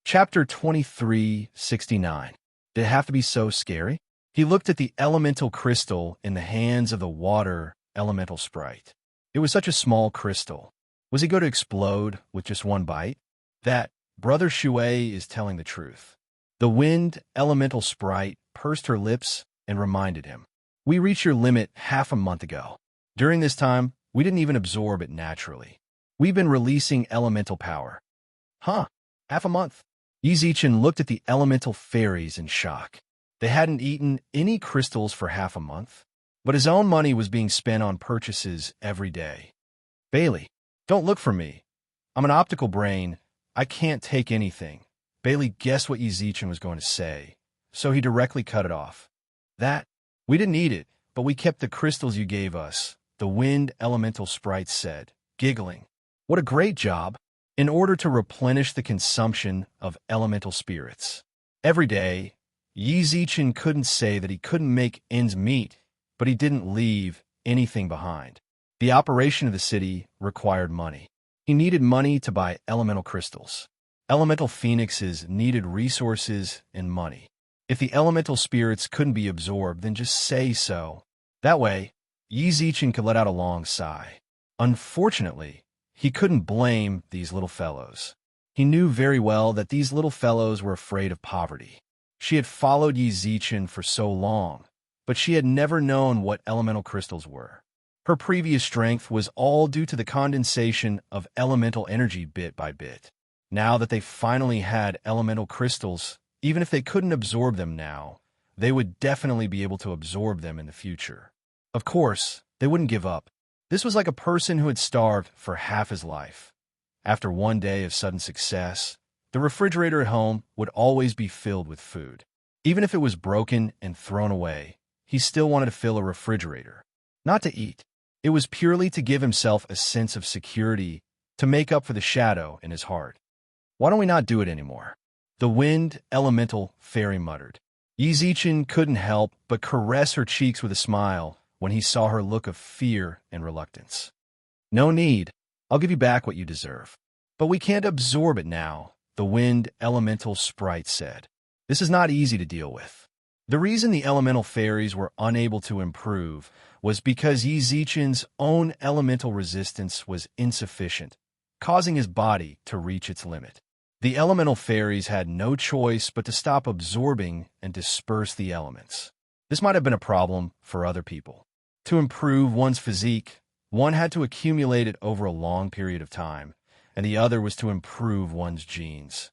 Chapter 2369. Did it have to be so scary? He looked at the elemental crystal in the hands of the water elemental sprite. It was such a small crystal. Was he going to explode with just one bite? That Brother Shui is telling the truth. The wind elemental sprite pursed her lips and reminded him. We reached your limit half a month ago. During this time, we didn't even absorb it naturally. We've been releasing elemental power. Huh? Half a month? Yizichin looked at the elemental fairies in shock. They hadn't eaten any crystals for half a month, but his own money was being spent on purchases every day. Bailey, don't look for me. I'm an optical brain. I can't take anything. Bailey guessed what Yizichin was going to say, so he directly cut it off. We didn't eat it, but we kept the crystals you gave us, the wind elemental sprite said, giggling. What a great job! In order to replenish the consumption of elemental spirits. Every day, Yizichin couldn't say that he couldn't make ends meet, but he didn't leave anything behind. The operation of the city required money. He needed money to buy elemental crystals. Elemental phoenixes needed resources and money. If the elemental spirits couldn't be absorbed, then just say so. That way, Yizichin could let out a long sigh. Unfortunately, he couldn't blame these little fellows. He knew very well that these little fellows were afraid of poverty. She had followed Yizichin for so long, but she had never known what elemental crystals were. Her previous strength was all due to the condensation of elemental energy bit by bit. Now that they finally had elemental crystals, even if they couldn't absorb them now, they would definitely be able to absorb them in the future. Of course, they wouldn't give up. This was like a person who had starved for half his life. After one day of sudden success, the refrigerator at home would always be filled with food. Even if it was broken and thrown away, he still wanted to fill a refrigerator. Not to eat. It was purely to give himself a sense of security, to make up for the shadow in his heart. Why don't we not do it anymore? The wind elemental fairy muttered. Yizichin couldn't help but caress her cheeks with a smile when he saw her look of fear and reluctance. No need. I'll give you back what you deserve. But we can't absorb it now, the wind elemental sprite said. This is not easy to deal with. The reason the elemental fairies were unable to improve was because Yizichin's own elemental resistance was insufficient, causing his body to reach its limit. The elemental fairies had no choice but to stop absorbing and disperse the elements. This might have been a problem for other people. To improve one's physique, one had to accumulate it over a long period of time, and the other was to improve one's genes.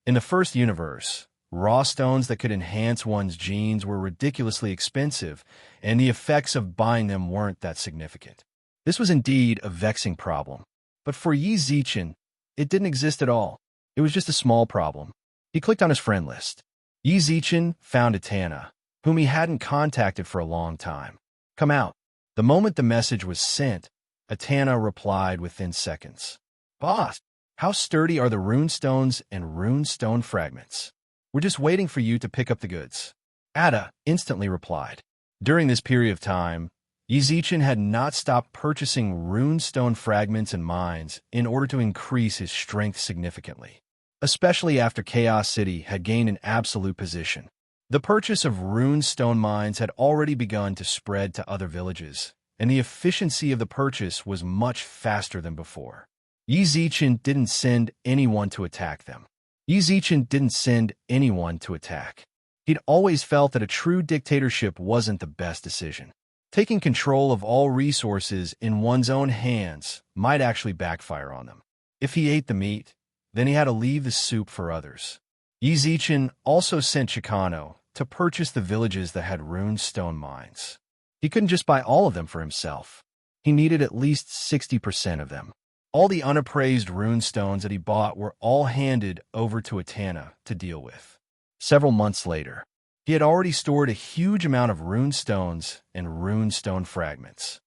In the first universe, raw stones that could enhance one's genes were ridiculously expensive, and the effects of buying them weren't that significant. This was indeed a vexing problem. But for Yizichin, it didn't exist at all. It was just a small problem. He clicked on his friend list. Yizichin found Atana, whom he hadn't contacted for a long time. Come out. The moment the message was sent, Atana replied within seconds. Boss, how sturdy are the rune stones and rune stone fragments? We're just waiting for you to pick up the goods. Ada instantly replied. During this period of time, Yizichin had not stopped purchasing rune stone fragments and mines in order to increase his strength significantly, especially after Chaos City had gained an absolute position. The purchase of rune stone mines had already begun to spread to other villages, and the efficiency of the purchase was much faster than before. Yizichin didn't send anyone to attack them. Yizichin didn't send anyone to attack. He'd always felt that a true dictatorship wasn't the best decision. Taking control of all resources in one's own hands might actually backfire on them. If he ate the meat, then he had to leave the soup for others. Yizichin also sent Chicano to purchase the villages that had rune stone mines. He couldn't just buy all of them for himself. He needed at least 60% of them. All the unappraised rune stones that he bought were all handed over to Atana to deal with. Several months later, he had already stored a huge amount of rune stones and rune stone fragments.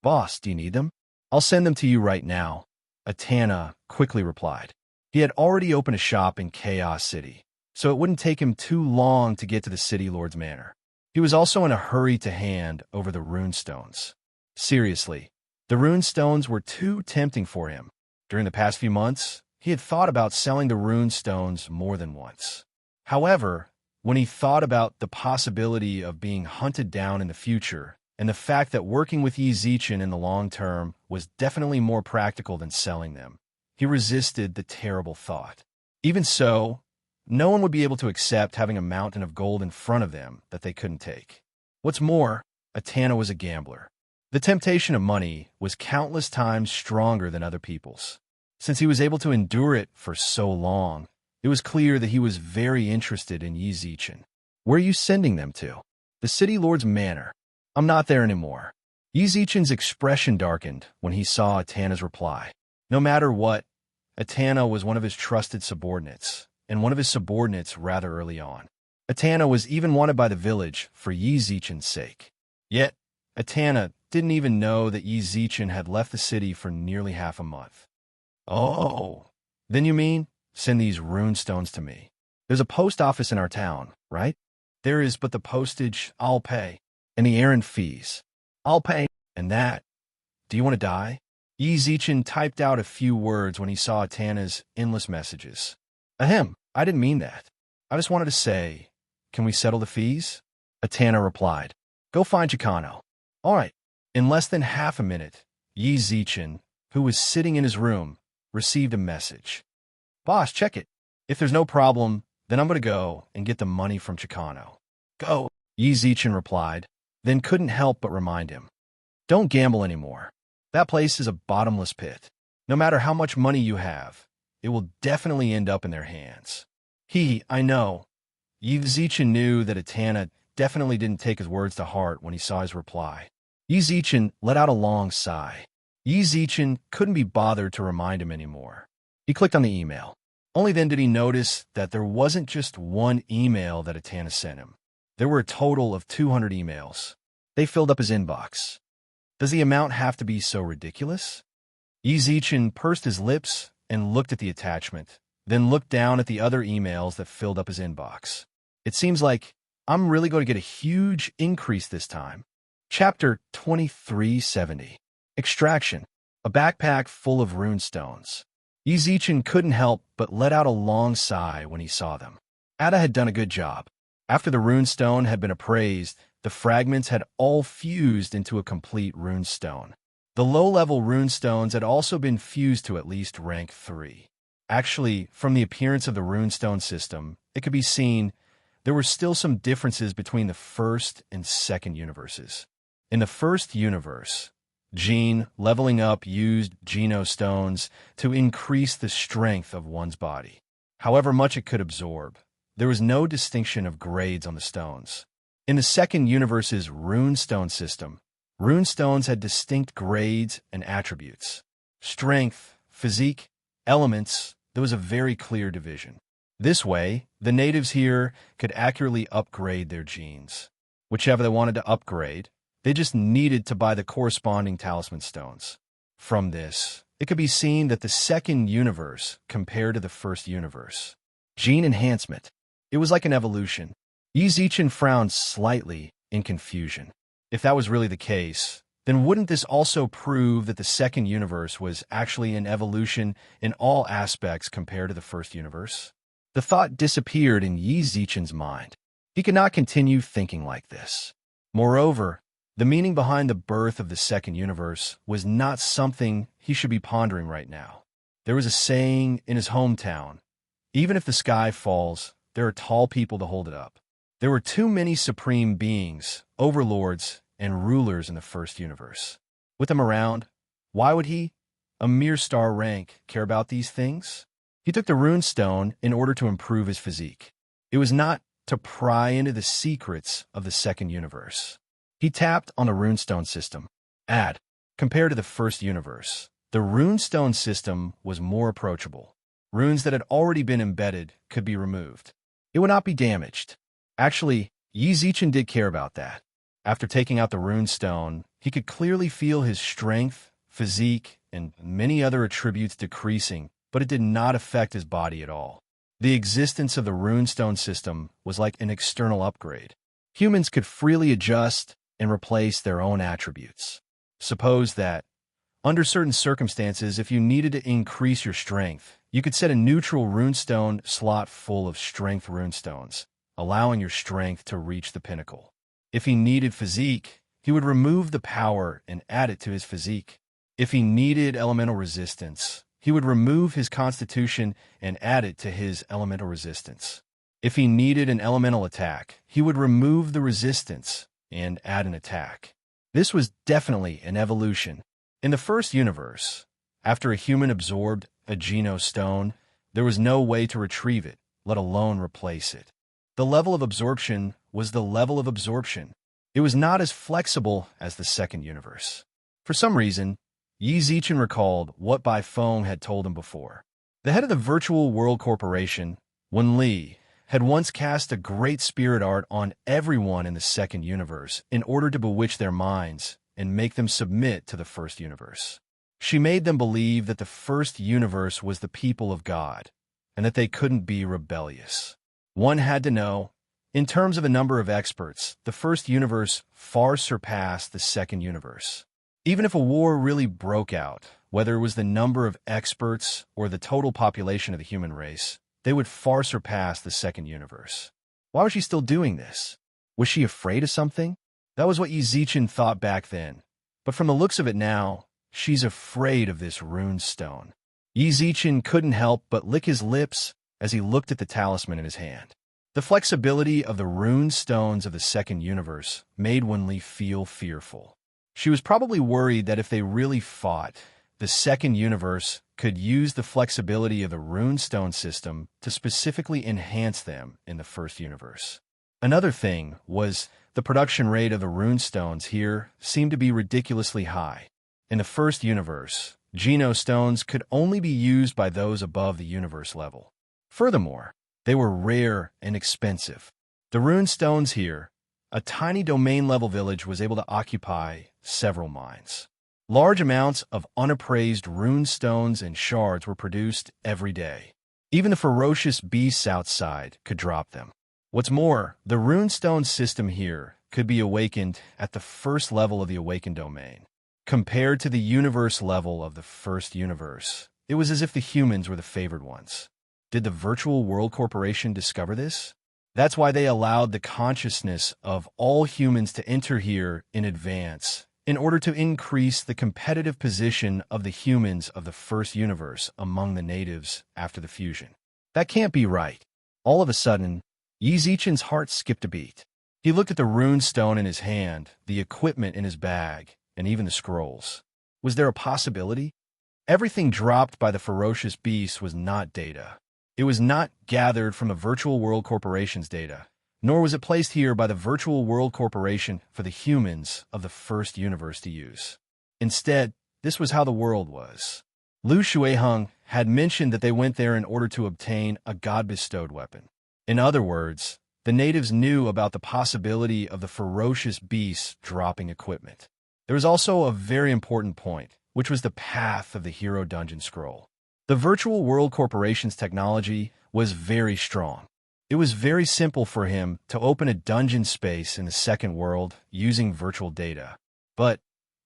Boss, do you need them? I'll send them to you right now, Atana quickly replied. He had already opened a shop in Chaos City, so it wouldn't take him too long to get to the city lord's manor. He was also in a hurry to hand over the rune stones. Seriously, the rune stones were too tempting for him. During the past few months, He had thought about selling the rune stones more than once. However, when he thought about the possibility of being hunted down in the future and the fact that working with Yi Zichen in the long term was definitely more practical than selling them, he resisted the terrible thought. Even so, no one would be able to accept having a mountain of gold in front of them that they couldn't take. What's more, Atana was a gambler. The temptation of money was countless times stronger than other people's. Since he was able to endure it for so long, it was clear that he was very interested in Yi Zichen. Where are you sending them to? The city lord's manor. I'm not there anymore. Yi Zichen's expression darkened when he saw Atana's reply. No matter what, Atana was one of his trusted subordinates, and one of his subordinates rather early on. Atana was even wanted by the village for Yi Zichen's sake. Yet, Atana didn't even know that Yi Zichen had left the city for nearly half a month. Oh, then you mean send these rune stones to me? There's a post office in our town, right? There is, but the postage, I'll pay. And the errand fees, I'll pay. And that, do you want to die? Yi Zichen typed out a few words when he saw Atana's endless messages. Ahem, I didn't mean that. I just wanted to say, can we settle the fees? Atana replied. Go find Chicano. All right. In less than half a minute, Yi Zichen, who was sitting in his room, received a message. Boss, check it. If there's no problem, then I'm going to go and get the money from Chicano. Go, Yi Zichen replied, then couldn't help but remind him. Don't gamble anymore. That place is a bottomless pit. No matter how much money you have, it will definitely end up in their hands. I know. Yi Zichen knew that Atana definitely didn't take his words to heart when he saw his reply. Yi Zichen let out a long sigh. Yi Zichen couldn't be bothered to remind him anymore. He clicked on the email. Only then did he notice that there wasn't just one email that Atana sent him. There were a total of 200 emails. They filled up his inbox. Does the amount have to be so ridiculous? Yi Zichen pursed his lips and looked at the attachment, then looked down at the other emails that filled up his inbox. It seems like I'm really going to get a huge increase this time. Chapter 2370. Extraction. A backpack full of rune stones. Yi Zichen couldn't help but let out a long sigh when he saw them. Ada had done a good job. After the rune stone had been appraised, the fragments had all fused into a complete rune stone. The low-level rune stones had also been fused to at least rank 3. Actually, from the appearance of the rune stone system, it could be seen there were still some differences between the first and second universes. In the first universe, Gene leveling up used Geno stones to increase the strength of one's body. However much it could absorb, there was no distinction of grades on the stones. In the second universe's rune stone system, rune stones had distinct grades and attributes. Strength, physique, elements, there was a very clear division. This way, the natives here could accurately upgrade their genes. Whichever they wanted to upgrade, they just needed to buy the corresponding talisman stones. From this, it could be seen that the second universe compared to the first universe. Gene enhancement. It was like an evolution. Yi Zichen frowned slightly in confusion. If that was really the case, then wouldn't this also prove that the second universe was actually an evolution in all aspects compared to the first universe? The thought disappeared in Yi Zichen's mind. He could not continue thinking like this. Moreover, the meaning behind the birth of the second universe was not something he should be pondering right now. There was a saying in his hometown, even if the sky falls, there are tall people to hold it up. There were too many supreme beings, overlords, and rulers in the first universe. With them around, why would he, a mere star rank, care about these things? He took the rune stone in order to improve his physique. It was not to pry into the secrets of the second universe. He tapped on the runestone system. Compared to the first universe, the runestone system was more approachable. Runes that had already been embedded could be removed. It would not be damaged. Actually, Yi Zichen did care about that. After taking out the runestone, he could clearly feel his strength, physique, and many other attributes decreasing, but it did not affect his body at all. The existence of the runestone system was like an external upgrade. Humans could freely adjust and replace their own attributes. Suppose that, under certain circumstances, if you needed to increase your strength, You could set a neutral runestone slot full of strength runestones, allowing your strength to reach the pinnacle. If he needed physique, he would remove the power and add it to his physique. If he needed elemental resistance, he would remove his constitution and add it to his elemental resistance. If he needed an elemental attack, he would remove the resistance and add an attack. This was definitely an evolution. In the first universe, after a human absorbed a Geno stone, there was no way to retrieve it, let alone replace it. The level of absorption was the level of absorption. It was not as flexible as the second universe. For some reason, Yi Zichen recalled what Bai Feng had told him before. The head of the Virtual World Corporation, Wen Li, had once cast a great spirit art on everyone in the second universe in order to bewitch their minds and make them submit to the first universe. She made them believe that the first universe was the people of God and that they couldn't be rebellious. One had to know, in terms of a number of experts, the first universe far surpassed the second universe. Even if a war really broke out, whether it was the number of experts or the total population of the human race, they would far surpass the second universe. Why was she still doing this? Was she afraid of something? That was what Yi Zichen thought back then. But from the looks of it now, she's afraid of this rune stone. Yi Zichen couldn't help but lick his lips as he looked at the talisman in his hand. The flexibility of the rune stones of the second universe made Wen Li feel fearful. She was probably worried that if they really fought, the second universe could use the flexibility of the runestone system to specifically enhance them in the first universe. Another thing was the production rate of the runestones here seemed to be ridiculously high. In the first universe, Geno stones could only be used by those above the universe level. Furthermore, they were rare and expensive. The runestones here, a tiny domain-level village was able to occupy several mines. Large amounts of unappraised rune stones and shards were produced every day. Even the ferocious beasts outside could drop them. What's more, the runestone system here could be awakened at the first level of the awakened domain. Compared to the universe level of the first universe, it was as if the humans were the favored ones. Did the Virtual World Corporation discover this? That's why they allowed the consciousness of all humans to enter here in advance, in order to increase the competitive position of the humans of the first universe among the natives after the fusion. That can't be right. All of a sudden, Yi Zichen's heart skipped a beat. He looked at the rune stone in his hand, the equipment in his bag, and even the scrolls. Was there a possibility? Everything dropped by the ferocious beast was not data. It was not gathered from the Virtual World Corporation's data, nor was it placed here by the Virtual World Corporation for the humans of the first universe to use. Instead, this was how the world was. Lu Shuiheng had mentioned that they went there in order to obtain a god-bestowed weapon. In other words, the natives knew about the possibility of the ferocious beasts dropping equipment. There was also a very important point, which was the path of the Hero Dungeon Scroll. The Virtual World Corporation's technology was very strong. It was very simple for him to open a dungeon space in the second world using virtual data. But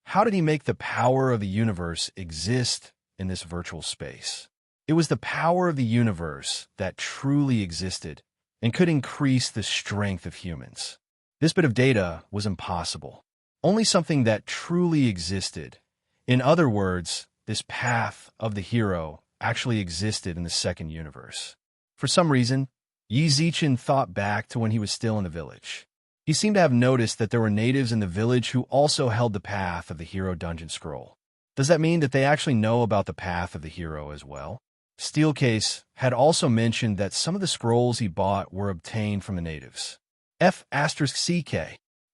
how did he make the power of the universe exist in this virtual space? It was the power of the universe that truly existed and could increase the strength of humans. This bit of data was impossible. Only something that truly existed. In other words, this path of the hero actually existed in the second universe. For some reason, Yi Zichen thought back to when he was still in the village. He seemed to have noticed that there were natives in the village who also held the path of the Hero Dungeon Scroll. Does that mean that they actually know about the path of the hero as well? Steelcase had also mentioned that some of the scrolls he bought were obtained from the natives. F***CK.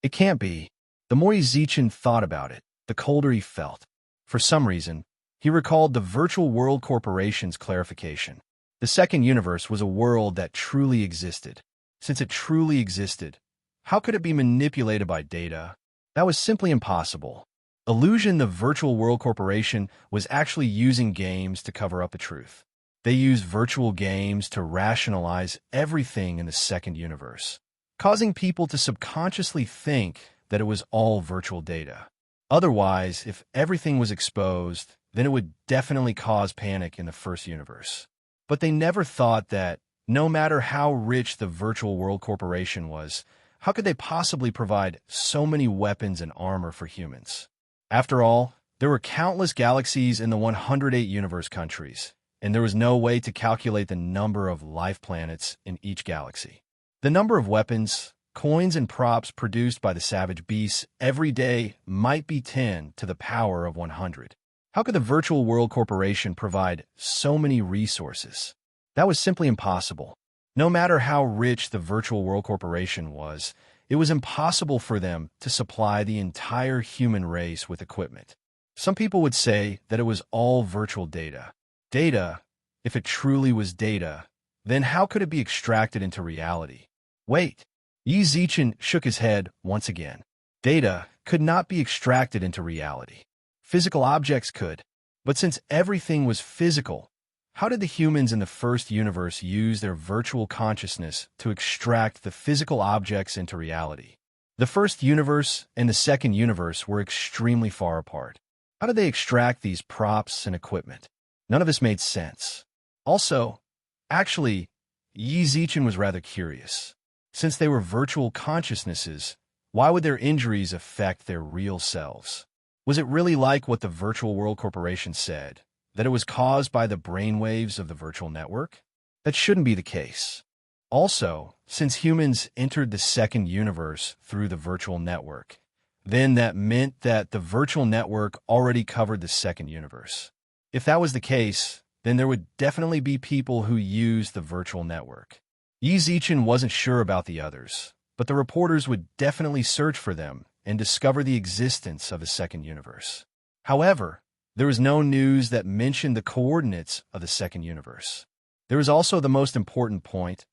It can't be. The more Yi Zichen thought about it, the colder he felt. For some reason, he recalled the Virtual World Corporation's clarification. The second universe was a world that truly existed. Since it truly existed, how could it be manipulated by data? That was simply impossible. Illusion, the Virtual World Corporation, was actually using games to cover up the truth. They used virtual games to rationalize everything in the second universe, causing people to subconsciously think that it was all virtual data. Otherwise, if everything was exposed, then it would definitely cause panic in the first universe. But they never thought that, no matter how rich the Virtual World Corporation was, how could they possibly provide so many weapons and armor for humans? After all, there were countless galaxies in the 108 universe countries, and there was no way to calculate the number of life planets in each galaxy. The number of weapons, coins, and props produced by the savage beasts every day might be 10 to the power of 100. How could the Virtual World Corporation provide so many resources? That was simply impossible. No matter how rich the Virtual World Corporation was, it was impossible for them to supply the entire human race with equipment. Some people would say that it was all virtual data. Data, if it truly was data, then how could it be extracted into reality? Wait. Yi Zichen shook his head once again. Data could not be extracted into reality. Physical objects could. But since everything was physical, how did the humans in the first universe use their virtual consciousness to extract the physical objects into reality? The first universe and the second universe were extremely far apart. How did they extract these props and equipment? None of this made sense. Also, actually, Yi Zichen was rather curious. Since they were virtual consciousnesses, why would their injuries affect their real selves? Was it really like what the Virtual World Corporation said, that it was caused by the brainwaves of the virtual network? That shouldn't be the case. Also, since humans entered the second universe through the virtual network, then that meant that the virtual network already covered the second universe. If that was the case, then there would definitely be people who used the virtual network. Yi Zichen wasn't sure about the others, but the reporters would definitely search for them and discover the existence of a second universe. However, there was no news that mentioned the coordinates of the second universe. There was also the most important point.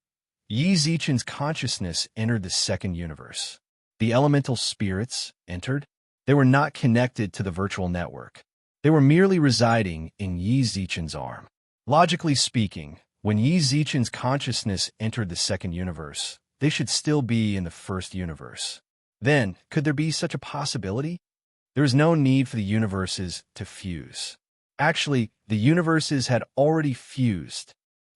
Yi Zichen's consciousness entered the second universe. The elemental spirits entered. They were not connected to the virtual network. They were merely residing in Yi Zichen's arm. Logically speaking, when Yi Zichen's consciousness entered the second universe, they should still be in the first universe. Then, could there be such a possibility? There is no need for the universes to fuse. Actually, the universes had already fused.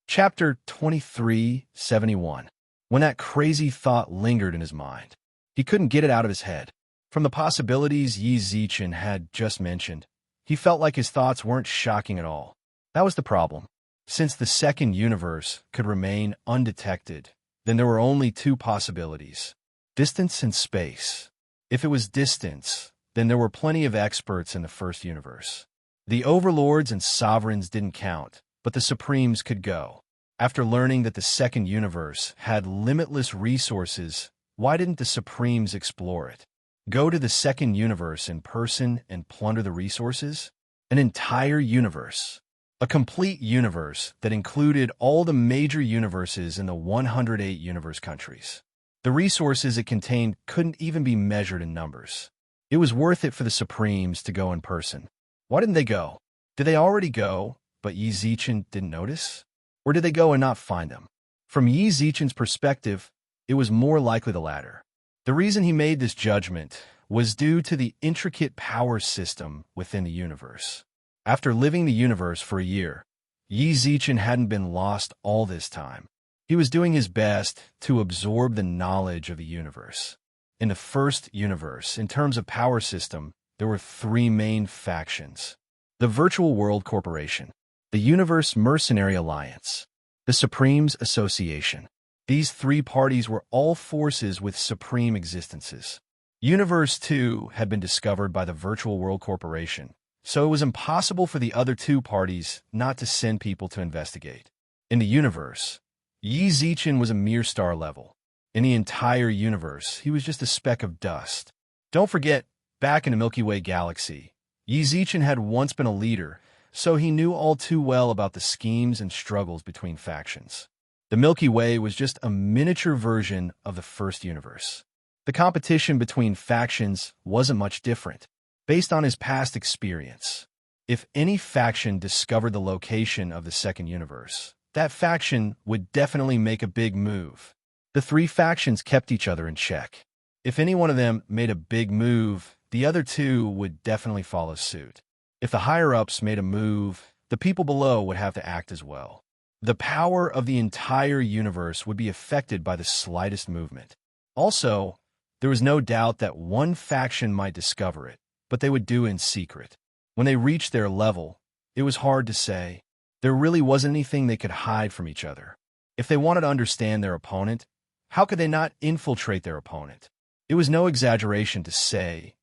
Chapter 2371. When that crazy thought lingered in his mind, he couldn't get it out of his head. From the possibilities Yi Zichen had just mentioned, he felt like his thoughts weren't shocking at all. That was the problem. Since the second universe could remain undetected, then there were only two possibilities: distance and space. If it was distance, then there were plenty of experts in the first universe. The overlords and sovereigns didn't count, but the supremes could go. After learning that the second universe had limitless resources, why didn't the supremes explore it? Go to the second universe in person and plunder the resources? An entire universe. A complete universe that included all the major universes in the 108 universe countries. The resources it contained couldn't even be measured in numbers. It was worth it for the Supremes to go in person. Why didn't they go? Did they already go, but Yi Zichen didn't notice? Or did they go and not find them? From Yi Zichen's perspective, it was more likely the latter. The reason he made this judgment was due to the intricate power system within the universe. After living the universe for a year, Yi Zichen hadn't been lost all this time. He was doing his best to absorb the knowledge of the universe. In the first universe, in terms of power system, there were three main factions: the Virtual World Corporation, the Universe Mercenary Alliance, the Supremes Association. These three parties were all forces with supreme existences. Universe 2 had been discovered by the Virtual World Corporation, so it was impossible for the other two parties not to send people to investigate. In the universe, Yi Zichen was a mere star level. In the entire universe, he was just a speck of dust. Don't forget, back in the Milky Way galaxy, Yi Zichen had once been a leader, so he knew all too well about the schemes and struggles between factions. The Milky Way was just a miniature version of the first universe. The competition between factions wasn't much different. Based on his past experience, if any faction discovered the location of the second universe, that faction would definitely make a big move. The three factions kept each other in check. If any one of them made a big move, the other two would definitely follow suit. If the higher-ups made a move, the people below would have to act as well. The power of the entire universe would be affected by the slightest movement. Also, there was no doubt that one faction might discover it, but they would do it in secret. When they reached their level, it was hard to say. There really wasn't anything they could hide from each other. If they wanted to understand their opponent, how could they not infiltrate their opponent? It was no exaggeration to say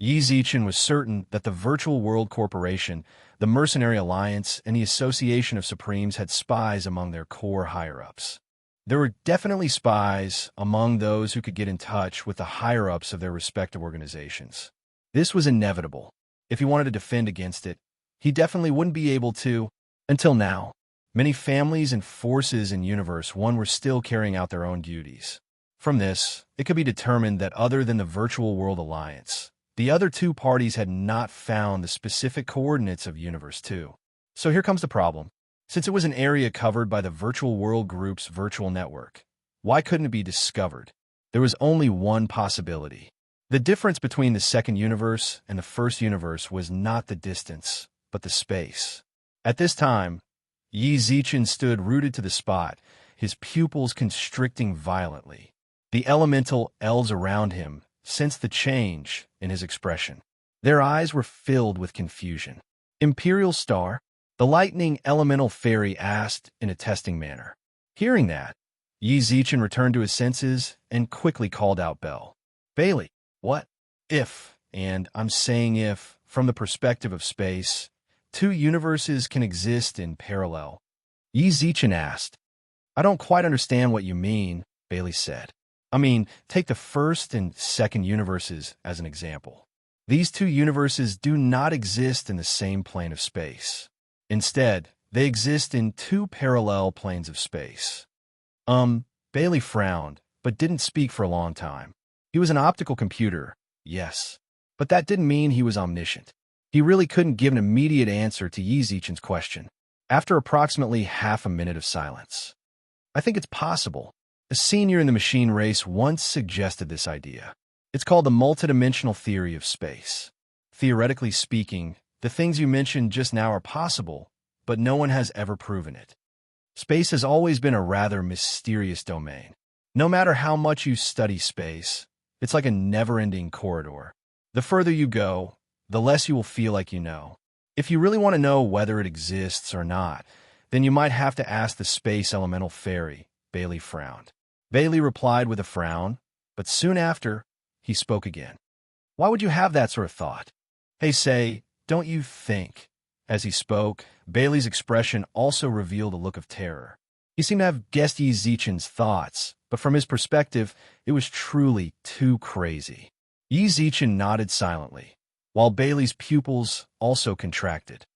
Yi Zichen was certain that the Virtual World Corporation, the Mercenary Alliance, and the Association of Supremes had spies among their core higher-ups. There were definitely spies among those who could get in touch with the higher-ups of their respective organizations. This was inevitable. If he wanted to defend against it, he definitely wouldn't be able to. Until now, many families and forces in Universe 1 were still carrying out their own duties. From this, it could be determined that other than the Virtual World Alliance, the other two parties had not found the specific coordinates of Universe 2. So here comes the problem. Since it was an area covered by the Virtual World Group's virtual network, why couldn't it be discovered? There was only one possibility. The difference between the second universe and the first universe was not the distance, but the space. At this time, Yi Zichen stood rooted to the spot, his pupils constricting violently. The elemental elves around him sensed the change in his expression. Their eyes were filled with confusion. Imperial Star, the lightning elemental fairy asked in a testing manner. Hearing that, Yi Zichen returned to his senses and quickly called out Bell. Bailey, what? If, and I'm saying if, from the perspective of space, two universes can exist in parallel. Yi Zichen asked. I don't quite understand what you mean, Bailey said. I mean, take the first and second universes as an example. These two universes do not exist in the same plane of space. Instead, they exist in two parallel planes of space. Bailey frowned, but didn't speak for a long time. He was an optical computer, yes, but that didn't mean he was omniscient. He really couldn't give an immediate answer to Yi Zichen's question. After approximately half a minute of silence, I think it's possible. A senior in the machine race once suggested this idea. It's called the multidimensional theory of space. Theoretically speaking, the things you mentioned just now are possible, but no one has ever proven it. Space has always been a rather mysterious domain. No matter how much you study space, it's like a never-ending corridor. The further you go, the less you will feel like you know. If you really want to know whether it exists or not, then you might have to ask the space elemental fairy. Bailey frowned. Bailey replied with a frown, but soon after, he spoke again. Why would you have that sort of thought? Hey, say, don't you think? As he spoke, Bailey's expression also revealed a look of terror. He seemed to have guessed Yi Zichen's thoughts, but from his perspective, it was truly too crazy. Yi Zichen nodded silently, while Bailey's pupils also contracted.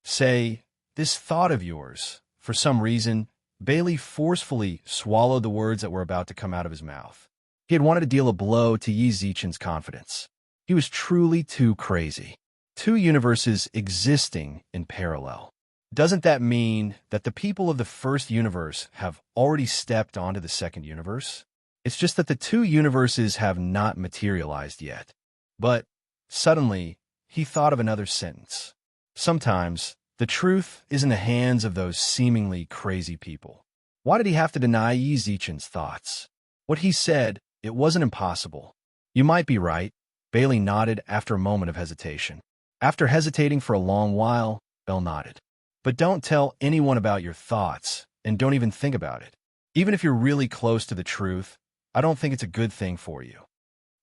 Say, this thought of yours, for some reason, Bailey forcefully swallowed the words that were about to come out of his mouth. He had wanted to deal a blow to Yi Zichen's confidence. He was truly too crazy. Two universes existing in parallel. Doesn't that mean that the people of the first universe have already stepped onto the second universe? It's just that the two universes have not materialized yet. But suddenly, he thought of another sentence. Sometimes, the truth is in the hands of those seemingly crazy people. Why did he have to deny Yi Zichen's thoughts? What he said, it wasn't impossible. You might be right, Bailey nodded after a moment of hesitation. After hesitating for a long while, Bell nodded. But don't tell anyone about your thoughts, and don't even think about it. Even if you're really close to the truth, I don't think it's a good thing for you.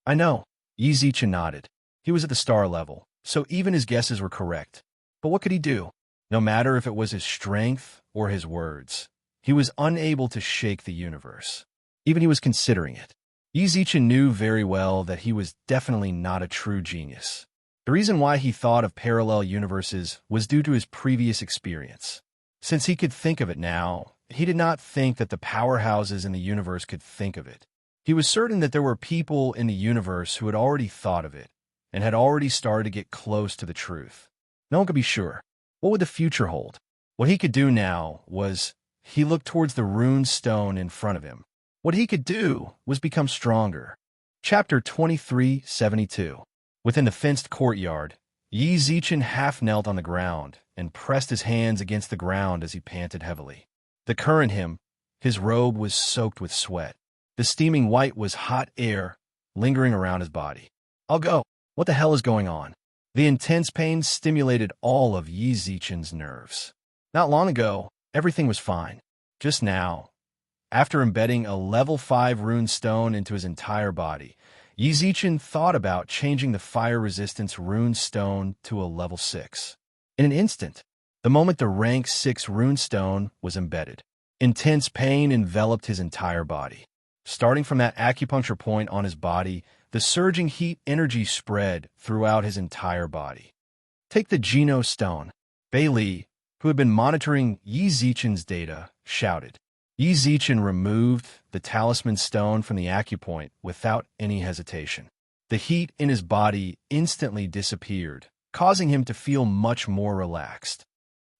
I know, Yi Zichen nodded. He was at the star level, so even his guesses were correct. But what could he do? No matter if it was his strength or his words, he was unable to shake the universe. Even he was considering it. Yi Zichen knew very well that he was definitely not a true genius. The reason why he thought of parallel universes was due to his previous experience. Since he could think of it now, he did not think that the powerhouses in the universe could think of it. He was certain that there were people in the universe who had already thought of it, and had already started to get close to the truth. No one could be sure. What would the future hold? What he could do now was, he looked towards the rune stone in front of him. What he could do was become stronger. Chapter 2372. Within the fenced courtyard, Yi Zichen half knelt on the ground and pressed his hands against the ground as he panted heavily. The current him, his robe was soaked with sweat. The steaming white was hot air lingering around his body. I'll go. What the hell is going on? The intense pain stimulated all of Yi Zichen's nerves. Not long ago, everything was fine. Just now, after embedding a level 5 rune stone into his entire body, Yi Zichen thought about changing the fire resistance rune stone to a level 6. In an instant, the moment the rank 6 rune stone was embedded, intense pain enveloped his entire body. Starting from that acupuncture point on his body, the surging heat energy spread throughout his entire body. Take the Geno stone. Bailey, who had been monitoring Yi Zichen's data, shouted. Yi Zichen removed the talisman stone from the acupoint without any hesitation. The heat in his body instantly disappeared, causing him to feel much more relaxed.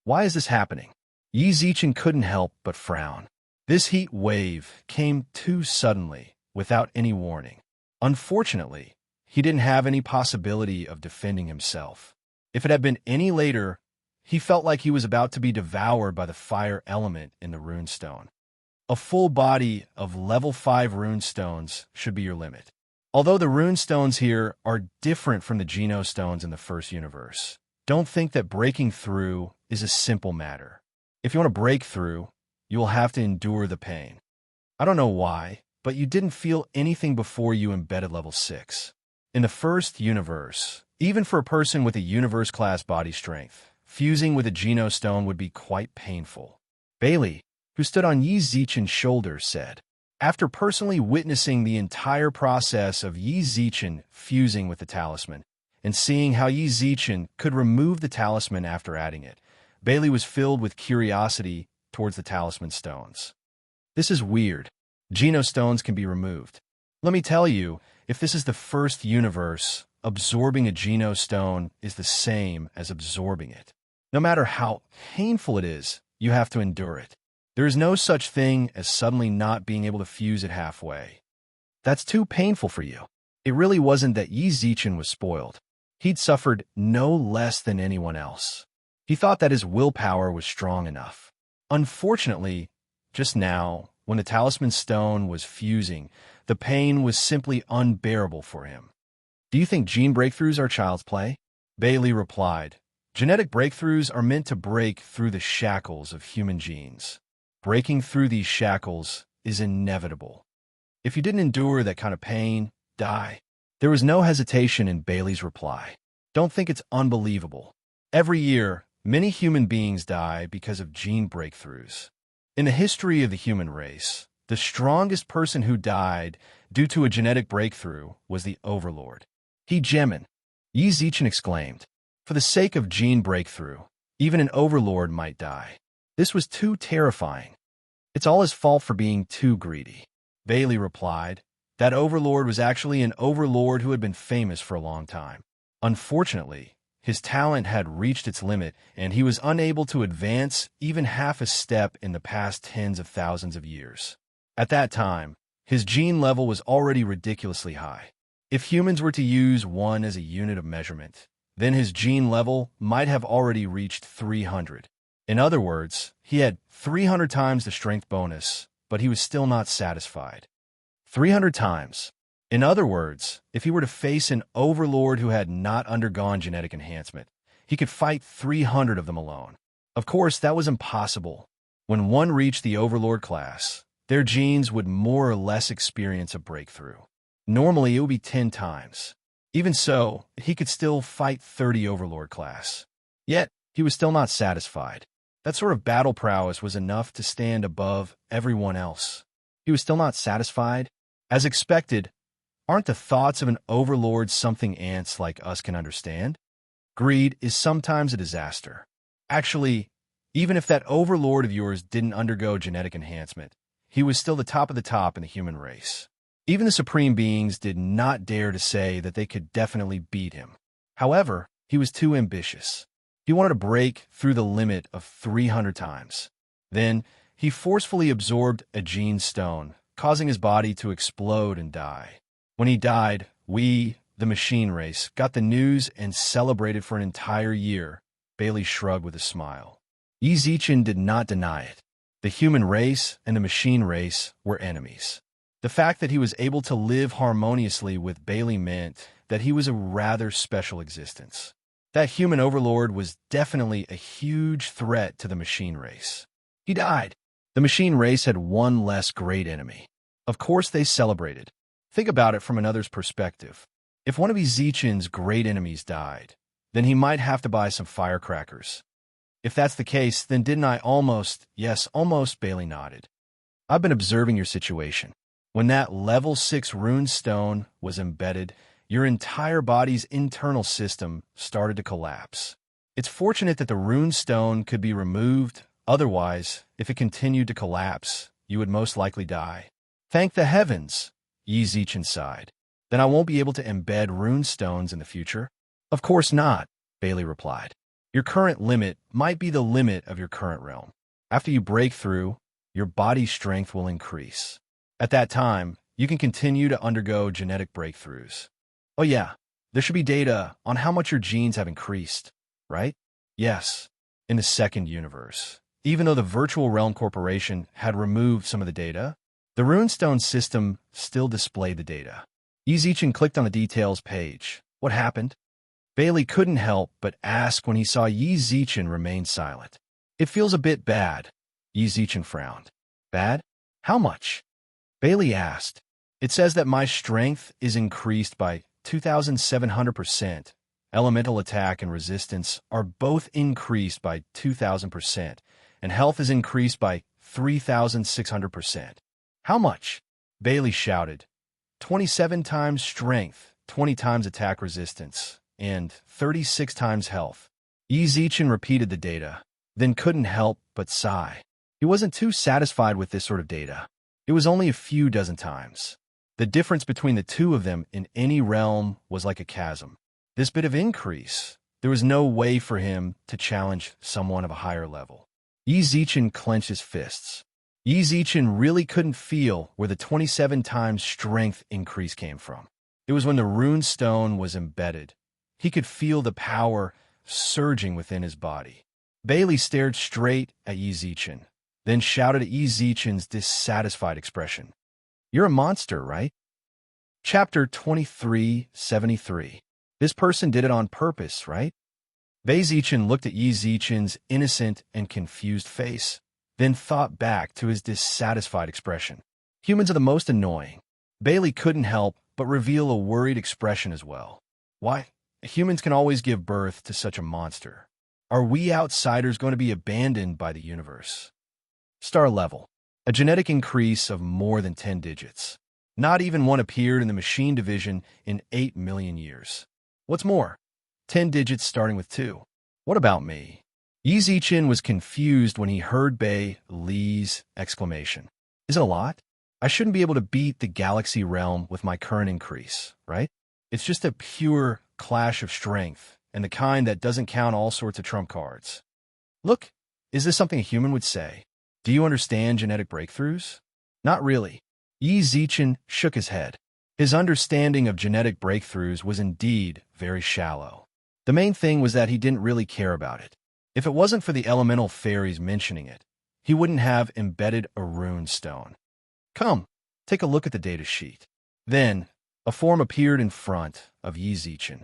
Why is this happening? Yi Zichen couldn't help but frown. This heat wave came too suddenly, without any warning. Unfortunately, he didn't have any possibility of defending himself. If it had been any later, he felt like he was about to be devoured by the fire element in the runestone. A full body of level 5 runestones should be your limit. Although the runestones here are different from the Geno stones in the first universe, don't think that breaking through is a simple matter. If you want to break through, you will have to endure the pain. I don't know why, but you didn't feel anything before you embedded level 6. In the first universe, even for a person with a universe-class body strength, fusing with a Geno stone would be quite painful. Bailey, who stood on Yi Zichen's shoulder, said, after personally witnessing the entire process of Yi Zichen fusing with the talisman, and seeing how Yi Zichen could remove the talisman after adding it, Bailey was filled with curiosity towards the talisman stones. This is weird. Geno stones can be removed. Let me tell you, if this is the first universe, absorbing a Geno stone is the same as absorbing it. No matter how painful it is, you have to endure it. There is no such thing as suddenly not being able to fuse it halfway. That's too painful for you. It really wasn't that Yi Zichen was spoiled. He'd suffered no less than anyone else. He thought that his willpower was strong enough. Unfortunately, just now, when the talisman stone was fusing, the pain was simply unbearable for him. Do you think gene breakthroughs are child's play? Bailey replied, genetic breakthroughs are meant to break through the shackles of human genes. Breaking through these shackles is inevitable. If you didn't endure that kind of pain, die. There was no hesitation in Bailey's reply. Don't think it's unbelievable. Every year, many human beings die because of gene breakthroughs. In the history of the human race, the strongest person who died due to a genetic breakthrough was the Overlord. Yi Zichen exclaimed, for the sake of gene breakthrough, even an Overlord might die. This was too terrifying. It's all his fault for being too greedy. Bailey replied, that Overlord was actually an Overlord who had been famous for a long time. Unfortunately, his talent had reached its limit, and he was unable to advance even half a step in the past tens of thousands of years. At that time, his gene level was already ridiculously high. If humans were to use 1 as a unit of measurement, then his gene level might have already reached 300. In other words, he had 300 times the strength bonus, but he was still not satisfied. 300 times. In other words, if he were to face an Overlord who had not undergone genetic enhancement, he could fight 300 of them alone. Of course, that was impossible. When one reached the Overlord class, their genes would more or less experience a breakthrough. Normally, it would be 10 times. Even so, he could still fight 30 Overlord class. Yet, he was still not satisfied. That sort of battle prowess was enough to stand above everyone else. He was still not satisfied. As expected, aren't the thoughts of an Overlord something ants like us can understand? Greed is sometimes a disaster. Actually, even if that Overlord of yours didn't undergo genetic enhancement, he was still the top of the top in the human race. Even the Supreme Beings did not dare to say that they could definitely beat him. However, he was too ambitious. He wanted to break through the limit of 300 times. Then, he forcefully absorbed a gene stone, causing his body to explode and die. When he died, we, the machine race, got the news and celebrated for an entire year. Bailey shrugged with a smile. Yi Zichen did not deny it. The human race and the machine race were enemies. The fact that he was able to live harmoniously with Bailey meant that he was a rather special existence. That human overlord was definitely a huge threat to the machine race. He died. The machine race had one less great enemy. Of course they celebrated. Think about it from another's perspective. If one of Ezichin's great enemies died, then he might have to buy some firecrackers. If that's the case, then didn't I almost, yes, almost, Bailey nodded. I've been observing your situation. When that level 6 rune stone was embedded, your entire body's internal system started to collapse. It's fortunate that the rune stone could be removed, otherwise, if it continued to collapse, you would most likely die. Thank the heavens, Yi Zichin sighed. Then I won't be able to embed rune stones in the future? Of course not, Bailey replied. Your current limit might be the limit of your current realm. After you break through, your body's strength will increase. At that time, you can continue to undergo genetic breakthroughs. Oh yeah, there should be data on how much your genes have increased, right? Yes, in the second universe. Even though the Virtual Realm Corporation had removed some of the data, the Runestone system still displayed the data. Ezichin clicked on the details page. What happened? Bailey couldn't help but ask when he saw Yi Zichin remain silent. It feels a bit bad. Yi Zichin frowned. Bad? How much? Bailey asked. It says that my strength is increased by 2,700%. Elemental attack and resistance are both increased by 2,000%, and health is increased by 3,600%. How much? Bailey shouted. 27 times strength, 20 times attack resistance, and 36 times health. Yi Zichin repeated the data, then couldn't help but sigh. He wasn't too satisfied with this sort of data. It was only a few dozen times. The difference between the two of them in any realm was like a chasm. This bit of increase, there was no way for him to challenge someone of a higher level. Yi Zichin clenched his fists. Yi Zichin really couldn't feel where the 27 times strength increase came from. It was when the rune stone was embedded. He could feel the power surging within his body. Bailey stared straight at Yi Zichin, then shouted at Yi Zichin's dissatisfied expression. You're a monster, right? Chapter 2373. This person did it on purpose, right? Bei Zichin looked at Yi Zichin's innocent and confused face, then thought back to his dissatisfied expression. Humans are the most annoying. Bailey couldn't help but reveal a worried expression as well. Why? Humans can always give birth to such a monster. Are we outsiders going to be abandoned by the universe? Star level. A genetic increase of more than 10 digits. Not even one appeared in the machine division in 8 million years. What's more? 10 digits starting with 2. What about me? Yi Zichin was confused when he heard Bei Li's exclamation. Is it a lot? I shouldn't be able to beat the galaxy realm with my current increase, right? It's just a pure clash of strength, and the kind that doesn't count all sorts of trump cards. Look, is this something a human would say? Do you understand genetic breakthroughs? Not really. Yi Zichin shook his head. His understanding of genetic breakthroughs was indeed very shallow. The main thing was that he didn't really care about it. If it wasn't for the elemental fairies mentioning it, he wouldn't have embedded a rune stone. Come, take a look at the data sheet. Then, a form appeared in front of Yi Zichin.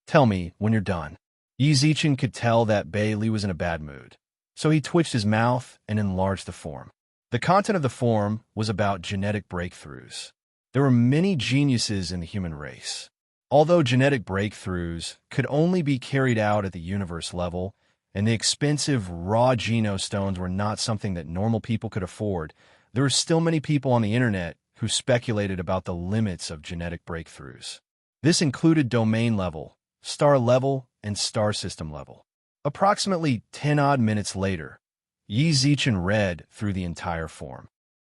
Tell me when you're done. Yi Zichin could tell that Bei Li was in a bad mood, so he twitched his mouth and enlarged the form. The content of the form was about genetic breakthroughs. There were many geniuses in the human race. Although genetic breakthroughs could only be carried out at the universe level, and the expensive raw genostones were not something that normal people could afford, there were still many people on the internet who speculated about the limits of genetic breakthroughs. This included domain level, star level, and star system level. Approximately 10-odd minutes later, Yi Zichin read through the entire form.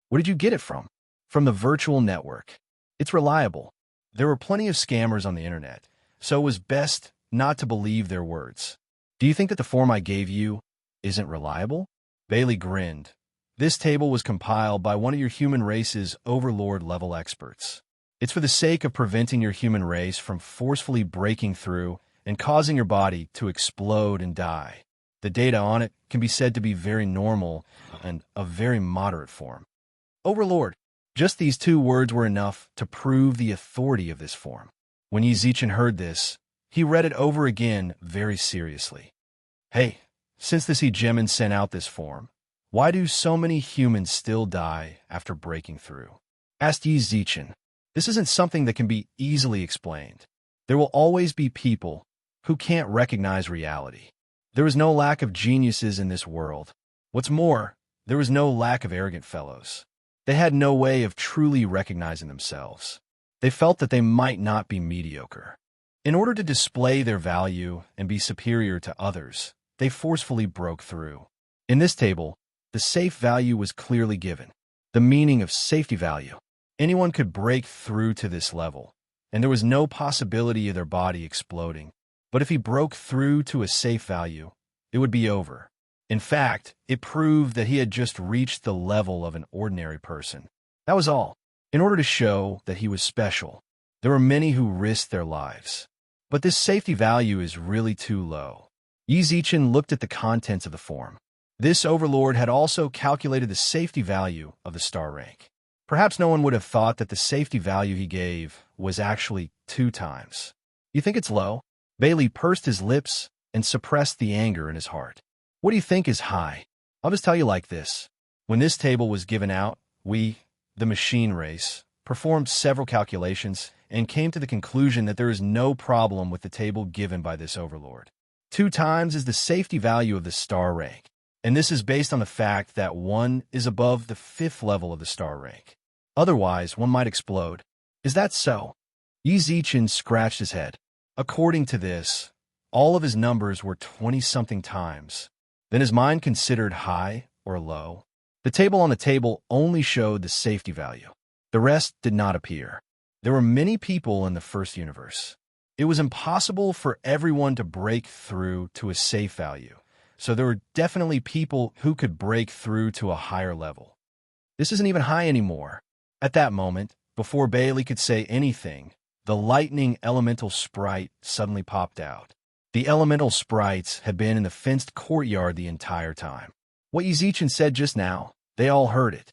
Where did you get it from? From the virtual network. It's reliable. There were plenty of scammers on the internet, so it was best not to believe their words. Do you think that the form I gave you isn't reliable? Bailey grinned. This table was compiled by one of your human race's overlord-level experts. It's for the sake of preventing your human race from forcefully breaking through and causing your body to explode and die. The data on it can be said to be very normal and of very moderate form. Overlord. Just these two words were enough to prove the authority of this form. When Yi Zichen heard this, he read it over again very seriously. Hey, since this Gemin sent out this form, why do so many humans still die after breaking through? Asked Yi Zichen. This isn't something that can be easily explained. There will always be people who can't recognize reality. There is no lack of geniuses in this world. What's more, there was no lack of arrogant fellows. They had no way of truly recognizing themselves. They felt that they might not be mediocre. In order to display their value and be superior to others, they forcefully broke through. In this table, the safe value was clearly given. The meaning of safety value. Anyone could break through to this level, and there was no possibility of their body exploding. But if he broke through to a safe value, it would be over. In fact, it proved that he had just reached the level of an ordinary person. That was all. In order to show that he was special, there were many who risked their lives. But this safety value is really too low. Yi Zichen looked at the contents of the form. This overlord had also calculated the safety value of the star rank. Perhaps no one would have thought that the safety value he gave was actually 2 times. You think it's low? Bailey pursed his lips and suppressed the anger in his heart. What do you think is high? I'll just tell you like this. When this table was given out, we, the machine race, performed several calculations and came to the conclusion that there is no problem with the table given by this overlord. 2 times is the safety value of the star rank, and this is based on the fact that 1 is above the 5th level of the star rank. Otherwise, one might explode. Is that so? Yi Zichen scratched his head. According to this, all of his numbers were 20-something times. Then his mind considered high or low. The table on the table only showed the safety value. The rest did not appear. There were many people in the first universe. It was impossible for everyone to break through to a safe value, so there were definitely people who could break through to a higher level. This isn't even high anymore. At that moment, before Bailey could say anything, the lightning elemental sprite suddenly popped out. The elemental sprites had been in the fenced courtyard the entire time. What Yi Zichen said just now, they all heard it.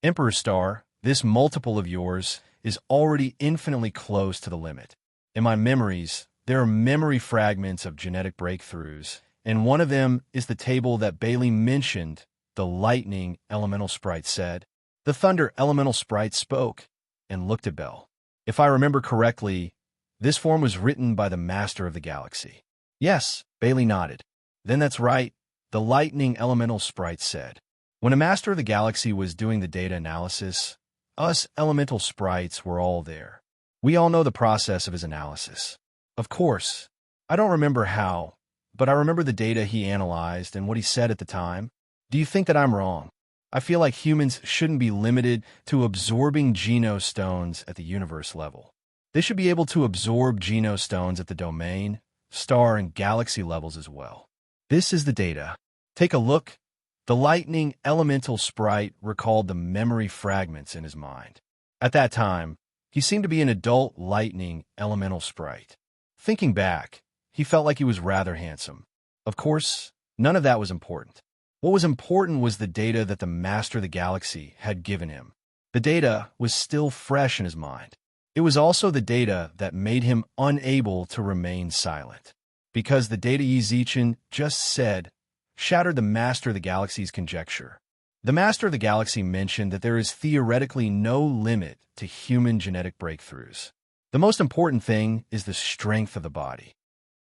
Emperor Star, this multiple of yours is already infinitely close to the limit. In my memories, there are memory fragments of genetic breakthroughs, and one of them is the table that Bailey mentioned, the lightning elemental sprite said. The thunder elemental sprite spoke and looked at Bell. If I remember correctly, this form was written by the Master of the Galaxy. Yes, Bailey nodded. Then that's right, the lightning elemental sprite said. When a Master of the Galaxy was doing the data analysis, us elemental sprites were all there. We all know the process of his analysis. Of course, I don't remember how, but I remember the data he analyzed and what he said at the time. Do you think that I'm wrong? I feel like humans shouldn't be limited to absorbing genostones at the universe level. They should be able to absorb genostones at the domain, star, and galaxy levels as well. This is the data. Take a look. The lightning elemental sprite recalled the memory fragments in his mind. At that time, he seemed to be an adult lightning elemental sprite. Thinking back, he felt like he was rather handsome. Of course, none of that was important. What was important was the data that the Master of the Galaxy had given him. The data was still fresh in his mind. It was also the data that made him unable to remain silent. Because the data Yi Zichen just said shattered the Master of the Galaxy's conjecture. The Master of the Galaxy mentioned that there is theoretically no limit to human genetic breakthroughs. The most important thing is the strength of the body.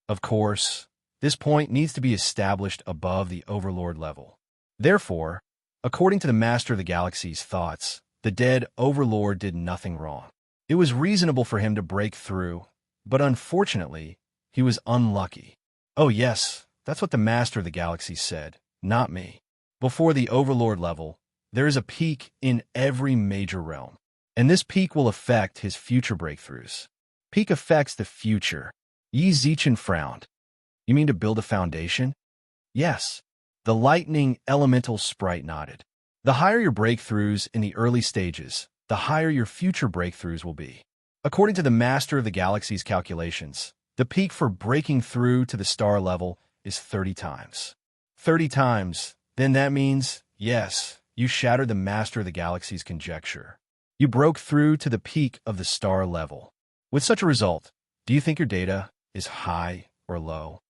Of course, this point needs to be established above the Overlord level. Therefore, according to the Master of the Galaxy's thoughts, the dead Overlord did nothing wrong. It was reasonable for him to break through, but unfortunately, he was unlucky. Oh yes, that's what the Master of the Galaxy said, not me. Before the Overlord level, there is a peak in every major realm, and this peak will affect his future breakthroughs. Peak affects the future. Yi Zichen frowned. You mean to build a foundation? Yes. The lightning elemental sprite nodded. The higher your breakthroughs in the early stages, the higher your future breakthroughs will be. According to the Master of the Galaxy's calculations, the peak for breaking through to the star level is 30 times. 30 times. Then that means, yes, you shattered the master of the galaxy's conjecture. You broke through to the peak of the star level. With such a result, do you think your data is high or low?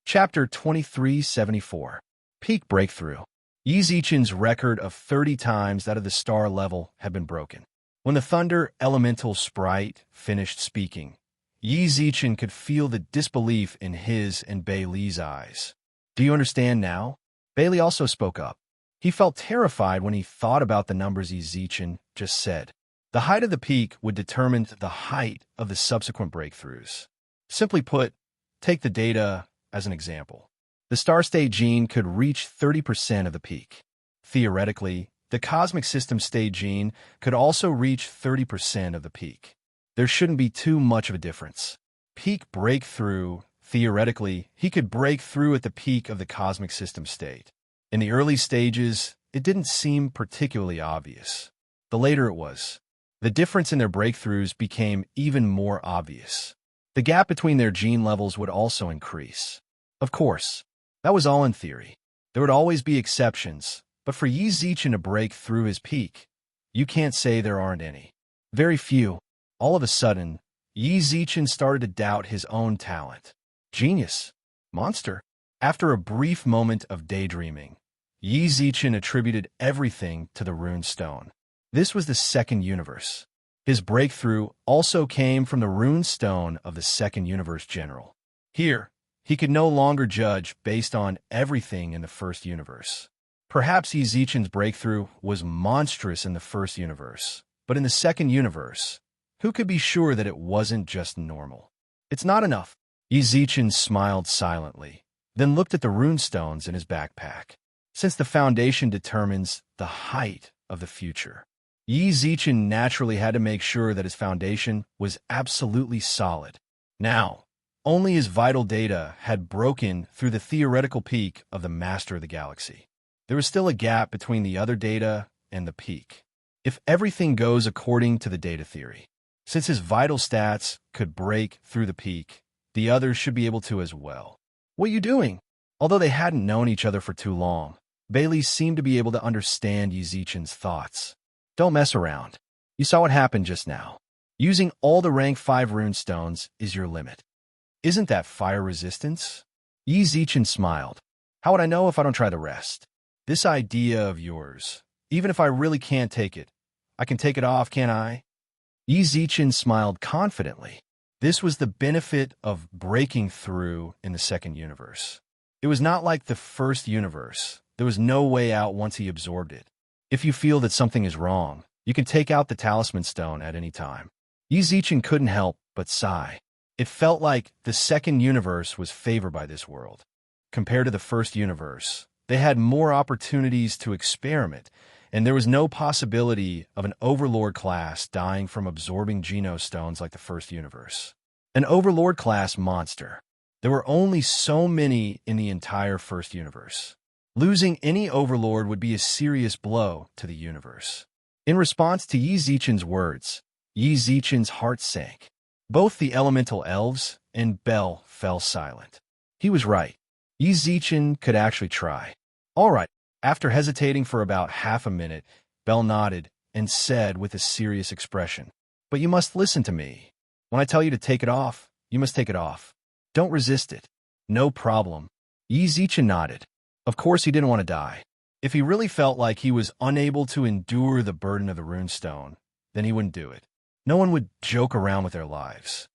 Chapter 2374. Peak Breakthrough. Yi Zichen's record of 30 times that of the star level had been broken. When the thunder elemental sprite finished speaking, Yi Zichen could feel the disbelief in his and Bailey's eyes. Do you understand now? Bailey also spoke up. He felt terrified when he thought about the numbers Yi Zichen just said. The height of the peak would determine the height of the subsequent breakthroughs. Simply put, take the data as an example. The star state gene could reach 30% of the peak. Theoretically, the cosmic system state gene could also reach 30% of the peak. There shouldn't be too much of a difference. Peak breakthrough, theoretically, he could break through at the peak of the cosmic system state. In the early stages, it didn't seem particularly obvious. The later it was, the difference in their breakthroughs became even more obvious. The gap between their gene levels would also increase. Of course, that was all in theory. There would always be exceptions, but for Yi Zichen to break through his peak, you can't say there aren't any. Very few. All of a sudden, Yi Zichen started to doubt his own talent. Genius. Monster. After a brief moment of daydreaming, Yi Zichen attributed everything to the rune stone. This was the second universe. His breakthrough also came from the rune stone of the second universe general. Here, he could no longer judge based on everything in the first universe. Perhaps Yi Zichen's breakthrough was monstrous in the first universe, but in the second universe, who could be sure that it wasn't just normal? It's not enough. Yi Zichen smiled silently, then looked at the runestones in his backpack. Since the foundation determines the height of the future, Yi Zichen naturally had to make sure that his foundation was absolutely solid. Now, only his vital data had broken through the theoretical peak of the master of the galaxy. There was still a gap between the other data and the peak. If everything goes according to the data theory, since his vital stats could break through the peak, the others should be able to as well. What are you doing? Although they hadn't known each other for too long, Bailey seemed to be able to understand Yi Zichen's thoughts. Don't mess around. You saw what happened just now. Using all the rank 5 runestones is your limit. Isn't that fire resistance? Yi Zichen smiled. How would I know if I don't try the rest? This idea of yours, even if I really can't take it, I can take it off, can't I? Yi Zichen smiled confidently. This was the benefit of breaking through in the second universe. It was not like the first universe. There was no way out once he absorbed it. If you feel that something is wrong, you can take out the talisman stone at any time. Yi Zichen couldn't help but sigh. It felt like the second universe was favored by this world. Compared to the first universe, they had more opportunities to experiment, and there was no possibility of an Overlord class dying from absorbing Geno-stones like the first universe. An Overlord class monster. There were only so many in the entire first universe. Losing any Overlord would be a serious blow to the universe. In response to Yi Zichen's words, Yi Zichen's heart sank. Both the elemental elves and Bell fell silent. He was right. Yi Zichen could actually try. All right. After hesitating for about half a minute, Bell nodded and said with a serious expression, "But you must listen to me. When I tell you to take it off, you must take it off. Don't resist it." "No problem." Yi Zichen nodded. Of course he didn't want to die. If he really felt like he was unable to endure the burden of the runestone, then he wouldn't do it. No one would joke around with their lives.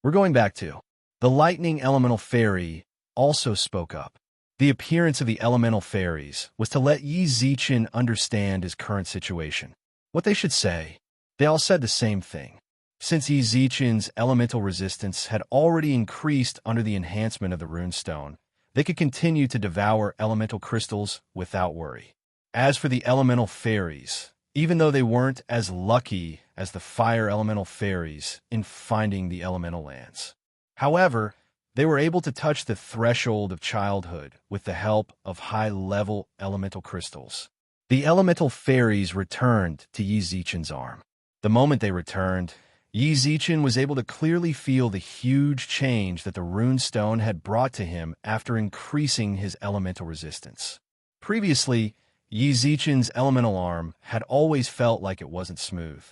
We're going back to. The lightning elemental fairy also spoke up. The appearance of the elemental fairies was to let Yi Zichen understand his current situation. What they should say. They all said the same thing. Since Yi Zichen's elemental resistance had already increased under the enhancement of the runestone, they could continue to devour elemental crystals without worry. As for the elemental fairies, even though they weren't as lucky as the fire elemental fairies in finding the elemental lands, however, they were able to touch the threshold of childhood with the help of high-level elemental crystals. The elemental fairies returned to Yi Zichen's arm. The moment they returned, Yi Zichen was able to clearly feel the huge change that the rune stone had brought to him after increasing his elemental resistance. Previously, Yi Zichen's elemental arm had always felt like it wasn't smooth.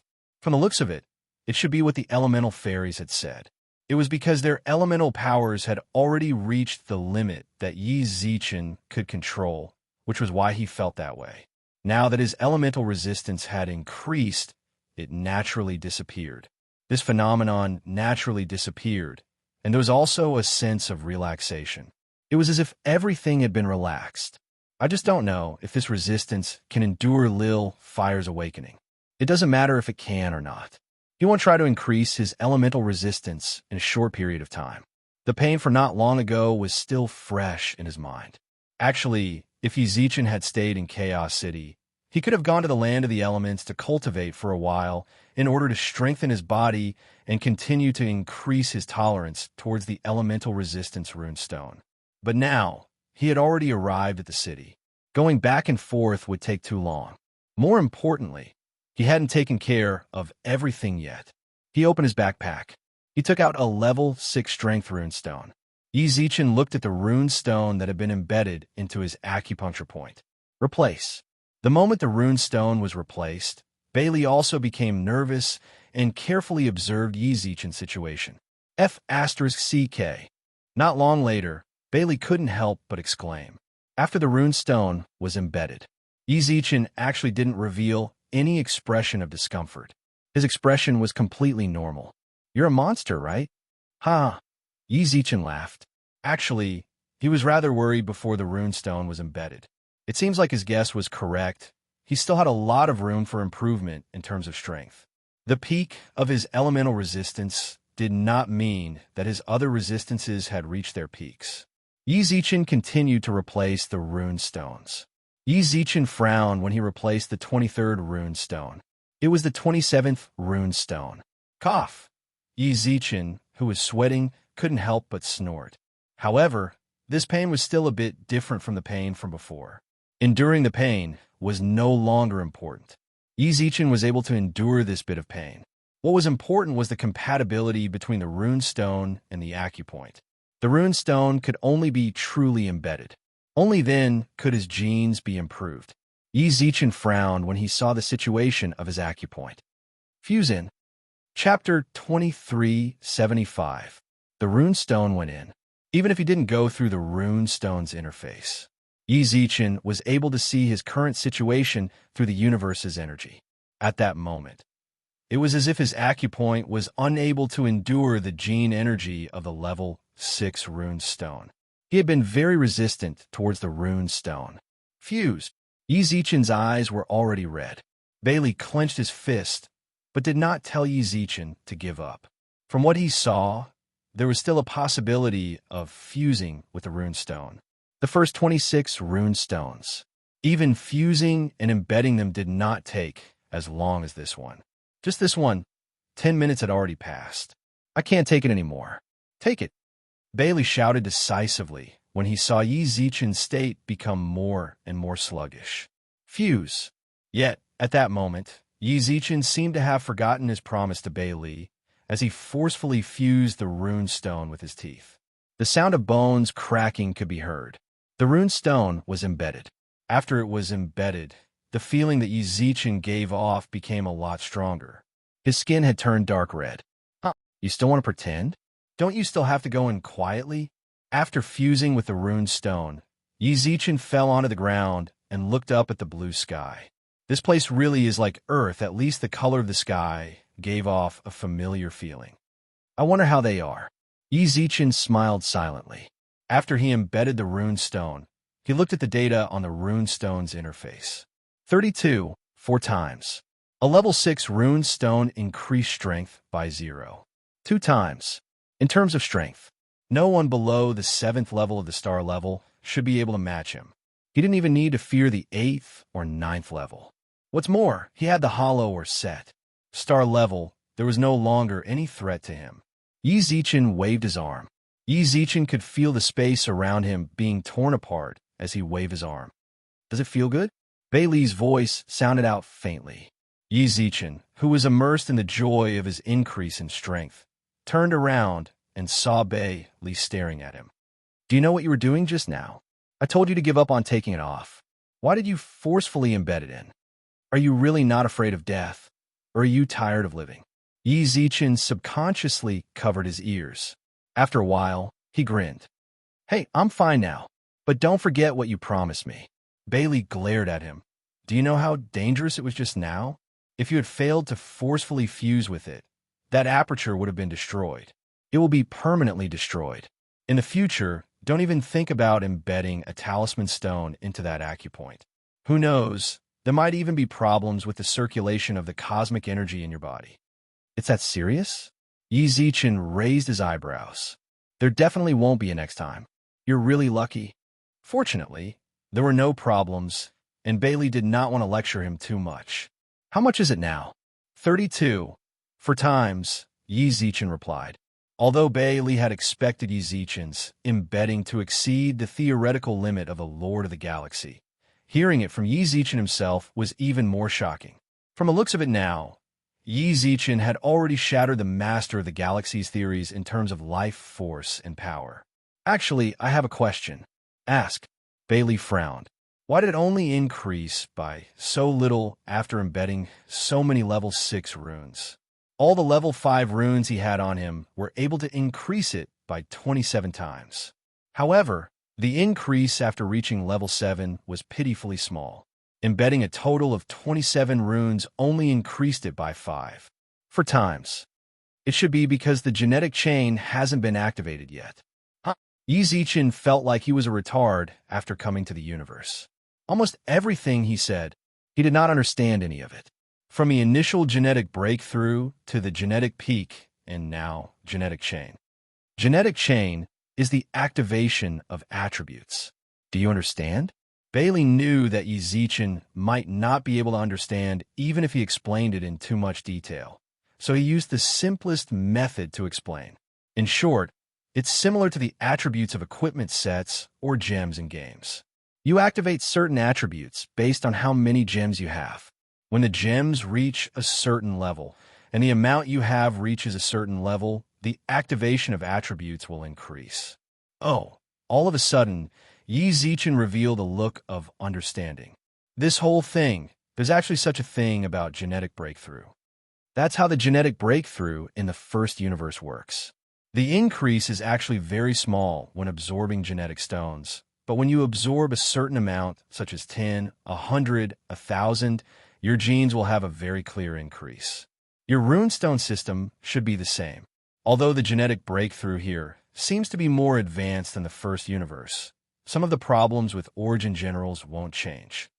From the looks of it, it should be what the elemental fairies had said. It was because their elemental powers had already reached the limit that Yi Zichen could control, which was why he felt that way. Now that his elemental resistance had increased, it naturally disappeared. This phenomenon naturally disappeared, and there was also a sense of relaxation. It was as if everything had been relaxed. I just don't know if this resistance can endure Lil Fire's awakening. It doesn't matter if it can or not. He won't try to increase his elemental resistance in a short period of time. The pain from not long ago was still fresh in his mind. Actually, if Yi Zichen had stayed in Chaos City, he could have gone to the land of the elements to cultivate for a while in order to strengthen his body and continue to increase his tolerance towards the elemental resistance runestone. But now, he had already arrived at the city. Going back and forth would take too long. More importantly, he hadn't taken care of everything yet. He opened his backpack. He took out a level 6 strength runestone. Yi Zichen looked at the runestone that had been embedded into his acupuncture point. Replace. The moment the runestone was replaced, Bailey also became nervous and carefully observed Yi Zichen's situation. F***CK. Not long later, Bailey couldn't help but exclaim. After the runestone was embedded, Yi Zichen actually didn't reveal any expression of discomfort. His expression was completely normal. You're a monster, right? Ha! Yi Zichen laughed. Actually, he was rather worried before the runestone was embedded. It seems like his guess was correct. He still had a lot of room for improvement in terms of strength. The peak of his elemental resistance did not mean that his other resistances had reached their peaks. Yi Zichen continued to replace the rune stones. Yi Zichen frowned when he replaced the 23rd rune stone. It was the 27th rune stone. Cough! Yi Zichen, who was sweating, couldn't help but snort. However, this pain was still a bit different from the pain from before. Enduring the pain was no longer important. Yi Zichen was able to endure this bit of pain. What was important was the compatibility between the rune stone and the acupoint. The rune stone could only be truly embedded. Only then could his genes be improved. Yi Zichen frowned when he saw the situation of his acupoint. Fusion. Chapter 2375. The rune stone went in. Even if he didn't go through the rune stone's interface, Yi Zichen was able to see his current situation through the universe's energy. At that moment, it was as if his acupoint was unable to endure the gene energy of the level 6 rune stone. He had been very resistant towards the rune stone. Fused. Yi Zichen's eyes were already red. Bailey clenched his fist, but did not tell Yi Zichen to give up. From what he saw, there was still a possibility of fusing with the rune stone. The first 26 rune stones. Even fusing and embedding them did not take as long as this one. Just this one. 10 minutes had already passed. I can't take it anymore. Take it. Bailey shouted decisively when he saw Yi Zichen's state become more and more sluggish. Fuse. Yet, at that moment, Yi Zichen seemed to have forgotten his promise to Bailey as he forcefully fused the rune stone with his teeth. The sound of bones cracking could be heard. The rune stone was embedded. After it was embedded, the feeling that Yi Zichen gave off became a lot stronger. His skin had turned dark red. Huh? You still want to pretend? Don't you still have to go in quietly? After fusing with the rune stone, Yi Zichen fell onto the ground and looked up at the blue sky. This place really is like Earth. At least the color of the sky gave off a familiar feeling. I wonder how they are. Yi Zichen smiled silently. After he embedded the rune stone, he looked at the data on the rune stone's interface. 32, 4 times. A level 6 rune stone increased strength by 0. 2 times. In terms of strength, no one below the 7th level of the star level should be able to match him. He didn't even need to fear the 8th or 9th level. What's more, he had the hollow or set. Star level, there was no longer any threat to him. Yi Zichen waved his arm. Yi Zichen could feel the space around him being torn apart as he waved his arm. Does it feel good? Bailey's voice sounded out faintly. Yi Zichen, who was immersed in the joy of his increase in strength, turned around and saw Bailey staring at him. Do you know what you were doing just now? I told you to give up on taking it off. Why did you forcefully embed it in? Are you really not afraid of death? Or are you tired of living? Yi Zichen subconsciously covered his ears. After a while, he grinned. Hey, I'm fine now. But don't forget what you promised me. Bailey glared at him. Do you know how dangerous it was just now? If you had failed to forcefully fuse with it, that aperture would have been destroyed. It will be permanently destroyed. In the future, don't even think about embedding a talisman stone into that acupoint. Who knows, there might even be problems with the circulation of the cosmic energy in your body. It's that serious? Yi Zichen raised his eyebrows. There definitely won't be a next time. You're really lucky. Fortunately, there were no problems, and Bailey did not want to lecture him too much. How much is it now? 32. For times, Yi Zichen replied. Although Bailey had expected Yi Zichen's embedding to exceed the theoretical limit of the Lord of the Galaxy, hearing it from Yi Zichen himself was even more shocking. From the looks of it now, Yi Zichen had already shattered the master of the galaxy's theories in terms of life force and power. Actually, I have a question. Ask. Bailey frowned. Why did it only increase by so little after embedding so many level 6 runes? All the level 5 runes he had on him were able to increase it by 27 times. However, the increase after reaching level 7 was pitifully small. Embedding a total of 27 runes only increased it by 5. For times. It should be because the genetic chain hasn't been activated yet. Yi Zichen felt like he was a retard after coming to the universe. Almost everything he said, he did not understand any of it. From the initial genetic breakthrough to the genetic peak and now genetic chain. Genetic chain is the activation of attributes. Do you understand? Bailey knew that Yi Zichen might not be able to understand even if he explained it in too much detail, so he used the simplest method to explain. In short, it's similar to the attributes of equipment sets or gems in games. You activate certain attributes based on how many gems you have. When the gems reach a certain level, and the amount you have reaches a certain level, the activation of attributes will increase. Oh, all of a sudden, Yi Zichen revealed a look of understanding. This whole thing, there's actually such a thing about genetic breakthrough. That's how the genetic breakthrough in the first universe works. The increase is actually very small when absorbing genetic stones, but when you absorb a certain amount, such as 10, 100, 1,000, your genes will have a very clear increase. Your runestone system should be the same. Although the genetic breakthrough here seems to be more advanced than the first universe, some of the problems with origin generals won't change.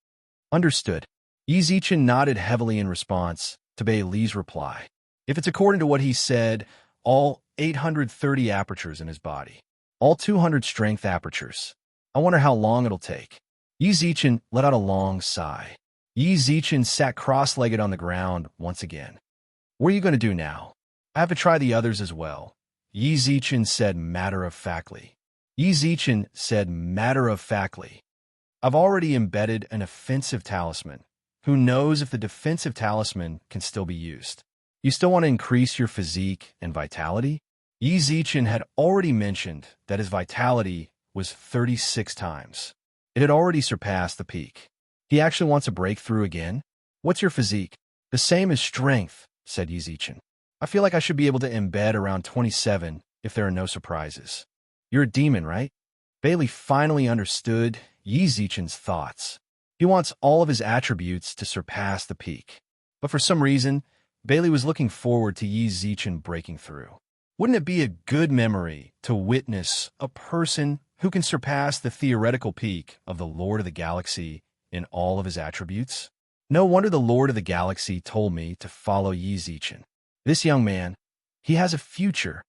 Understood. Yi Zichen nodded heavily in response to Bailey's reply. If it's according to what he said, all 830 apertures in his body, all 200 strength apertures, I wonder how long it'll take. Yi Zichen let out a long sigh. Yi Zichen sat cross-legged on the ground once again. What are you going to do now? I have to try the others as well. Yi Zichen said matter-of-factly. Yi Zichen said matter-of-factly. I've already embedded an offensive talisman. Who knows if the defensive talisman can still be used? You still want to increase your physique and vitality? Yi Zichen had already mentioned that his vitality was 36 times. It had already surpassed the peak. He actually wants a breakthrough again? What's your physique? The same as strength, said Yi Zichen. I feel like I should be able to embed around 27 if there are no surprises. You're a demon, right? Bailey finally understood Yi Zichen's thoughts. He wants all of his attributes to surpass the peak. But for some reason, Bailey was looking forward to Yi Zichen breaking through. Wouldn't it be a good memory to witness a person who can surpass the theoretical peak of the Lord of the Galaxy in all of his attributes? No wonder the Lord of the Galaxy told me to follow Yi Zichen. This young man, he has a future.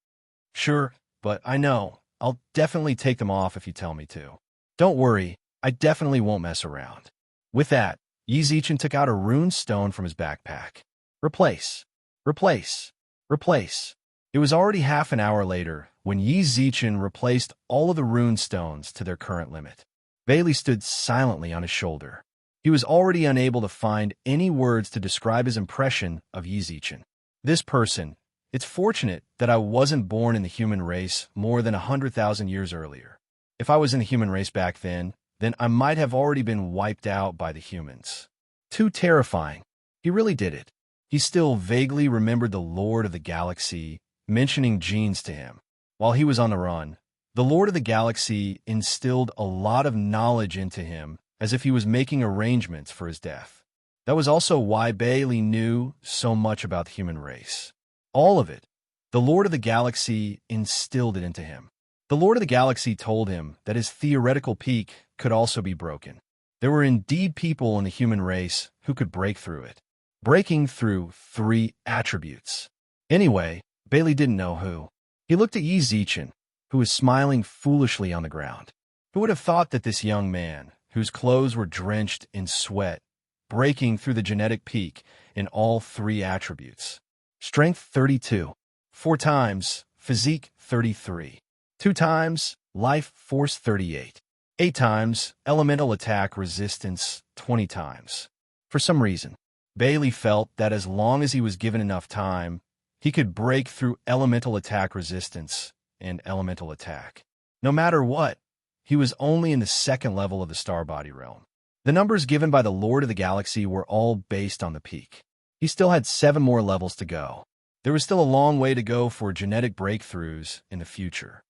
Sure, but I know. I'll definitely take them off if you tell me to. Don't worry, I definitely won't mess around. With that, Yi Zichen took out a rune stone from his backpack. Replace. Replace. Replace. It was already half an hour later when Yi Zichen replaced all of the rune stones to their current limit. Bailey stood silently on his shoulder. He He was already unable to find any words to describe his impression of Yi Zichen. This person, it's fortunate that I wasn't born in the human race more than 100,000 years earlier. If I was in the human race back then I might have already been wiped out by the humans. Too terrifying. He really did it. He still vaguely remembered the Lord of the Galaxy mentioning genes to him. While he was on the run, the Lord of the Galaxy instilled a lot of knowledge into him as if he was making arrangements for his death. That was also why Bailey knew so much about the human race. All of it. The Lord of the Galaxy instilled it into him. The Lord of the Galaxy told him that his theoretical peak could also be broken. There were indeed people in the human race who could break through it. Breaking through 3 attributes. Anyway, Bailey didn't know who. He looked at Yi Zichen, who was smiling foolishly on the ground. Who would have thought that this young man, whose clothes were drenched in sweat, breaking through the genetic peak in all 3 attributes? Strength 32, 4 times, physique 33, 2 times, life force 38, 8 times, elemental attack resistance 20 times. For some reason, Bailey felt that as long as he was given enough time, he could break through elemental attack resistance and elemental attack. No matter what, he was only in the 2nd level of the Starbody realm. The numbers given by the Lord of the Galaxy were all based on the peak. He still had 7 more levels to go. There was still a long way to go for genetic breakthroughs in the future.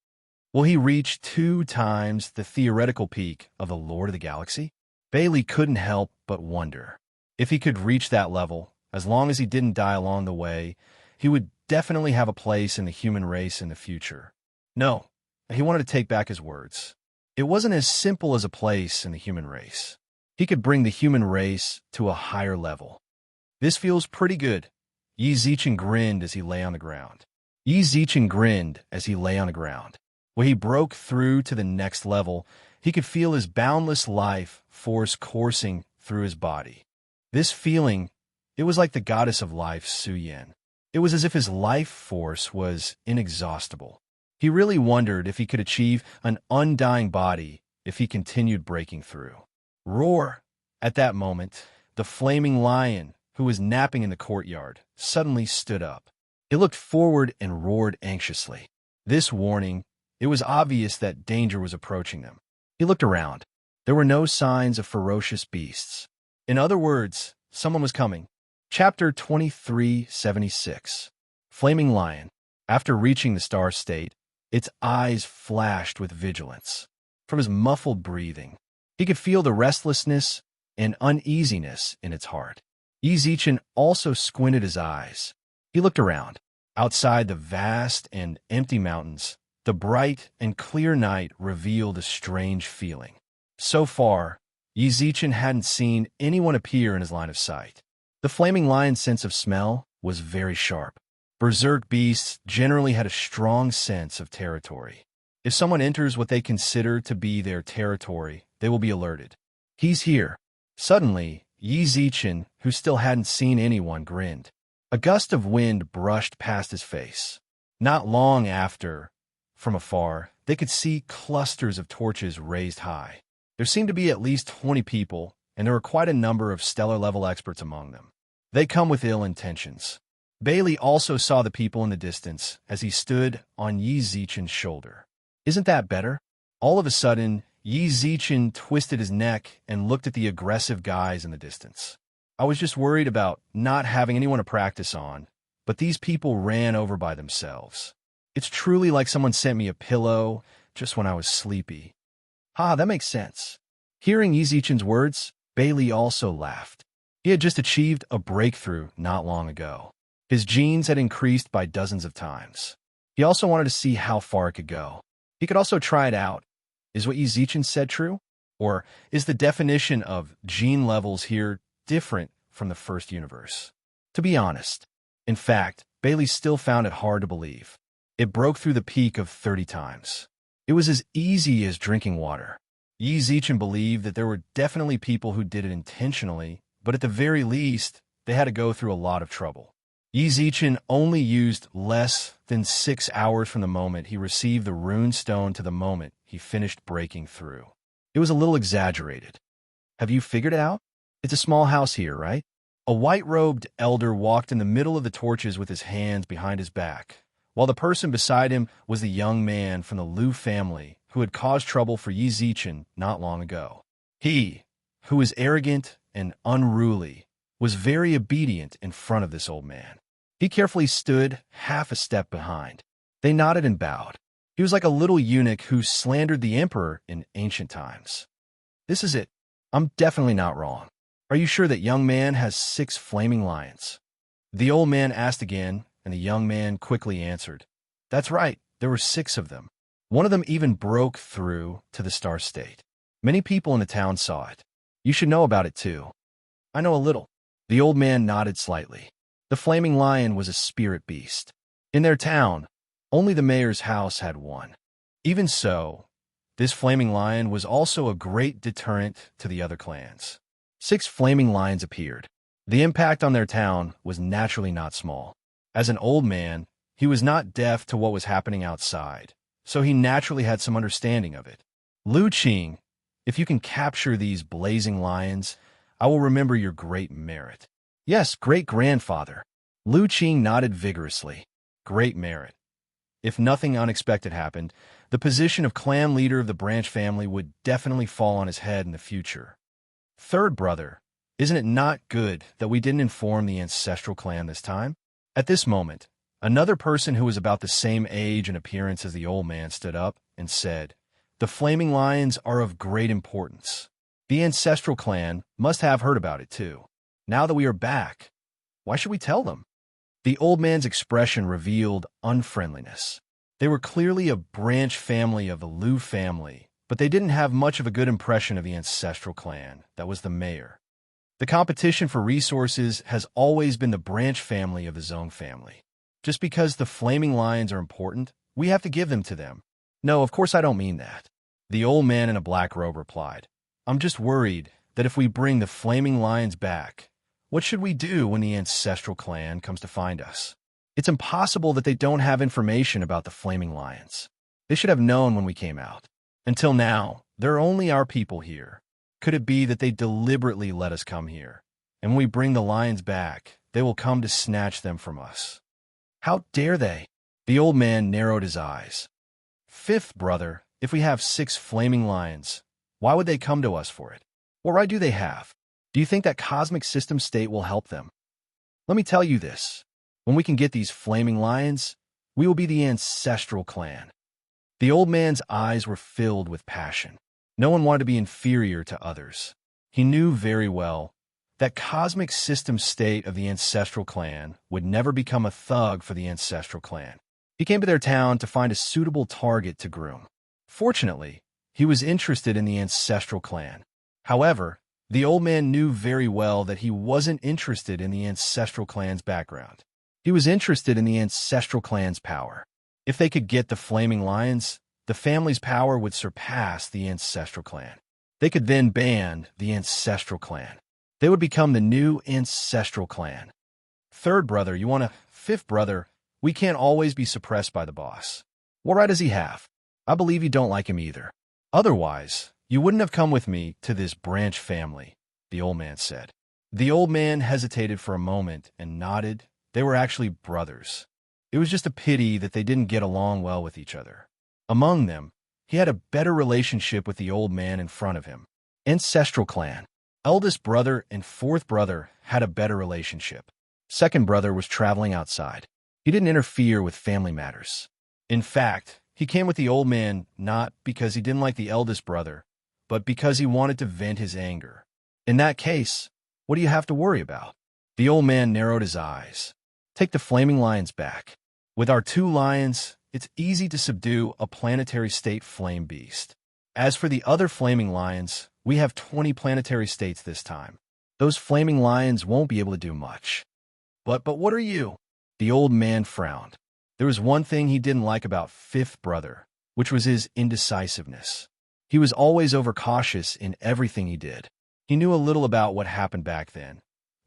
Will he reach 2 times the theoretical peak of the Lord of the Galaxy? Bailey couldn't help but wonder. If he could reach that level, as long as he didn't die along the way, he would definitely have a place in the human race in the future. No, he wanted to take back his words. It wasn't as simple as a place in the human race. He could bring the human race to a higher level. This feels pretty good. Yi Zichen grinned as he lay on the ground. When he broke through to the next level, he could feel his boundless life force coursing through his body. This feeling, it was like the goddess of life, Su Yan. It was as if his life force was inexhaustible. He really wondered if he could achieve an undying body if he continued breaking through. Roar! At that moment, the flaming lion, who was napping in the courtyard, suddenly stood up. It looked forward and roared anxiously. This warning, it was obvious that danger was approaching them. He looked around. There were no signs of ferocious beasts. In other words, someone was coming. Chapter 2376. Flaming Lion. After reaching the star state, its eyes flashed with vigilance. From his muffled breathing, he could feel the restlessness and uneasiness in its heart. Yi Zichen also squinted his eyes. He looked around. Outside the vast and empty mountains, the bright and clear night revealed a strange feeling. So far, Yi Zichen hadn't seen anyone appear in his line of sight. The flaming lion's sense of smell was very sharp. Berserk beasts generally had a strong sense of territory. If someone enters what they consider to be their territory, they will be alerted. He's here. Suddenly, Yi Zichen, who still hadn't seen anyone, grinned. A gust of wind brushed past his face. Not long after, from afar, they could see clusters of torches raised high. There seemed to be at least 20 people, and there were quite a number of stellar-level experts among them. They come with ill intentions. Bailey also saw the people in the distance as he stood on Yi Zichen's shoulder. Isn't that better? All of a sudden, Yi Zichen twisted his neck and looked at the aggressive guys in the distance. I was just worried about not having anyone to practice on, but these people ran over by themselves. It's truly like someone sent me a pillow just when I was sleepy. That makes sense. Hearing Yi Zichen's words, Bailey also laughed. He had just achieved a breakthrough not long ago. His genes had increased by dozens of times. He also wanted to see how far it could go. He could also try it out. Is what Yi Zichen said true? Or is the definition of gene levels here different from the first universe? To be honest, in fact, Bailey still found it hard to believe. It broke through the peak of 30 times. It was as easy as drinking water. Yi Zichen believed that there were definitely people who did it intentionally, but at the very least, they had to go through a lot of trouble. Yi Zichen only used less than 6 hours from the moment he received the rune stone to the moment he finished breaking through. It was a little exaggerated. Have you figured it out? It's a small house here, right? A white-robed elder walked in the middle of the torches with his hands behind his back, while the person beside him was the young man from the Liu family who had caused trouble for Yi Zichen not long ago. He, who was arrogant and unruly, was very obedient in front of this old man. He carefully stood half a step behind. They nodded and bowed. He was like a little eunuch who slandered the emperor in ancient times. This is it. I'm definitely not wrong. Are you sure that young man has 6 flaming lions? The old man asked again, and the young man quickly answered. That's right, there were 6 of them. One of them even broke through to the Star State. Many people in the town saw it. You should know about it too. I know a little. The old man nodded slightly. The flaming lion was a spirit beast. In their town, only the mayor's house had one. Even so, this flaming lion was also a great deterrent to the other clans. 6 flaming lions appeared. The impact on their town was naturally not small. As an old man, he was not deaf to what was happening outside, so he naturally had some understanding of it. Lu Qing, if you can capture these blazing lions, I will remember your great merit. Yes, great-grandfather. Lu Qing nodded vigorously. Great merit. If nothing unexpected happened, the position of clan leader of the branch family would definitely fall on his head in the future. Third brother, isn't it not good that we didn't inform the ancestral clan this time? At this moment, another person who was about the same age and appearance as the old man stood up and said, The flaming lions are of great importance. The ancestral clan must have heard about it too. Now that we are back, why should we tell them? The old man's expression revealed unfriendliness. They were clearly a branch family of the Liu family, but they didn't have much of a good impression of the ancestral clan that was the mayor. The competition for resources has always been the branch family of the Zhong family. Just because the flaming lions are important, we have to give them to them. No, of course I don't mean that. The old man in a black robe replied, I'm just worried that if we bring the flaming lions back, what should we do when the ancestral clan comes to find us? It's impossible that they don't have information about the flaming lions. They should have known when we came out. Until now, there are only our people here. Could it be that they deliberately let us come here? And when we bring the lions back, they will come to snatch them from us. How dare they? The old man narrowed his eyes. Fifth brother, if we have 6 flaming lions, why would they come to us for it? What right do they have? Do you think that cosmic system state will help them? Let me tell you this. When we can get these flaming lions, we will be the ancestral clan. The old man's eyes were filled with passion. No one wanted to be inferior to others. He knew very well that cosmic system state of the ancestral clan would never become a thug for the ancestral clan. He came to their town to find a suitable target to groom. Fortunately, he was interested in the ancestral clan. However, the old man knew very well that he wasn't interested in the ancestral clan's background. He was interested in the ancestral clan's power. If they could get the flaming lions, the family's power would surpass the ancestral clan. They could then ban the ancestral clan. They would become the new ancestral clan. Third brother, you want a fifth brother? We can't always be suppressed by the boss. What right does he have? I believe you don't like him either. Otherwise, you wouldn't have come with me to this branch family, the old man said. The old man hesitated for a moment and nodded. They were actually brothers. It was just a pity that they didn't get along well with each other. Among them, he had a better relationship with the old man in front of him. Ancestral clan. Eldest brother and fourth brother had a better relationship. Second brother was traveling outside. He didn't interfere with family matters. In fact, he came with the old man not because he didn't like the eldest brother, but because he wanted to vent his anger. In that case, what do you have to worry about? The old man narrowed his eyes. Take the flaming lions back. With our 2 lions, it's easy to subdue a planetary state flame beast. As for the other flaming lions, we have 20 planetary states this time. Those flaming lions won't be able to do much. But what are you? The old man frowned. There was one thing he didn't like about fifth brother, which was his indecisiveness. He was always overcautious in everything he did. He knew a little about what happened back then.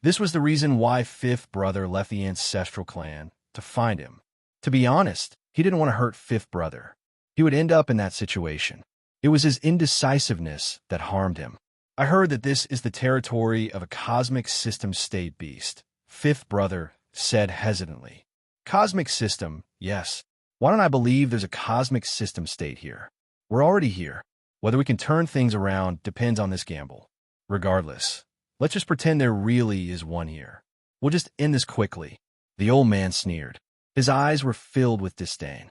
This was the reason why fifth brother left the ancestral clan to find him. To be honest, he didn't want to hurt fifth brother. He would end up in that situation. It was his indecisiveness that harmed him. I heard that this is the territory of a cosmic system state beast, fifth brother said hesitantly. Cosmic system, yes. Why don't I believe there's a cosmic system state here? We're already here. Whether we can turn things around depends on this gamble. Regardless, let's just pretend there really is one here. We'll just end this quickly. The old man sneered. His eyes were filled with disdain.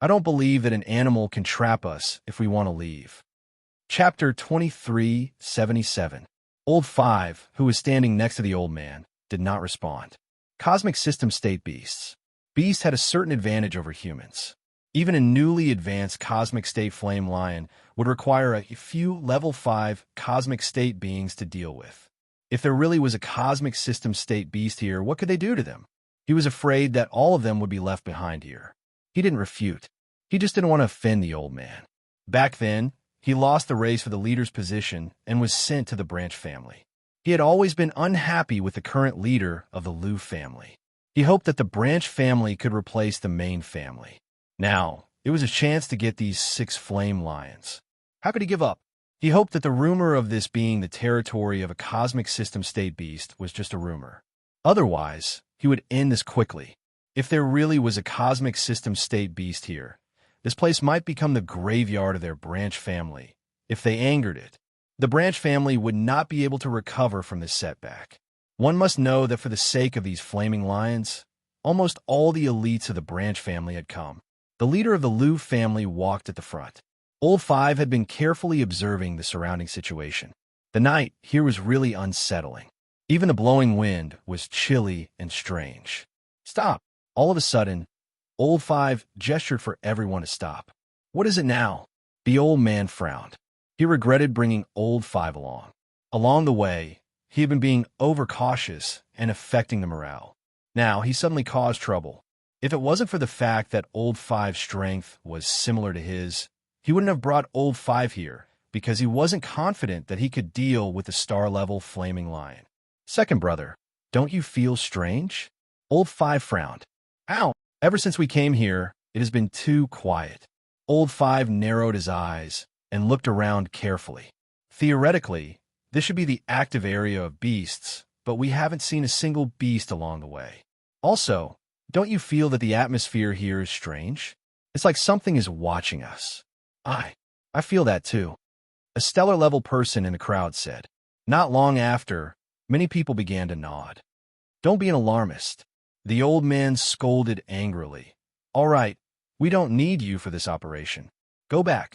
I don't believe that an animal can trap us if we want to leave. Chapter 2377. Old 5, who was standing next to the old man, did not respond. Cosmic system state beasts. Beasts had a certain advantage over humans. Even a newly advanced cosmic state flame lion would require a few level 5 cosmic state beings to deal with. If there really was a cosmic system state beast here, what could they do to them? He was afraid that all of them would be left behind here. He didn't refute. He just didn't want to offend the old man. Back then, he lost the race for the leader's position and was sent to the branch family. He had always been unhappy with the current leader of the Liu family. He hoped that the branch family could replace the main family. Now, it was a chance to get these 6 flame lions. How could he give up? He hoped that the rumor of this being the territory of a cosmic system state beast was just a rumor. Otherwise, he would end this quickly. If there really was a cosmic system state beast here, this place might become the graveyard of their branch family. If they angered it, the branch family would not be able to recover from this setback. One must know that for the sake of these flaming lions, almost all the elites of the branch family had come. The leader of the Liu family walked at the front. Old 5 had been carefully observing the surrounding situation. The night here was really unsettling. Even the blowing wind was chilly and strange. Stop! All of a sudden, Old 5 gestured for everyone to stop. What is it now? The old man frowned. He regretted bringing Old 5 along. Along the way, he had been being overcautious and affecting the morale. Now, he suddenly caused trouble. If it wasn't for the fact that Old 5's strength was similar to his, he wouldn't have brought Old 5 here because he wasn't confident that he could deal with the star-level flaming lion. Second brother, don't you feel strange? Old 5 frowned. Ow! Ever since we came here, it has been too quiet. Old 5 narrowed his eyes and looked around carefully. Theoretically, this should be the active area of beasts, but we haven't seen a single beast along the way. Also, don't you feel that the atmosphere here is strange? It's like something is watching us. I feel that too. A stellar-level person in the crowd said. Not long after, many people began to nod. Don't be an alarmist. The old man scolded angrily. All right, we don't need you for this operation. Go back.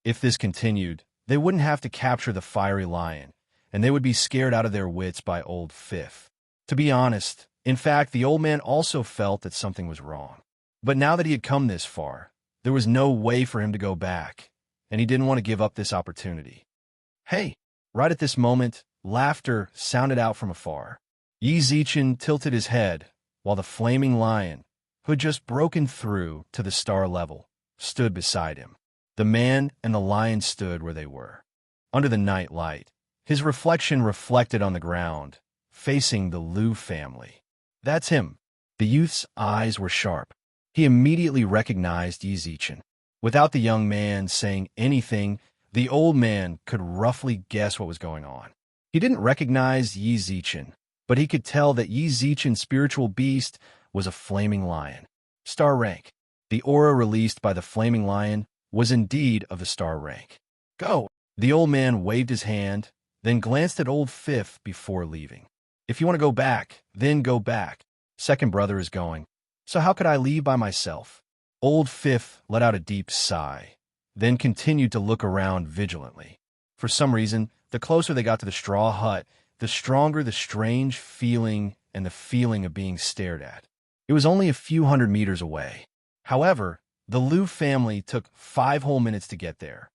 If this continued, they wouldn't have to capture the fiery lion, and they would be scared out of their wits by Old 5. To be honest, in fact, the old man also felt that something was wrong. But now that he had come this far, there was no way for him to go back, and he didn't want to give up this opportunity. Hey! Right at this moment, laughter sounded out from afar. Yi Zichen tilted his head, while the flaming lion, who had just broken through to the star level, stood beside him. The man and the lion stood where they were. Under the night light, his reflection reflected on the ground, facing the Liu family. That's him. The youth's eyes were sharp. He immediately recognized Yi Zichen. Without the young man saying anything, the old man could roughly guess what was going on. He didn't recognize Yi Zichen, but he could tell that Yi Zichen's spiritual beast was a flaming lion. Star rank. The aura released by the flaming lion was indeed of the star rank. Go! The old man waved his hand, then glanced at Old 5 before leaving. If you want to go back, then go back. Second brother is going. So how could I leave by myself? Old 5 let out a deep sigh, then continued to look around vigilantly. For some reason, the closer they got to the straw hut, the stronger the strange feeling and the feeling of being stared at. It was only a few hundred meters away. However, the Liu family took 5 whole minutes to get there.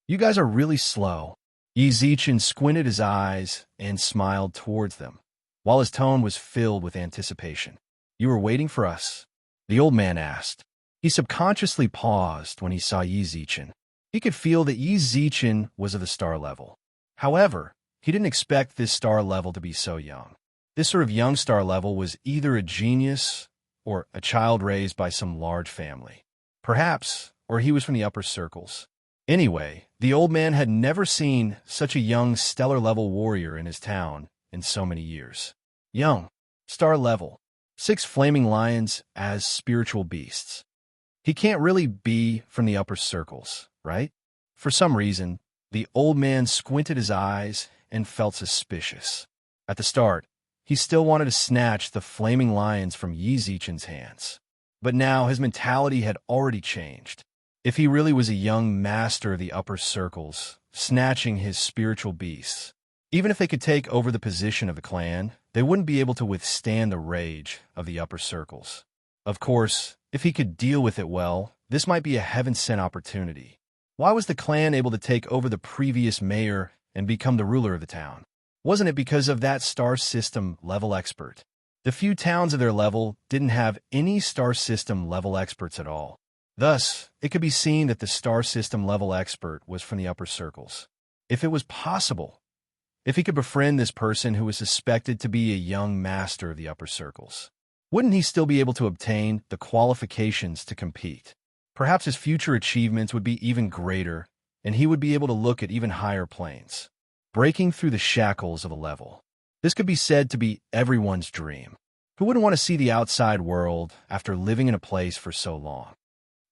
You guys are really slow. Yi Zichen squinted his eyes and smiled towards them, while his tone was filled with anticipation. You were waiting for us? The old man asked. He subconsciously paused when he saw Yi Zichen. He could feel that Yi Zichen was of the star level. However, he didn't expect this star level to be so young. This sort of young star level was either a genius or a child raised by some large family. Perhaps, or he was from the upper circles. Anyway, The old man had never seen such a young stellar-level warrior in his town in so many years. Young, star level, 6 flaming lions as spiritual beasts. He can't really be from the upper circles, right? For some reason, the old man squinted his eyes and felt suspicious. At the start, he still wanted to snatch the flaming lions from Yi Zichen's hands. But now his mentality had already changed. If he really was a young master of the upper circles, snatching his spiritual beasts, even if they could take over the position of the clan, they wouldn't be able to withstand the rage of the upper circles. Of course, if he could deal with it well, this might be a heaven-sent opportunity. Why was the clan able to take over the previous mayor and become the ruler of the town? Wasn't it because of that star system level expert? The few towns of their level didn't have any star system level experts at all. Thus, it could be seen that the star system level expert was from the upper circles. If it was possible, if he could befriend this person who was suspected to be a young master of the upper circles, wouldn't he still be able to obtain the qualifications to compete? Perhaps his future achievements would be even greater, and he would be able to look at even higher planes, breaking through the shackles of a level. This could be said to be everyone's dream. Who wouldn't want to see the outside world after living in a place for so long?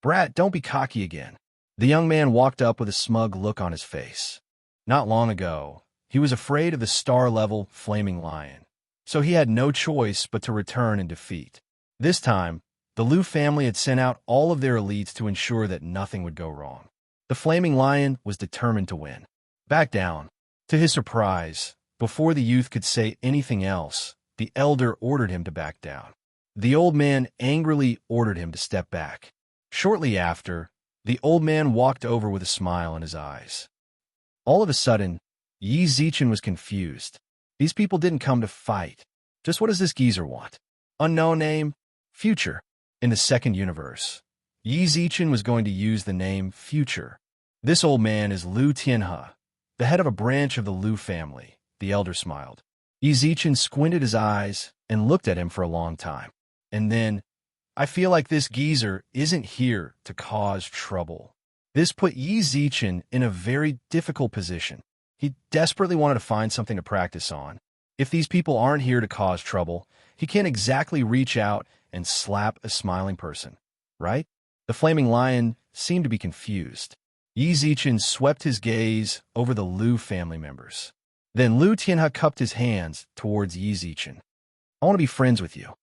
Brat, don't be cocky again. The young man walked up with a smug look on his face. Not long ago, he was afraid of the star-level flaming lion, so he had no choice but to return in defeat. This time, the Liu family had sent out all of their elites to ensure that nothing would go wrong. The flaming lion was determined to win. Back down. To his surprise, before the youth could say anything else, the elder ordered him to back down. The old man angrily ordered him to step back. Shortly after, the old man walked over with a smile in his eyes. All of a sudden, Yi Zichen was confused. These people didn't come to fight. Just what does this geezer want? Unknown name? Future. In the second universe, Yi Zichen was going to use the name Future. This old man is Liu Tianhe, the head of a branch of the Liu family. The elder smiled. Yi Zichen squinted his eyes and looked at him for a long time. And then, I feel like this geezer isn't here to cause trouble. This put Yi Zichen in a very difficult position. He desperately wanted to find something to practice on. If these people aren't here to cause trouble, he can't exactly reach out and slap a smiling person, right? The flaming lion seemed to be confused. Yi Zichen swept his gaze over the Liu family members. Then Liu Tianhe cupped his hands towards Yi Zichen. I want to be friends with you.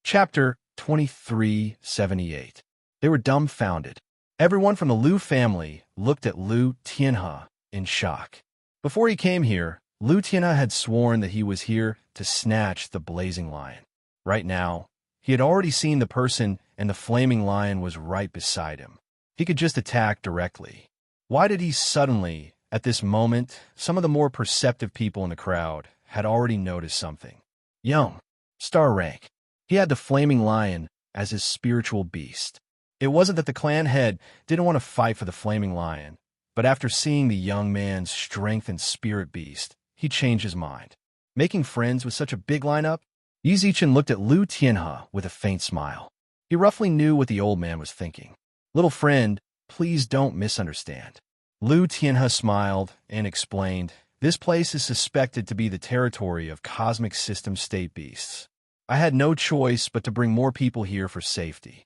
Chapter 2378. They were dumbfounded. Everyone from the Liu family looked at Liu Tianhe in shock. Before he came here, Liu Tianhe had sworn that he was here to snatch the blazing lion. Right now, he had already seen the person and the flaming lion was right beside him. He could just attack directly. Why did he suddenly, at this moment, some of the more perceptive people in the crowd had already noticed something? Young, star rank. He had the flaming lion as his spiritual beast. It wasn't that the clan head didn't want to fight for the flaming lion, but after seeing the young man's strength and spirit beast, he changed his mind. Making friends with such a big lineup? Yi Zichen looked at Liu Tianhe with a faint smile. He roughly knew what the old man was thinking. Little friend, please don't misunderstand. Liu Tianhe smiled and explained, this place is suspected to be the territory of cosmic system state beasts. I had no choice but to bring more people here for safety.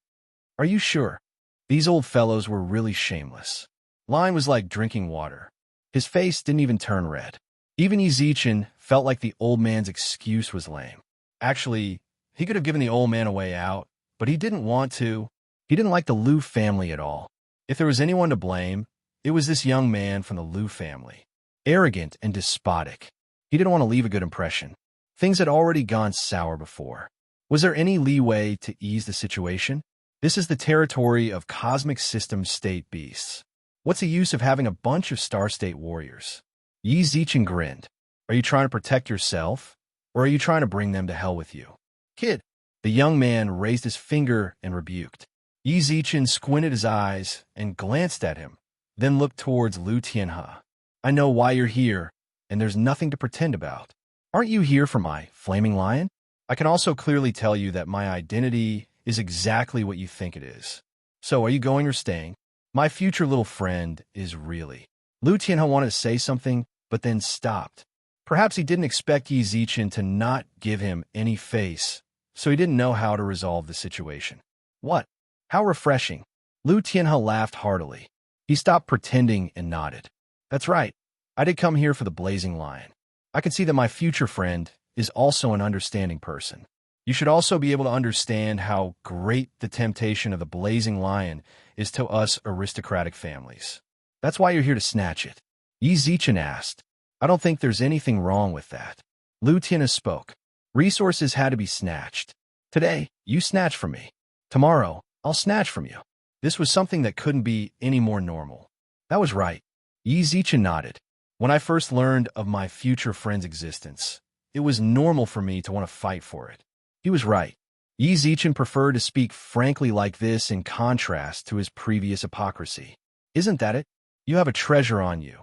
Are you sure? These old fellows were really shameless. Line was like drinking water. His face didn't even turn red. Even Yi Zichen felt like the old man's excuse was lame. Actually, he could have given the old man a way out, but he didn't want to. He didn't like the Liu family at all. If there was anyone to blame, it was this young man from the Liu family. Arrogant and despotic. He didn't want to leave a good impression. Things had already gone sour before. Was there any leeway to ease the situation? This is the territory of cosmic system state beasts. What's the use of having a bunch of star state warriors? Yi Zichen grinned. Are you trying to protect yourself, or are you trying to bring them to hell with you? Kid. The young man raised his finger and rebuked. Yi Zichen squinted his eyes and glanced at him, then looked towards Liu Tianhe. I know why you're here, and there's nothing to pretend about. Aren't you here for my flaming lion? I can also clearly tell you that my identity is exactly what you think it is. So are you going or staying? My future little friend is really Lu Tianhe wanted to say something, but then stopped. Perhaps he didn't expect Yi Zichen to not give him any face, so he didn't know how to resolve the situation. What? How refreshing. Lu Tianhe laughed heartily. He stopped pretending and nodded. That's right. I did come here for the blazing lion. I could see that my future friend is also an understanding person. You should also be able to understand how great the temptation of the blazing lion is to us aristocratic families. That's why you're here to snatch it. Yi Zichen asked. I don't think there's anything wrong with that. Lu Tianhe spoke. Resources had to be snatched. Today, you snatch from me. Tomorrow, I'll snatch from you. This was something that couldn't be any more normal. That was right. Yi Zichen nodded. When I first learned of my future friend's existence, it was normal for me to want to fight for it. He was right. Yi Zichen preferred to speak frankly like this in contrast to his previous hypocrisy. Isn't that it? You have a treasure on you,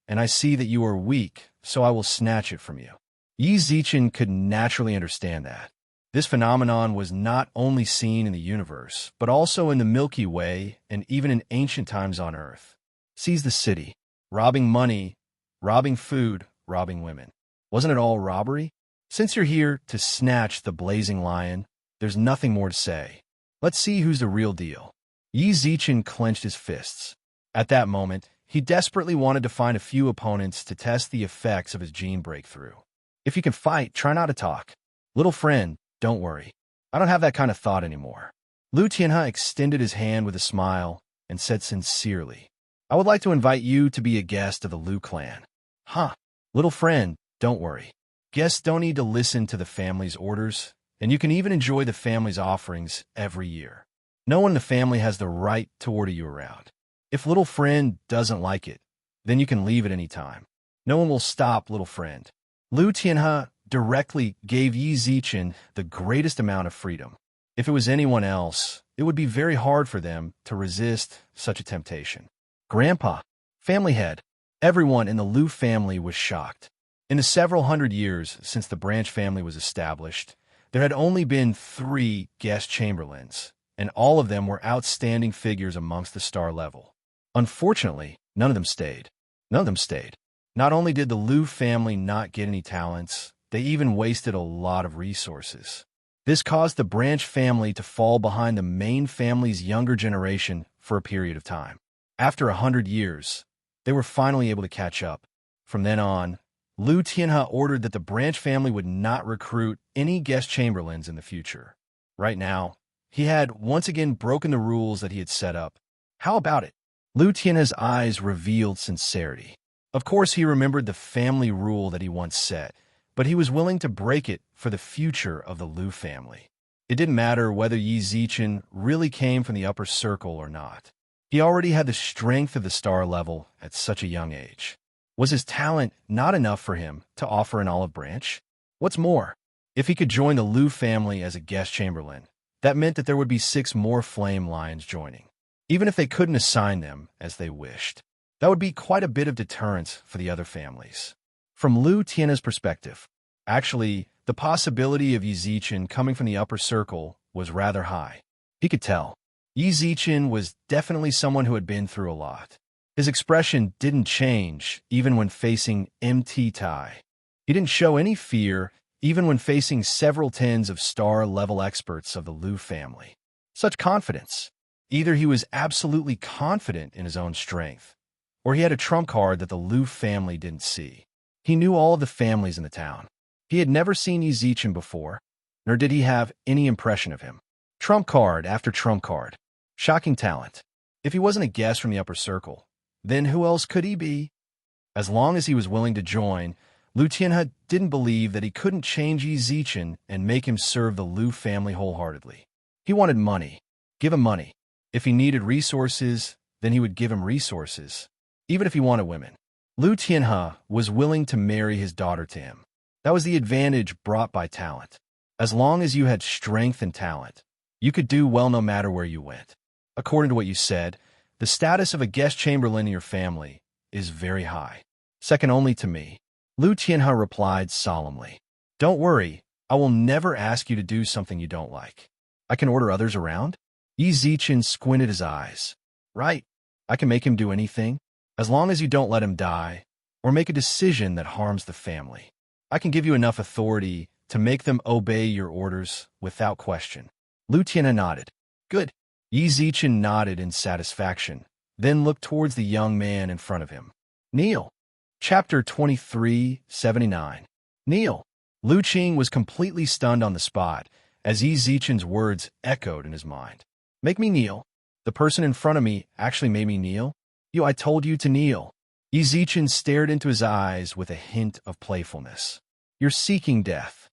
and I see that you are weak, so I will snatch it from you. Yi Zichen could naturally understand that. This phenomenon was not only seen in the universe, but also in the Milky Way and even in ancient times on Earth. Seize the city, robbing money, robbing food, robbing women. Wasn't it all robbery? Since you're here to snatch the blazing lion, there's nothing more to say. Let's see who's the real deal. Yi Zichen clenched his fists. At that moment, he desperately wanted to find a few opponents to test the effects of his gene breakthrough. If you can fight, try not to talk. Little friend, don't worry. I don't have that kind of thought anymore. Lu Tianhe extended his hand with a smile and said sincerely, I would like to invite you to be a guest of the Lu clan. Huh. Little friend, don't worry. Guests don't need to listen to the family's orders, and you can even enjoy the family's offerings every year. No one in the family has the right to order you around. If little friend doesn't like it, then you can leave at any time. No one will stop little friend. Lu Tianhe directly gave Yi Zichen the greatest amount of freedom. If it was anyone else, it would be very hard for them to resist such a temptation. Grandpa, family head, everyone in the Lu family was shocked. In the several hundred years since the branch family was established, there had only been 3 guest chamberlains, and all of them were outstanding figures amongst the star level. Unfortunately, none of them stayed. Not only did the Lu family not get any talents, they even wasted a lot of resources. This caused the branch family to fall behind the main family's younger generation for a period of time. After 100 years, they were finally able to catch up. From then on, Lu Tianhe ordered that the branch family would not recruit any guest chamberlains in the future. Right now, he had once again broken the rules that he had set up. How about it? Lu Tianhe's eyes revealed sincerity. Of course, he remembered the family rule that he once set, but he was willing to break it for the future of the Lu family. It didn't matter whether Yi Zichen really came from the upper circle or not. He already had the strength of the star level at such a young age. Was his talent not enough for him to offer an olive branch? What's more, if he could join the Lu family as a guest chamberlain, that meant that there would be 6 more flame lions joining, even if they couldn't assign them as they wished. That would be quite a bit of deterrence for the other families. From Lu Tianhe's perspective, actually, the possibility of Yi Zichen coming from the upper circle was rather high. He could tell. Yi Zichen was definitely someone who had been through a lot. His expression didn't change even when facing MT Tai. He didn't show any fear even when facing several tens of star-level experts of the Lu family. Such confidence. Either he was absolutely confident in his own strength, or he had a trump card that the Lu family didn't see. He knew all of the families in the town. He had never seen Yi Zichen before, nor did he have any impression of him. Trump card after trump card. Shocking talent. If he wasn't a guest from the upper circle, then who else could he be? As long as he was willing to join, Lu Tianhe didn't believe that he couldn't change Yi Zichen and make him serve the Lu family wholeheartedly. He wanted money. Give him money. If he needed resources, then he would give him resources. Even if he wanted women. Lu Tianhe was willing to marry his daughter to him. That was the advantage brought by talent. As long as you had strength and talent, you could do well no matter where you went. According to what you said, the status of a guest chamberlain in your family is very high, second only to me. Lu Tianhe replied solemnly. Don't worry, I will never ask you to do something you don't like. I can order others around? Yi Zichen squinted his eyes. Right, I can make him do anything. as long as you don't let him die or make a decision that harms the family. I can give you enough authority to make them obey your orders without question." Lu Tianhe nodded. "Good." Yi Zichen nodded in satisfaction, then looked towards the young man in front of him. "Kneel." Chapter 2379. "Kneel." Lu Qing was completely stunned on the spot as Yi Zichen's words echoed in his mind. "Make me kneel? The person in front of me actually made me kneel? I told you to kneel." Yi Zichen stared into his eyes with a hint of playfulness. "You're seeking death."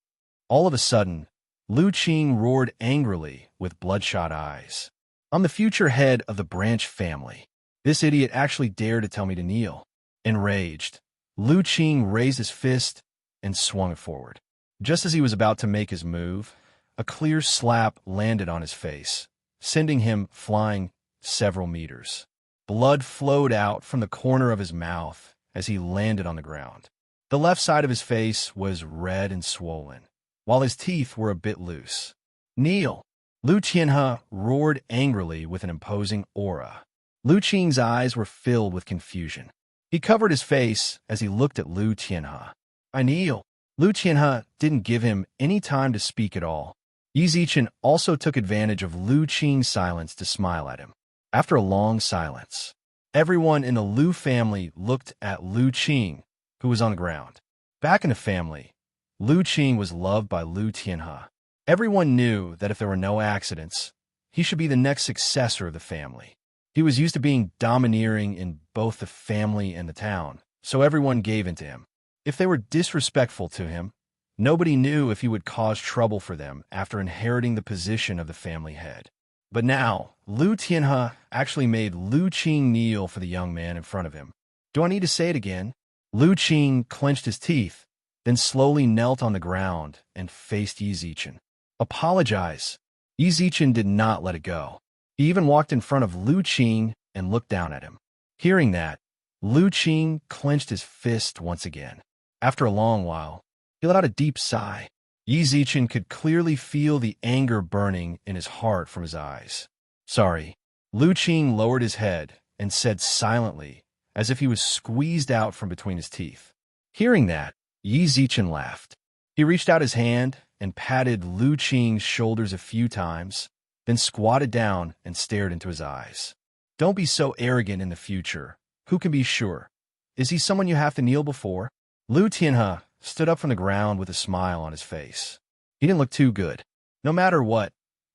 All of a sudden, Lu Qing roared angrily with bloodshot eyes. "I'm the future head of the branch family. This idiot actually dared to tell me to kneel." Enraged, Lu Qing raised his fist and swung it forward. Just as he was about to make his move, a clear slap landed on his face, sending him flying several meters. Blood flowed out from the corner of his mouth as he landed on the ground. The left side of his face was red and swollen, while his teeth were a bit loose. "Kneel!" Lu Tianhe roared angrily with an imposing aura. Lu Qing's eyes were filled with confusion. He covered his face as he looked at Lu Tianhe. "I kneel." Lu Tianhe didn't give him any time to speak at all. Yi Zichen also took advantage of Lu Qing's silence to smile at him. After a long silence, everyone in the Lu family looked at Lu Qing, who was on the ground. Back in the family, Lu Qing was loved by Lu Tianhe. Everyone knew that if there were no accidents, he should be the next successor of the family. He was used to being domineering in both the family and the town, so everyone gave in to him. If they were disrespectful to him, nobody knew if he would cause trouble for them after inheriting the position of the family head. But now, Lu Tianhe actually made Lu Qing kneel for the young man in front of him. Do I need to say it again? Lu Qing clenched his teeth, then slowly knelt on the ground and faced Yi Zichen. "Apologize." Yi Zichen did not let it go. He even walked in front of Lu Qing and looked down at him. Hearing that, Lu Qing clenched his fist once again. After a long while, he let out a deep sigh. Yi Zichen could clearly feel the anger burning in his heart from his eyes. "Sorry." Lu Qing lowered his head and said silently, as if he was squeezed out from between his teeth. Hearing that, Yi Zichen laughed. He reached out his hand and patted Lu Qing's shoulders a few times, then squatted down and stared into his eyes. "Don't be so arrogant in the future. Who can be sure? Is he someone you have to kneel before?" Lu Tianhe stood up from the ground with a smile on his face. He didn't look too good. No matter what,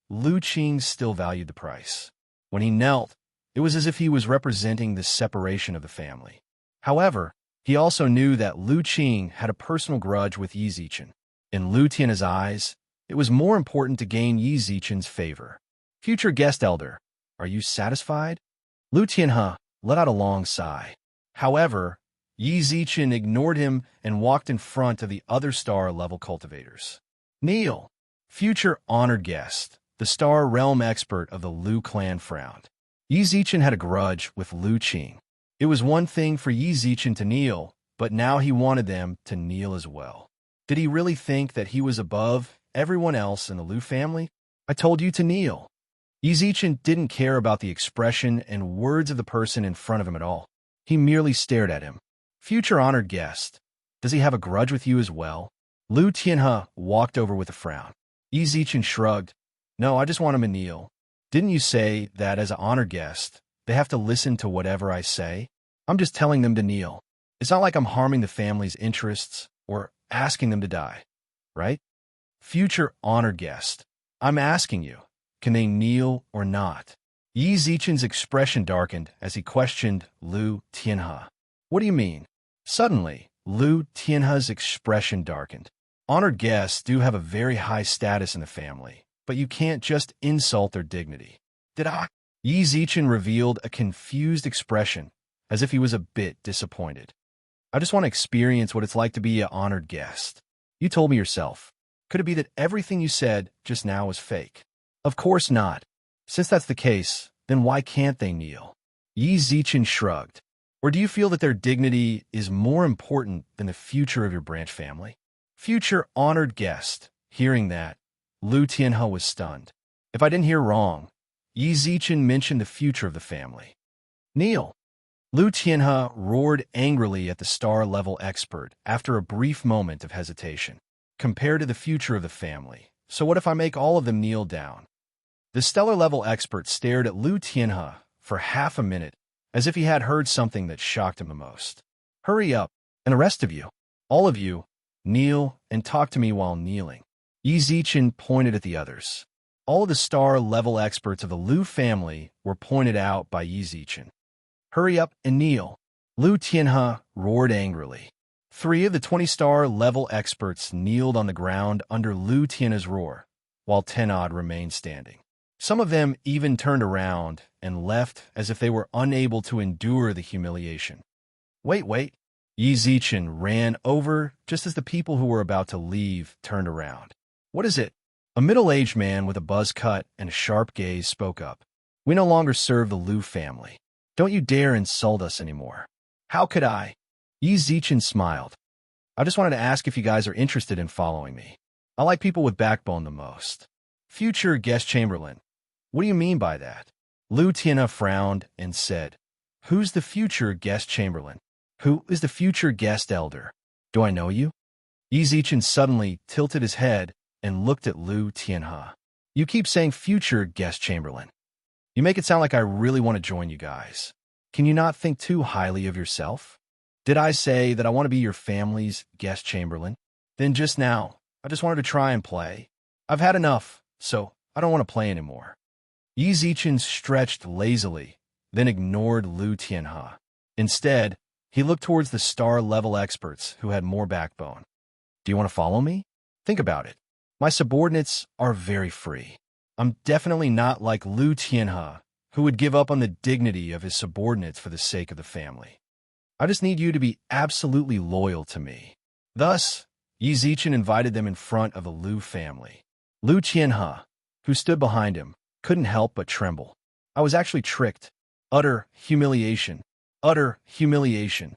Lu Qing still valued the price. When he knelt, it was as if he was representing the separation of the family. However, he also knew that Lu Qing had a personal grudge with Yi Zichen. In Lu Tianhe's eyes, it was more important to gain Yi Zichen's favor. "Future guest elder, are you satisfied?" Lu Tianhe let out a long sigh. However, Yi Zichen ignored him and walked in front of the other star-level cultivators. "Kneel." Future honored guest, the Star Realm expert of the Lu clan frowned. Yi Zichen had a grudge with Lu Qing. It was one thing for Yi Zichen to kneel, but now he wanted them to kneel as well. Did he really think that he was above everyone else in the Lu family? "I told you to kneel." Yi Zichen didn't care about the expression and words of the person in front of him at all. He merely stared at him. "Future honored guest, does he have a grudge with you as well?" Lu Tianhe walked over with a frown. Yi Zichen shrugged. "No, I just want him to kneel." "Didn't you say that as an honored guest, they have to listen to whatever I say?" "I'm just telling them to kneel. It's not like I'm harming the family's interests or asking them to die, right?" "Future honored guest, I'm asking you, can they kneel or not?" Yi Zichen's expression darkened as he questioned Lu Tianhe. "What do you mean?" Suddenly, Lu Tianhe's expression darkened. "Honored guests do have a very high status in the family, but you can't just insult their dignity." "Did I?" Yi Zichen revealed a confused expression, as if he was a bit disappointed. "I just want to experience what it's like to be an honored guest. You told me yourself. Could it be that everything you said just now was fake?" "Of course not. Since that's the case, then why can't they kneel?" Yi Zichen shrugged. "Or do you feel that their dignity is more important than the future of your branch family?" Future honored guest. Hearing that, Lu Tianhe was stunned. If I didn't hear wrong, Yi Zichen mentioned the future of the family. "Kneel." Lu Tianhe roared angrily at the star-level expert after a brief moment of hesitation. Compared to the future of the family, so what if I make all of them kneel down? The stellar-level expert stared at Lu Tianhe for half a minute, as if he had heard something that shocked him the most. Hurry up, and the rest of you, all of you, kneel and talk to me while kneeling. Yi Zichen pointed at the others. All of the star-level experts of the Lu family were pointed out by Yi Zichen. Hurry up and kneel, Lu Tianhe roared angrily. 3 of the 20-star-level experts kneeled on the ground under Lu Tianhe's roar, while 10 odd remained standing. Some of them even turned around and left as if they were unable to endure the humiliation. Wait. Yi Zichen ran over just as the people who were about to leave turned around. What is it? A middle-aged man with a buzz cut and a sharp gaze spoke up. We no longer serve the Lu family. Don't you dare insult us anymore. How could I? Yi Zichen smiled. I just wanted to ask if you guys are interested in following me. I like people with backbone the most. Future guest chamberlain. What do you mean by that? Lu Tianhe frowned and said, Who's the future guest chamberlain? Who is the future guest elder? Do I know you? Yi Zichen suddenly tilted his head and looked at Lu Tianhe. You keep saying future guest chamberlain. You make it sound like I really want to join you guys. Can you not think too highly of yourself? Did I say that I want to be your family's guest chamberlain? Then just now, I just wanted to try and play. I've had enough, so I don't want to play anymore. Yi Zichen stretched lazily, then ignored Lu Tianhe. Instead, he looked towards the star-level experts who had more backbone. Do you want to follow me? Think about it. My subordinates are very free. I'm definitely not like Lu Tianhe, who would give up on the dignity of his subordinates for the sake of the family. I just need you to be absolutely loyal to me. Thus, Yi Zichen invited them in front of the Lu family. Lu Tianhe, who stood behind him, couldn't help but tremble. I was actually tricked. Utter humiliation. Utter humiliation.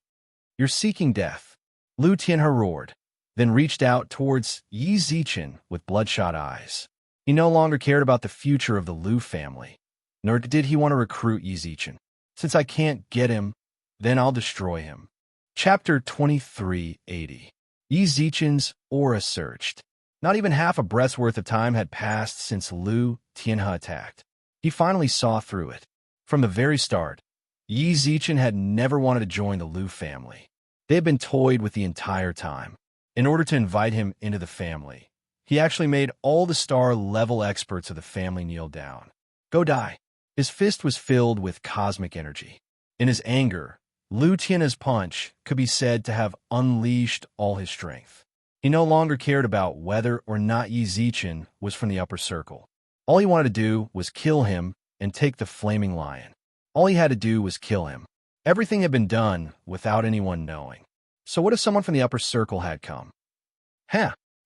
You're seeking death. Lu Tianhe roared, then reached out towards Yi Zichen with bloodshot eyes. He no longer cared about the future of the Lu family, nor did he want to recruit Yi Zichen. Since I can't get him, then I'll destroy him. Chapter 2380. Yi Zichen's aura surged. Not even half a breath's worth of time had passed since Lu Tianhe attacked. He finally saw through it. From the very start, Yi Zichen had never wanted to join the Lu family. They had been toyed with the entire time. In order to invite him into the family, he actually made all the star-level experts of the family kneel down. Go die. His fist was filled with cosmic energy. In his anger, Lu Tianhe's punch could be said to have unleashed all his strength. He no longer cared about whether or not Yi Zichen was from the upper circle. All he wanted to do was kill him and take the flaming lion. All he had to do was kill him. Everything had been done without anyone knowing. So what if someone from the upper circle had come?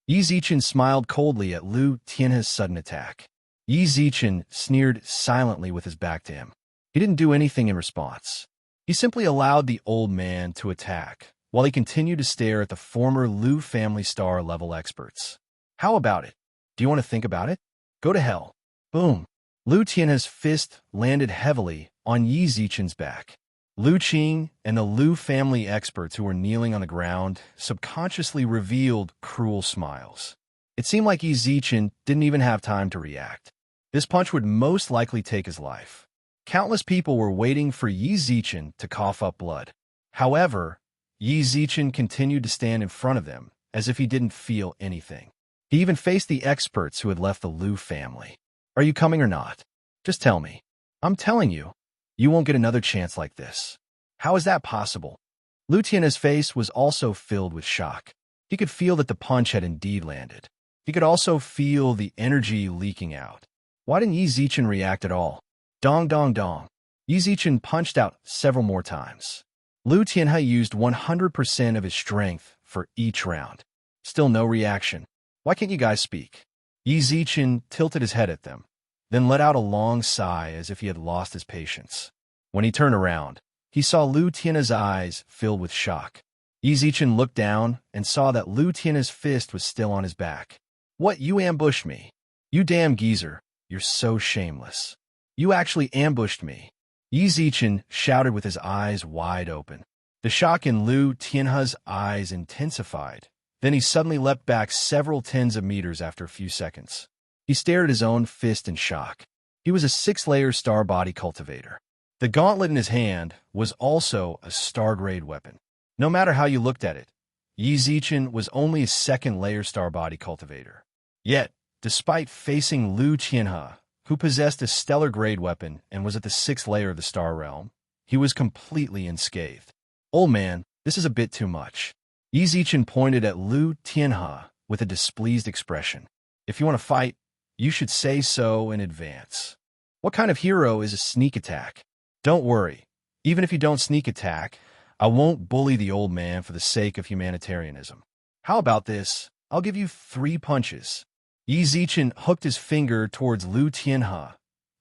Yi Zichen smiled coldly at Lu Tianhe's sudden attack. Yi Zichen sneered silently with his back to him. He didn't do anything in response. He simply allowed the old man to attack, while he continued to stare at the former Lu family star-level experts. How about it? Do you want to think about it? Go to hell. Boom. Lu Tianhe's fist landed heavily on Yi Zichen's back. Lu Qing and the Lu family experts who were kneeling on the ground subconsciously revealed cruel smiles. It seemed like Yi Zichen didn't even have time to react. This punch would most likely take his life. Countless people were waiting for Yi Zichen to cough up blood. However, Yi Zichen continued to stand in front of them as if he didn't feel anything. He even faced the experts who had left the Lu family. Are you coming or not? Just tell me. I'm telling you. You won't get another chance like this. How is that possible? Lu Tianhe's face was also filled with shock. He could feel that the punch had indeed landed. He could also feel the energy leaking out. Why didn't Yi Zichen react at all? Dong dong dong. Yi Zichen punched out several more times. Lu Tianhe used 100% of his strength for each round. Still no reaction. Why can't you guys speak? Yi Zichen tilted his head at them, then let out a long sigh as if he had lost his patience. When he turned around, he saw Lu Tianhe's eyes filled with shock. Yi Zichen looked down and saw that Lu Tianhe's fist was still on his back. What, you ambushed me? You damn geezer, you're so shameless. You actually ambushed me. Yi Zichen shouted with his eyes wide open. The shock in Lu Tianhe's eyes intensified. Then he suddenly leapt back several tens of meters after a few seconds. He stared at his own fist in shock. He was a 6-layer star body cultivator. The gauntlet in his hand was also a star-grade weapon. No matter how you looked at it, Yi Zichen was only a 2nd-layer star body cultivator. Yet, despite facing Lu Tianhe, who possessed a stellar-grade weapon and was at the 6th layer of the star realm, he was completely unscathed. "Old man, this is a bit too much." Yi Zichen pointed at Lu Tianhe with a displeased expression. "If you want to fight, you should say so in advance. What kind of hero is a sneak attack? Don't worry, even if you don't sneak attack, I won't bully the old man for the sake of humanitarianism. How about this? I'll give you 3 punches." Yi Zichen hooked his finger towards Lu Tianhe,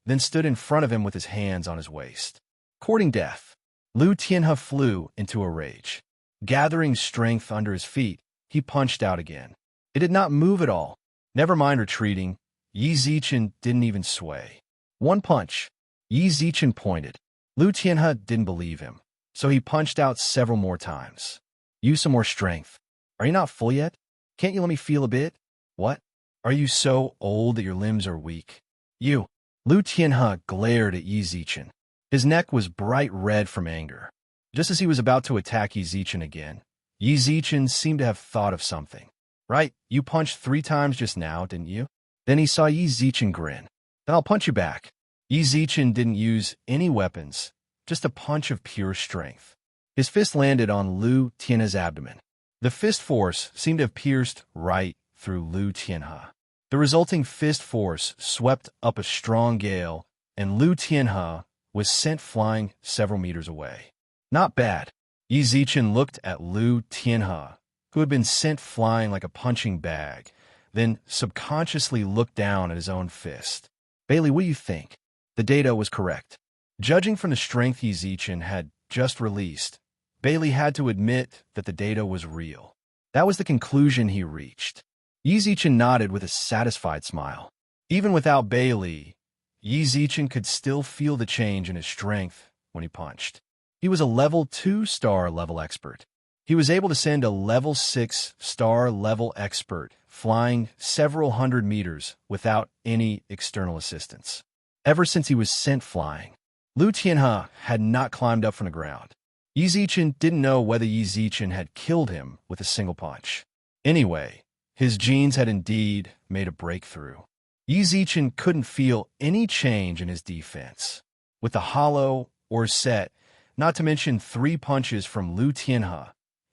then stood in front of him with his hands on his waist. Courting death, Lu Tianhe flew into a rage. Gathering strength under his feet, he punched out again. It did not move at all. Never mind retreating, Yi Zichen didn't even sway. 1 punch. Yi Zichen pointed. Lu Tianhe didn't believe him, so he punched out several more times. "Use some more strength. Are you not full yet? Can't you let me feel a bit? What? Are you so old that your limbs are weak? You." Lu Tianhe glared at Yi Zichen. His neck was bright red from anger. Just as he was about to attack Yi Zichen again, Yi Zichen seemed to have thought of something. "Right, you punched 3 times just now, didn't you?" Then he saw Yi Zichen grin. "Then I'll punch you back." Yi Zichen didn't use any weapons, just a punch of pure strength. His fist landed on Lu Tianhe's abdomen. The fist force seemed to have pierced right through Lu Tianhe. The resulting fist force swept up a strong gale, and Lu Tianhe was sent flying several meters away. "Not bad." Yi Zichen looked at Lu Tianhe, who had been sent flying like a punching bag, then subconsciously looked down at his own fist. "Bailey, what do you think?" The data was correct. Judging from the strength Yi Zichen had just released, Bailey had to admit that the data was real. That was the conclusion he reached. Yi Zichen nodded with a satisfied smile. Even without Bailey, Yi Zichen could still feel the change in his strength when he punched. He was a level 2 star level expert. He was able to send a level 6 star level expert flying several hundred meters without any external assistance. Ever since he was sent flying, Lu Tianhe had not climbed up from the ground. Yi Zichen didn't know whether Yi Zichen had killed him with a single punch. Anyway, his genes had indeed made a breakthrough. Yi Zichen couldn't feel any change in his defense. With the hollow or set, not to mention 3 punches from Lu Tianhe,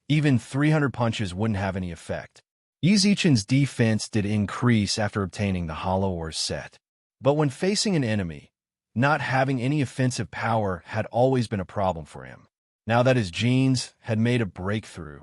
even 300 punches wouldn't have any effect. Yi Zichen's defense did increase after obtaining the hollow or set. But when facing an enemy, not having any offensive power had always been a problem for him. Now that his genes had made a breakthrough,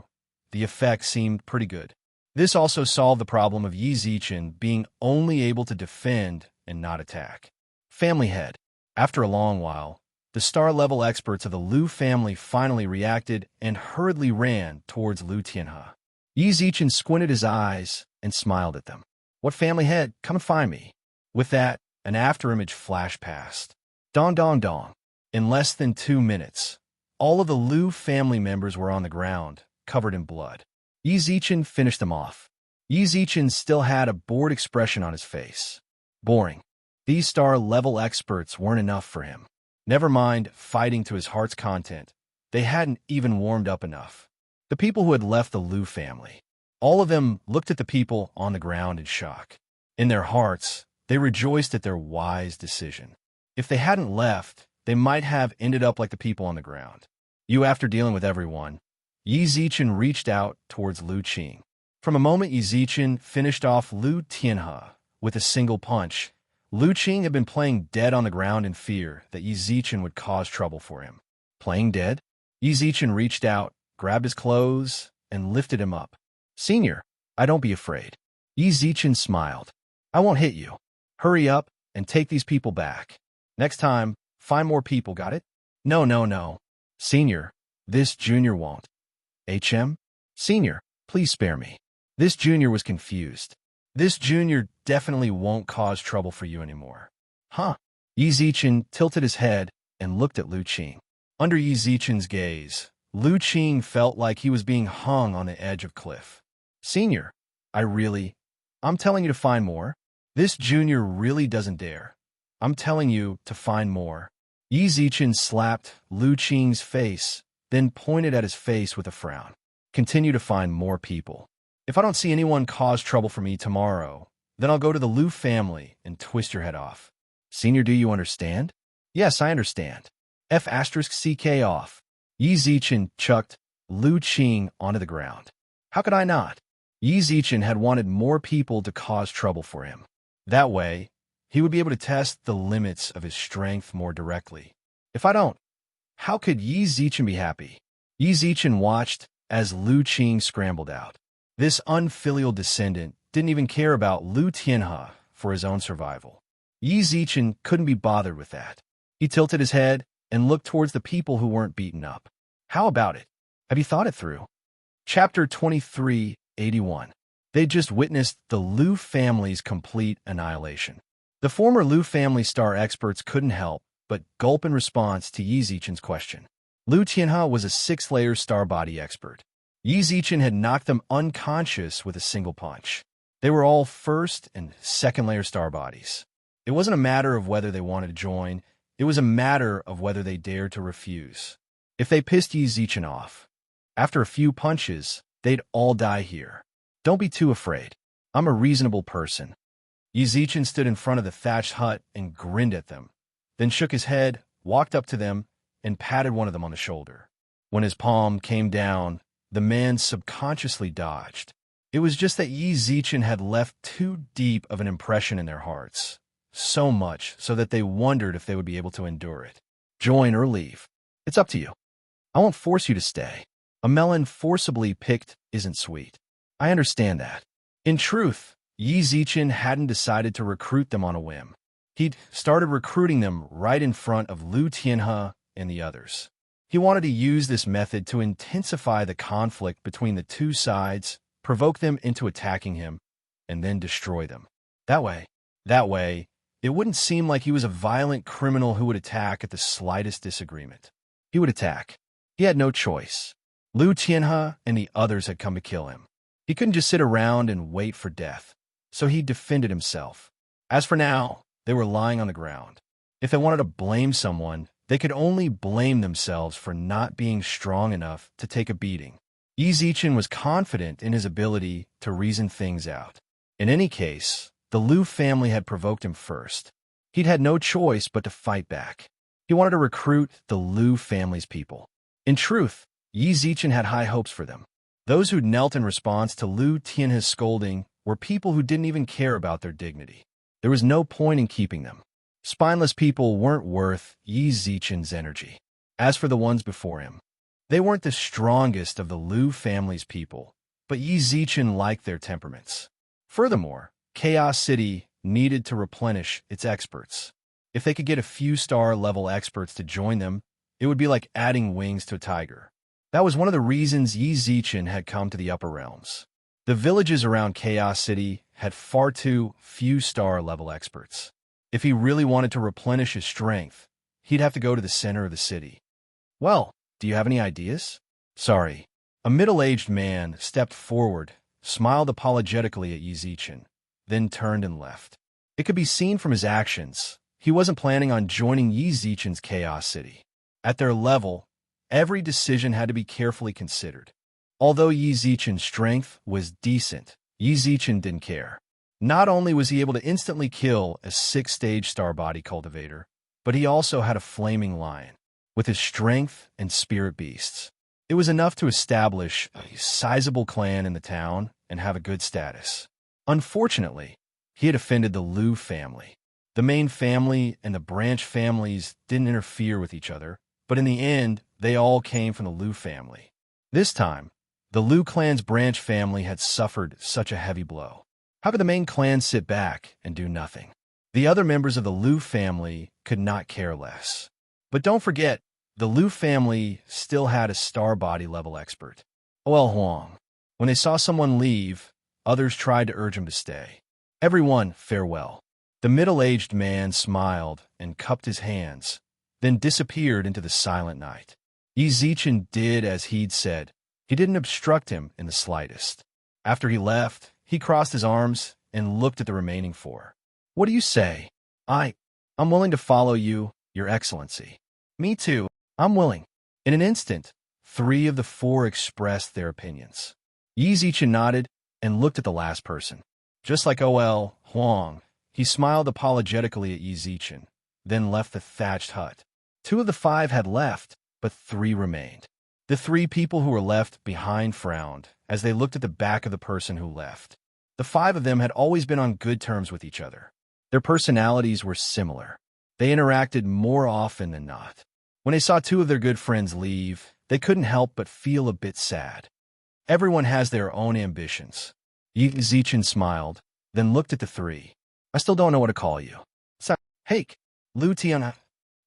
the effect seemed pretty good. This also solved the problem of Yi Zichen being only able to defend and not attack. Family head. After a long while, the star-level experts of the Lu family finally reacted and hurriedly ran towards Lu Tianhe. Yi Zichen squinted his eyes and smiled at them. "What family head? Come and find me." With that, an afterimage flashed past. Dong dong dong. In less than 2 minutes, all of the Lu family members were on the ground, covered in blood. Yi Zichen finished them off. Yi Zichen still had a bored expression on his face. Boring. These star-level experts weren't enough for him. Never mind fighting to his heart's content, they hadn't even warmed up enough. The people who had left the Lu family, all of them looked at the people on the ground in shock. In their hearts, they rejoiced at their wise decision. If they hadn't left, they might have ended up like the people on the ground. After dealing with everyone, Yi Zichen reached out towards Lu Qing. From a moment Yi Zichen finished off Lu Tianhe with a single punch, Lu Qing had been playing dead on the ground in fear that Yi Zichen would cause trouble for him. Playing dead? Yi Zichen reached out, grabbed his clothes, and lifted him up. "Senior, don't be afraid." Yi Zichen smiled. "I won't hit you. Hurry up and take these people back. Next time, find more people, got it?" No. "Senior, this junior won't." "HM? Senior, please spare me." This junior was confused. "This junior definitely won't cause trouble for you anymore." "Huh?" Yi Zichen tilted his head and looked at Lu Qing. Under Yi Zichen's gaze, Lu Qing felt like he was being hung on the edge of cliff. Senior, I'm telling you to find more. This junior really doesn't dare. I'm telling you to find more. Yi Zichen slapped Lu Qing's face, then pointed at his face with a frown. Continue to find more people. If I don't see anyone cause trouble for me tomorrow, then I'll go to the Lu family and twist your head off. Senior, do you understand? Yes, I understand. F***CK off. Yi Zichen chucked Lu Qing onto the ground. How could I not? Yi Zichen had wanted more people to cause trouble for him. That way, he would be able to test the limits of his strength more directly. If I don't, how could Yi Zichen be happy? Yi Zichen watched as Lu Qing scrambled out. This unfilial descendant didn't even care about Lu Tianhe for his own survival. Yi Zichen couldn't be bothered with that. He tilted his head and looked towards the people who weren't beaten up. How about it? Have you thought it through? Chapter 2381. They'd just witnessed the Lu family's complete annihilation. The former Lu family star experts couldn't help but gulp in response to Yi Zichen's question. Lu Tianhe was a 6-layer star body expert. Yi Zichen had knocked them unconscious with a single punch. They were all 1st and 2nd-layer star bodies. It wasn't a matter of whether they wanted to join, it was a matter of whether they dared to refuse. If they pissed Yi Zichen off, after a few punches, they'd all die here. Don't be too afraid. I'm a reasonable person. Yi Zichen stood in front of the thatched hut and grinned at them, then shook his head, walked up to them, and patted one of them on the shoulder. When his palm came down, the man subconsciously dodged. It was just that Yi Zichen had left too deep of an impression in their hearts, so much so that they wondered if they would be able to endure it. Join or leave. It's up to you. I won't force you to stay. A melon forcibly picked isn't sweet. I understand that. In truth, Yi Zichen hadn't decided to recruit them on a whim. He'd started recruiting them right in front of Lu Tianhe and the others. He wanted to use this method to intensify the conflict between the two sides, provoke them into attacking him, and then destroy them. That way, it wouldn't seem like he was a violent criminal who would attack at the slightest disagreement. He would attack. He had no choice. Lu Tianhe and the others had come to kill him. He couldn't just sit around and wait for death, so he defended himself. As for now, they were lying on the ground. If they wanted to blame someone, they could only blame themselves for not being strong enough to take a beating. Yi Zichen was confident in his ability to reason things out. In any case, the Lu family had provoked him first. He'd had no choice but to fight back. He wanted to recruit the Lu family's people. In truth, Yi Zichen had high hopes for them. Those who'd knelt in response to Lu Tianhe's scolding were people who didn't even care about their dignity. There was no point in keeping them. Spineless people weren't worth Yi Zichen's energy. As for the ones before him, they weren't the strongest of the Lu family's people, but Yi Zichen liked their temperaments. Furthermore, Chaos City needed to replenish its experts. If they could get a few star-level experts to join them, it would be like adding wings to a tiger. That was one of the reasons Yi Zichen had come to the upper realms. The villages around Chaos City had far too few star-level experts. If he really wanted to replenish his strength, he'd have to go to the center of the city. Well, do you have any ideas? Sorry. A middle-aged man stepped forward, smiled apologetically at Yi Zichen, then turned and left. It could be seen from his actions, he wasn't planning on joining Yi Zichen's Chaos City. At their level, every decision had to be carefully considered. Although Yi Zichen's strength was decent, Yi Zichen didn't care. Not only was he able to instantly kill a 6-stage star body cultivator, but he also had a flaming lion. With his strength and spirit beasts, it was enough to establish a sizable clan in the town and have a good status. Unfortunately, he had offended the Lu family. The main family and the branch families didn't interfere with each other, but in the end, they all came from the Lu family. This time, the Lu clan's branch family had suffered such a heavy blow. How could the main clan sit back and do nothing? The other members of the Lu family could not care less. But don't forget, the Lu family still had a star body level expert, OL Huang. When they saw someone leave, others tried to urge him to stay. Everyone, farewell. The middle-aged man smiled and cupped his hands, then disappeared into the silent night. Yi Zichen did as he'd said. He didn't obstruct him in the slightest. After he left, he crossed his arms and looked at the remaining four. "What do you say?" I'm willing to follow you, Your Excellency." "Me too. I'm willing." In an instant, 3 of the 4 expressed their opinions. Yi Zichen nodded and looked at the last person. Just like O.L. Huang, he smiled apologetically at Yi Zichen, then left the thatched hut. 2 of the 5 had left, but 3 remained. The 3 people who were left behind frowned as they looked at the back of the person who left. The 5 of them had always been on good terms with each other. Their personalities were similar. They interacted more often than not. When they saw 2 of their good friends leave, they couldn't help but feel a bit sad. Everyone has their own ambitions. Yi Zichen smiled, then looked at the 3. "I still don't know what to call you." "Hake, Lu Tianhai."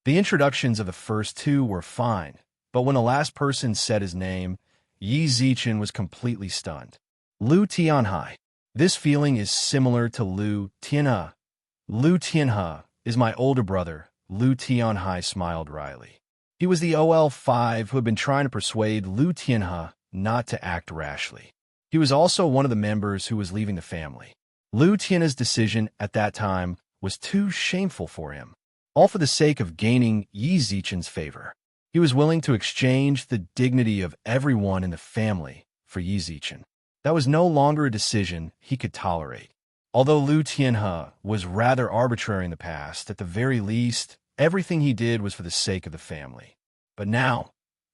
The introductions of the first 2 were fine, but when the last person said his name, Yi Zichen was completely stunned. "Lu Tianhai. This feeling is similar to Lu Tianhe. Lu Tianhe is my older brother," Lu Tianhai smiled wryly. He was the OL5 who had been trying to persuade Lu Tianhe not to act rashly. He was also one of the members who was leaving the family. Lu Tianhe's decision at that time was too shameful for him, all for the sake of gaining Yi Zichen's favor. He was willing to exchange the dignity of everyone in the family for Yi Zichen. That was no longer a decision he could tolerate. Although Lu Tianhe was rather arbitrary in the past, at the very least, everything he did was for the sake of the family. But now,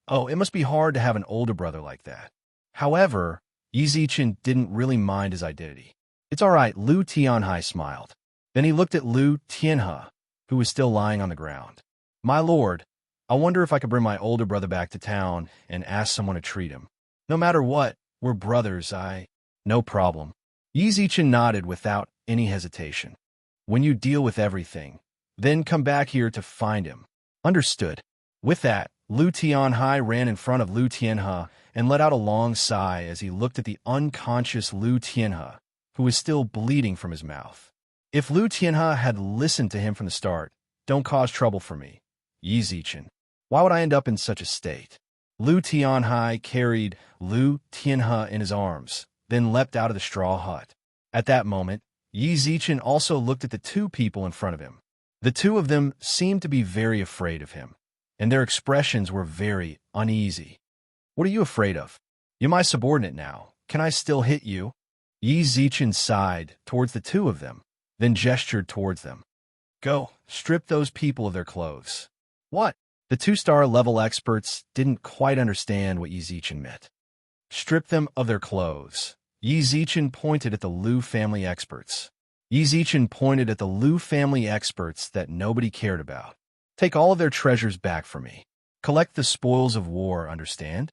it must be hard to have an older brother like that. However, Yi Zichen didn't really mind his identity. "It's all right," Lu Tianhai smiled. Then he looked at Lu Tianhe, who was still lying on the ground. "My lord, I wonder if I could bring my older brother back to town and ask someone to treat him. No matter what, we're brothers, No problem." Yi Zichen nodded without any hesitation. "When you deal with everything, then come back here to find him." "Understood." With that, Lu Tianhai ran in front of Lu Tianhe and let out a long sigh as he looked at the unconscious Lu Tianhe, who was still bleeding from his mouth. If Lu Tianhe had listened to him from the start, "Don't cause trouble for me, Yi Zichen. Why would I end up in such a state?" Lu Tianhai carried Lu Tianhe in his arms, then leapt out of the straw hut. At that moment, Yi Zichen also looked at the 2 people in front of him. The 2 of them seemed to be very afraid of him, and their expressions were very uneasy. "What are you afraid of? You're my subordinate now. Can I still hit you?" Yi Zichen sighed towards the 2 of them, then gestured towards them. "Go, strip those people of their clothes." "What?" The 2-star level experts didn't quite understand what Yi Zichen meant. "Strip them of their clothes." Yi Zichen pointed at the Lu family experts. Yi Zichen pointed at the Lu family experts that nobody cared about. "Take all of their treasures back for me. Collect the spoils of war, understand?"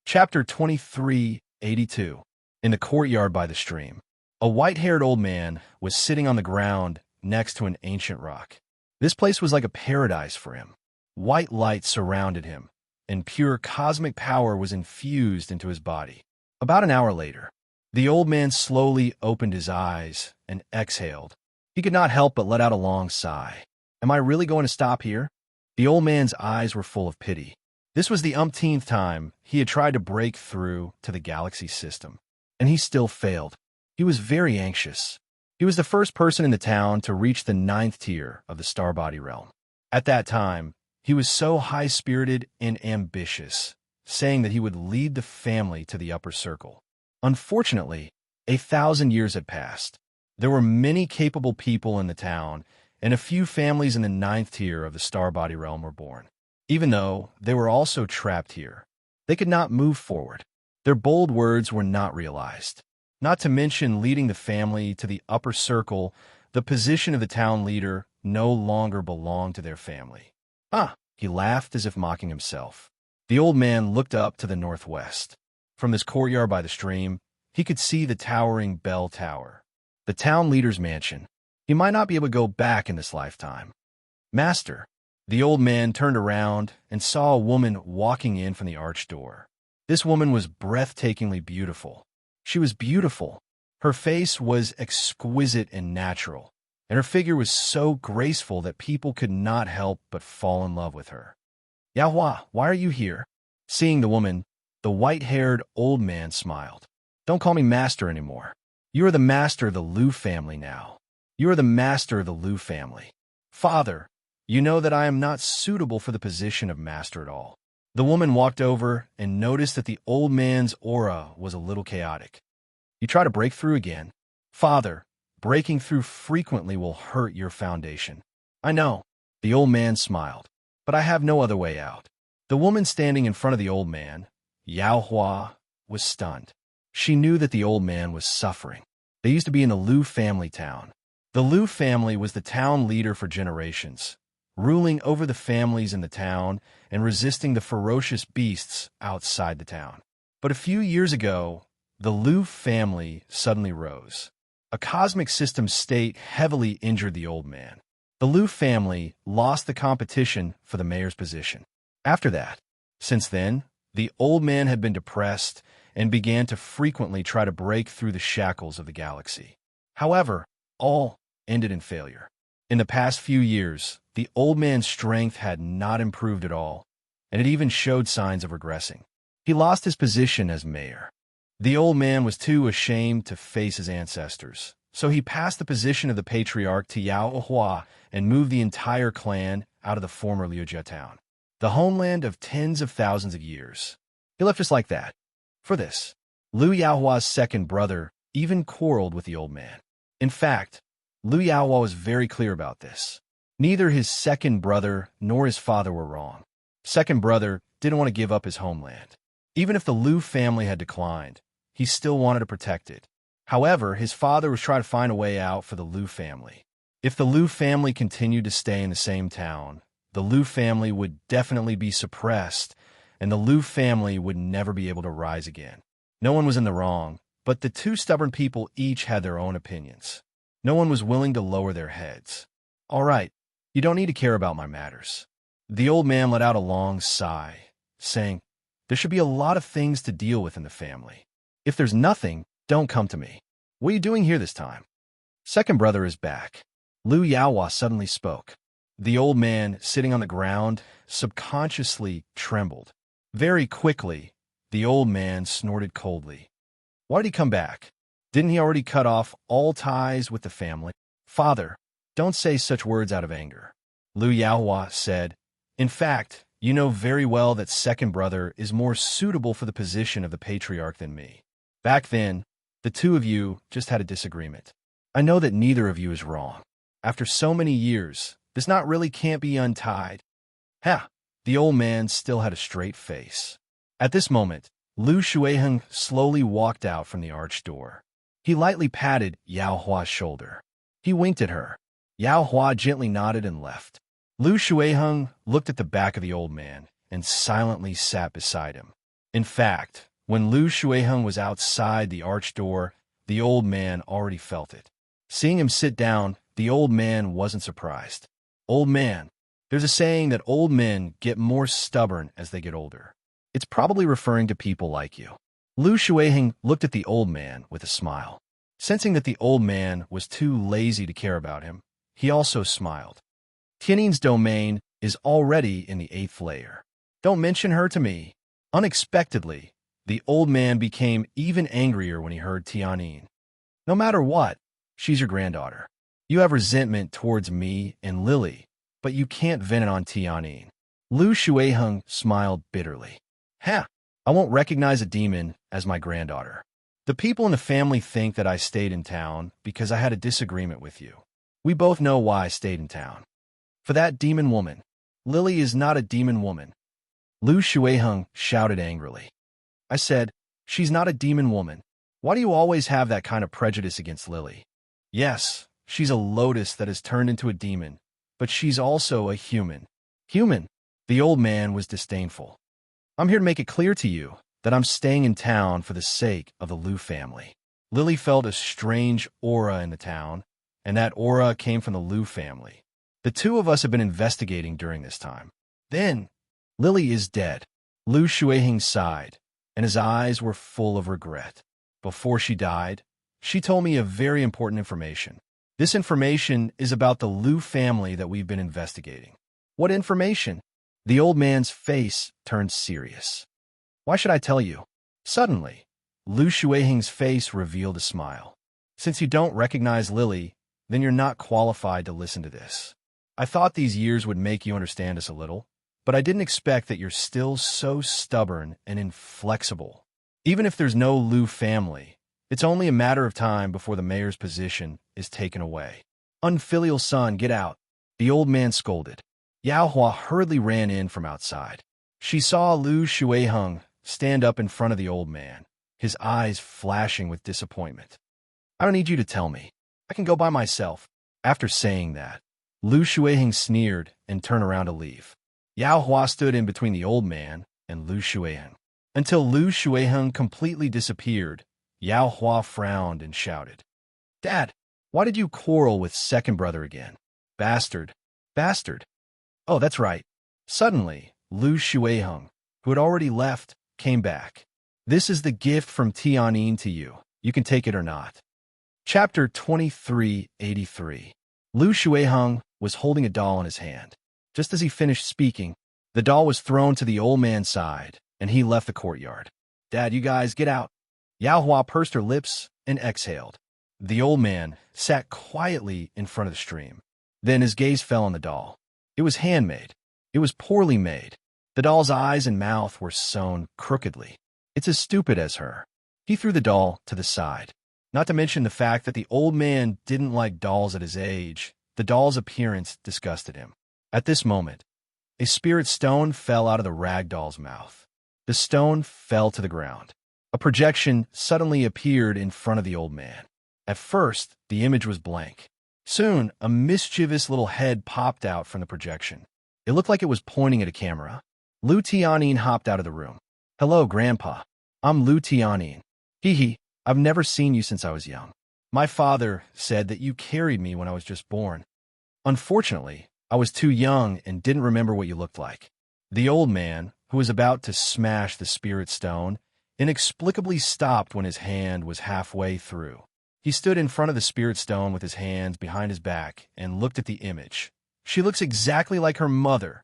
Chapter 2382. In the courtyard by the stream, a white-haired old man was sitting on the ground next to an ancient rock. This place was like a paradise for him. White light surrounded him, and pure cosmic power was infused into his body. About an hour later, the old man slowly opened his eyes and exhaled. He could not help but let out a long sigh. "Am I really going to stop here?" The old man's eyes were full of pity. This was the umpteenth time he had tried to break through to the galaxy system, and he still failed. He was very anxious. He was the first person in the town to reach the 9th tier of the Starbody realm. At that time, he was so high-spirited and ambitious, saying that he would lead the family to the upper circle. Unfortunately, 1,000 years had passed. There were many capable people in the town, and a few families in the 9th tier of the Starbody realm were born. Even though they were also trapped here, they could not move forward. Their bold words were not realized. Not to mention leading the family to the upper circle, the position of the town leader no longer belonged to their family. He laughed as if mocking himself. The old man looked up to the northwest. From his courtyard by the stream, he could see the towering bell tower, the town leader's mansion. He might not be able to go back in this lifetime. "Master." The old man turned around and saw a woman walking in from the arched door. This woman was breathtakingly beautiful. She was beautiful. Her face was exquisite and natural, and her figure was so graceful that people could not help but fall in love with her. Yaohua, why are you here? Seeing the woman, the white-haired old man smiled. Don't call me master anymore. You are the master of the Liu family now. You are the master of the Liu family. Father, you know that I am not suitable for the position of master at all. The woman walked over and noticed that the old man's aura was a little chaotic. You try to break through again. Father, breaking through frequently will hurt your foundation. I know. The old man smiled. But I have no other way out. The woman standing in front of the old man, Yaohua, was stunned. She knew that the old man was suffering. They used to be in the Liu family town. The Liu family was the town leader for generations, ruling over the families in the town and resisting the ferocious beasts outside the town. But a few years ago, the Liu family suddenly rose. A cosmic system state heavily injured the old man. The Liu family lost the competition for the mayor's position. After that, since then, the old man had been depressed and began to frequently try to break through the shackles of the galaxy. However, all ended in failure. In the past few years, the old man's strength had not improved at all, and it even showed signs of regressing. He lost his position as mayor. The old man was too ashamed to face his ancestors, so he passed the position of the patriarch to Yaohua and moved the entire clan out of the former Liujia town, the homeland of tens of thousands of years. He left just like that. For this, Liu Yaohua's second brother even quarreled with the old man. In fact, Liu Yaohua was very clear about this. Neither his second brother nor his father were wrong. Second brother didn't want to give up his homeland. Even if the Liu family had declined, he still wanted to protect it. However, his father was trying to find a way out for the Liu family. If the Liu family continued to stay in the same town, the Liu family would definitely be suppressed, and the Liu family would never be able to rise again. No one was in the wrong, but the two stubborn people each had their own opinions. No one was willing to lower their heads. All right, you don't need to care about my matters. The old man let out a long sigh, saying, there should be a lot of things to deal with in the family. If there's nothing, don't come to me. What are you doing here this time? Second brother is back. Liu Yaohua suddenly spoke. The old man, sitting on the ground, subconsciously trembled. Very quickly, the old man snorted coldly. Why did he come back? Didn't he already cut off all ties with the family? Father, don't say such words out of anger. Liu Yaohua said, in fact, you know very well that second brother is more suitable for the position of the patriarch than me. Back then, the two of you just had a disagreement. I know that neither of you is wrong. After so many years, this knot really can't be untied. Ha! The old man still had a straight face. At this moment, Liu Shuiheng slowly walked out from the arched door. He lightly patted Yaohua's shoulder. He winked at her. Yaohua gently nodded and left. Liu Shuiheng looked at the back of the old man and silently sat beside him. In fact, when Liu Shuiheng was outside the arched door, the old man already felt it. Seeing him sit down, the old man wasn't surprised. Old man. There's a saying that old men get more stubborn as they get older. It's probably referring to people like you. Liu Shuiheng looked at the old man with a smile. Sensing that the old man was too lazy to care about him, he also smiled. Tianin's domain is already in the 8th layer. Don't mention her to me. Unexpectedly, the old man became even angrier when he heard Tianin. No matter what, she's your granddaughter. You have resentment towards me and Lily, but you can't vent it on Tianin. Liu Shuiheng smiled bitterly. Ha! I won't recognize a demon as my granddaughter. The people in the family think that I stayed in town because I had a disagreement with you. We both know why I stayed in town. For that demon woman. Lily is not a demon woman. Liu Shuiheng shouted angrily. I said, she's not a demon woman. Why do you always have that kind of prejudice against Lily? Yes, she's a lotus that has turned into a demon, but she's also a human. Human? The old man was disdainful. I'm here to make it clear to you that I'm staying in town for the sake of the Liu family. Lily felt a strange aura in the town, and that aura came from the Liu family. The two of us have been investigating during this time. Then, Lily is dead. Liu Shuiheng sighed, and his eyes were full of regret. Before she died, she told me a very important information. This information is about the Liu family that we've been investigating. What information? The old man's face turned serious. Why should I tell you? Suddenly, Liu Shuiheng's face revealed a smile. Since you don't recognize Lily, then you're not qualified to listen to this. I thought these years would make you understand us a little, but I didn't expect that you're still so stubborn and inflexible. Even if there's no Liu family, it's only a matter of time before the mayor's position is taken away. Unfilial son, get out, the old man scolded. Yao Hua hurriedly ran in from outside. She saw Liu Shuiheng stand up in front of the old man, his eyes flashing with disappointment. I don't need you to tell me. I can go by myself. After saying that, Liu Shuiheng sneered and turned around to leave. Yao Hua stood in between the old man and Liu Shuiheng. Until Liu Shuiheng completely disappeared, Yao Hua frowned and shouted, Dad, why did you quarrel with second brother again? Bastard. Bastard. Oh, that's right. Suddenly, Liu Shuiheng, who had already left, came back. This is the gift from Tianyin to you. You can take it or not. Chapter 2383. Liu Shuiheng was holding a doll in his hand. Just as he finished speaking, the doll was thrown to the old man's side, and he left the courtyard. Dad, you guys, get out. Yao Hua pursed her lips and exhaled. The old man sat quietly in front of the stream. Then his gaze fell on the doll. It was handmade. It was poorly made. The doll's eyes and mouth were sewn crookedly. It's as stupid as her. He threw the doll to the side. Not to mention the fact that the old man didn't like dolls at his age. The doll's appearance disgusted him. At this moment, a spirit stone fell out of the rag doll's mouth. The stone fell to the ground. A projection suddenly appeared in front of the old man. At first, the image was blank. Soon, a mischievous little head popped out from the projection. It looked like it was pointing at a camera. Liu Tianyin hopped out of the room. Hello, Grandpa. I'm Liu Tianyin. Hee, I've never seen you since I was young. My father said that you carried me when I was just born. Unfortunately, I was too young and didn't remember what you looked like. The old man, who was about to smash the spirit stone, inexplicably stopped when his hand was halfway through. He stood in front of the spirit stone with his hands behind his back and looked at the image. She looks exactly like her mother.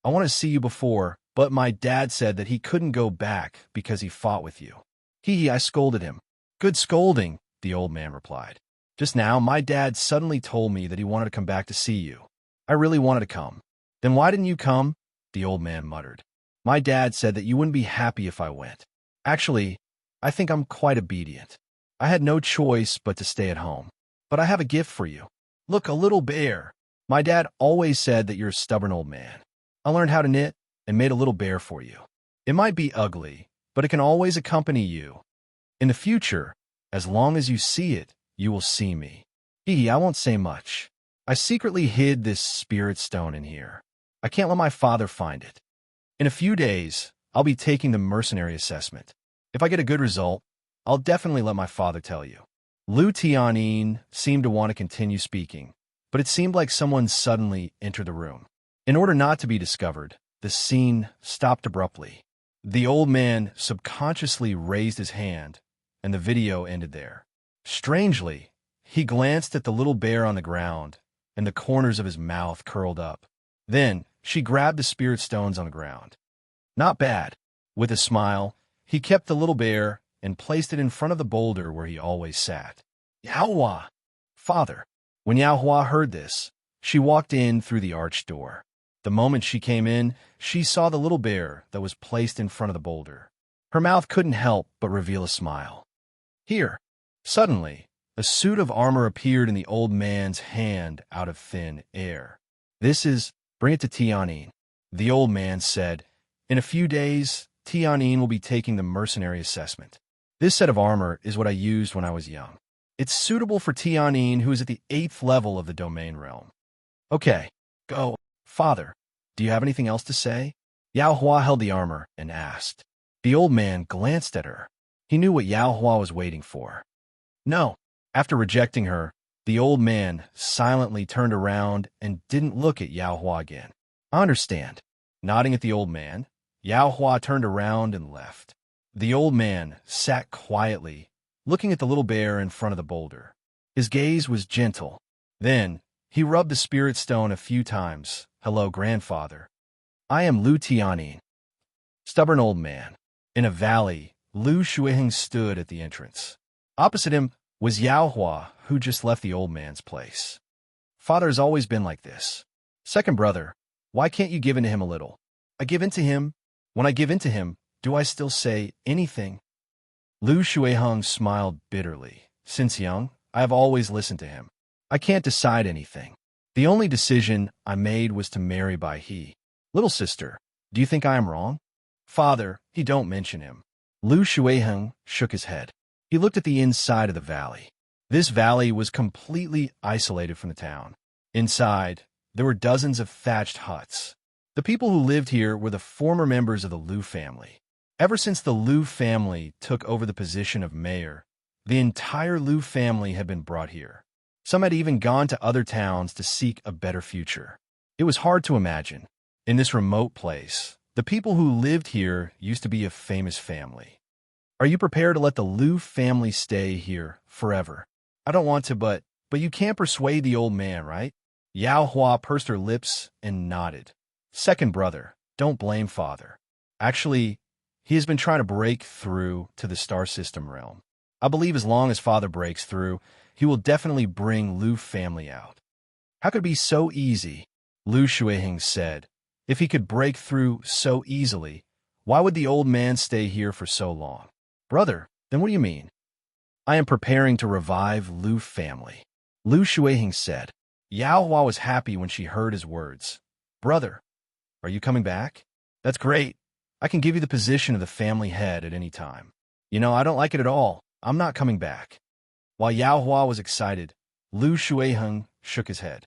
I want to see you before, but my dad said that he couldn't go back because he fought with you. I scolded him. Good scolding, the old man replied. Just now, my dad suddenly told me that he wanted to come back to see you. I really wanted to come. Then why didn't you come? The old man muttered. My dad said that you wouldn't be happy if I went. Actually, I think I'm quite obedient. I had no choice but to stay at home. But I have a gift for you. Look, a little bear. My dad always said that you're a stubborn old man. I learned how to knit and made a little bear for you. It might be ugly, but it can always accompany you. In the future, as long as you see it, you will see me. I won't say much. I secretly hid this spirit stone in here. I can't let my father find it. In a few days, I'll be taking the mercenary assessment. If I get a good result, I'll definitely let my father tell you. Liu Tianyin seemed to want to continue speaking, but it seemed like someone suddenly entered the room. In order not to be discovered, the scene stopped abruptly. The old man subconsciously raised his hand, and the video ended there. Strangely, he glanced at the little bear on the ground, and the corners of his mouth curled up. Then, she grabbed the spirit stones on the ground. Not bad. With a smile, he kept the little bear and placed it in front of the boulder where he always sat. Yao Hua! Father! When Yao Hua heard this, she walked in through the arched door. The moment she came in, she saw the little bear that was placed in front of the boulder. Her mouth couldn't help but reveal a smile. Here! Suddenly, a suit of armor appeared in the old man's hand out of thin air. Bring it to Tianyin. The old man said, in a few days, Tianyin will be taking the mercenary assessment. This set of armor is what I used when I was young. It's suitable for Tianyin, who is at the 8th level of the domain realm. Okay, go. Father, do you have anything else to say? Yao Hua held the armor and asked. The old man glanced at her. He knew what Yao Hua was waiting for. No. After rejecting her, the old man silently turned around and didn't look at Yao Hua again. I understand. Nodding at the old man, Yao Hua turned around and left. The old man sat quietly, looking at the little bear in front of the boulder. His gaze was gentle. Then, he rubbed the spirit stone a few times. "Hello, grandfather. I am Lu Tianyin." Stubborn old man. In a valley, Lu Shuiheng stood at the entrance. Opposite him was Yao Hua, who just left the old man's place. "Father has always been like this. Second brother, why can't you give in to him a little?" "I give in to him? When I give in to him, do I still say anything?" Lu Shuiheng smiled bitterly. "Since young, I have always listened to him. I can't decide anything. The only decision I made was to marry Bai He. Little sister, do you think I am wrong?" "Father, he don't mention him." Lu Shuiheng shook his head. He looked at the inside of the valley. This valley was completely isolated from the town. Inside, there were dozens of thatched huts. The people who lived here were the former members of the Lu family. Ever since the Lu family took over the position of mayor, the entire Lu family had been brought here. Some had even gone to other towns to seek a better future. It was hard to imagine. In this remote place, the people who lived here used to be a famous family. "Are you prepared to let the Lu family stay here forever?" "I don't want to, but you can't persuade the old man, right?" Yao Hua pursed her lips and nodded. "Second brother, don't blame father. Actually, he has been trying to break through to the star system realm. I believe as long as father breaks through, he will definitely bring Lu family out." "How could it be so easy?" Lu Shuiheng said. "If he could break through so easily, why would the old man stay here for so long?" "Brother, then what do you mean?" "I am preparing to revive Lu family," Lu Shuiheng said. Yao Hua was happy when she heard his words. "Brother, are you coming back?" "That's great. I can give you the position of the family head at any time." "You know, I don't like it at all. I'm not coming back." While Yao Hua was excited, Lu Shuiheng shook his head.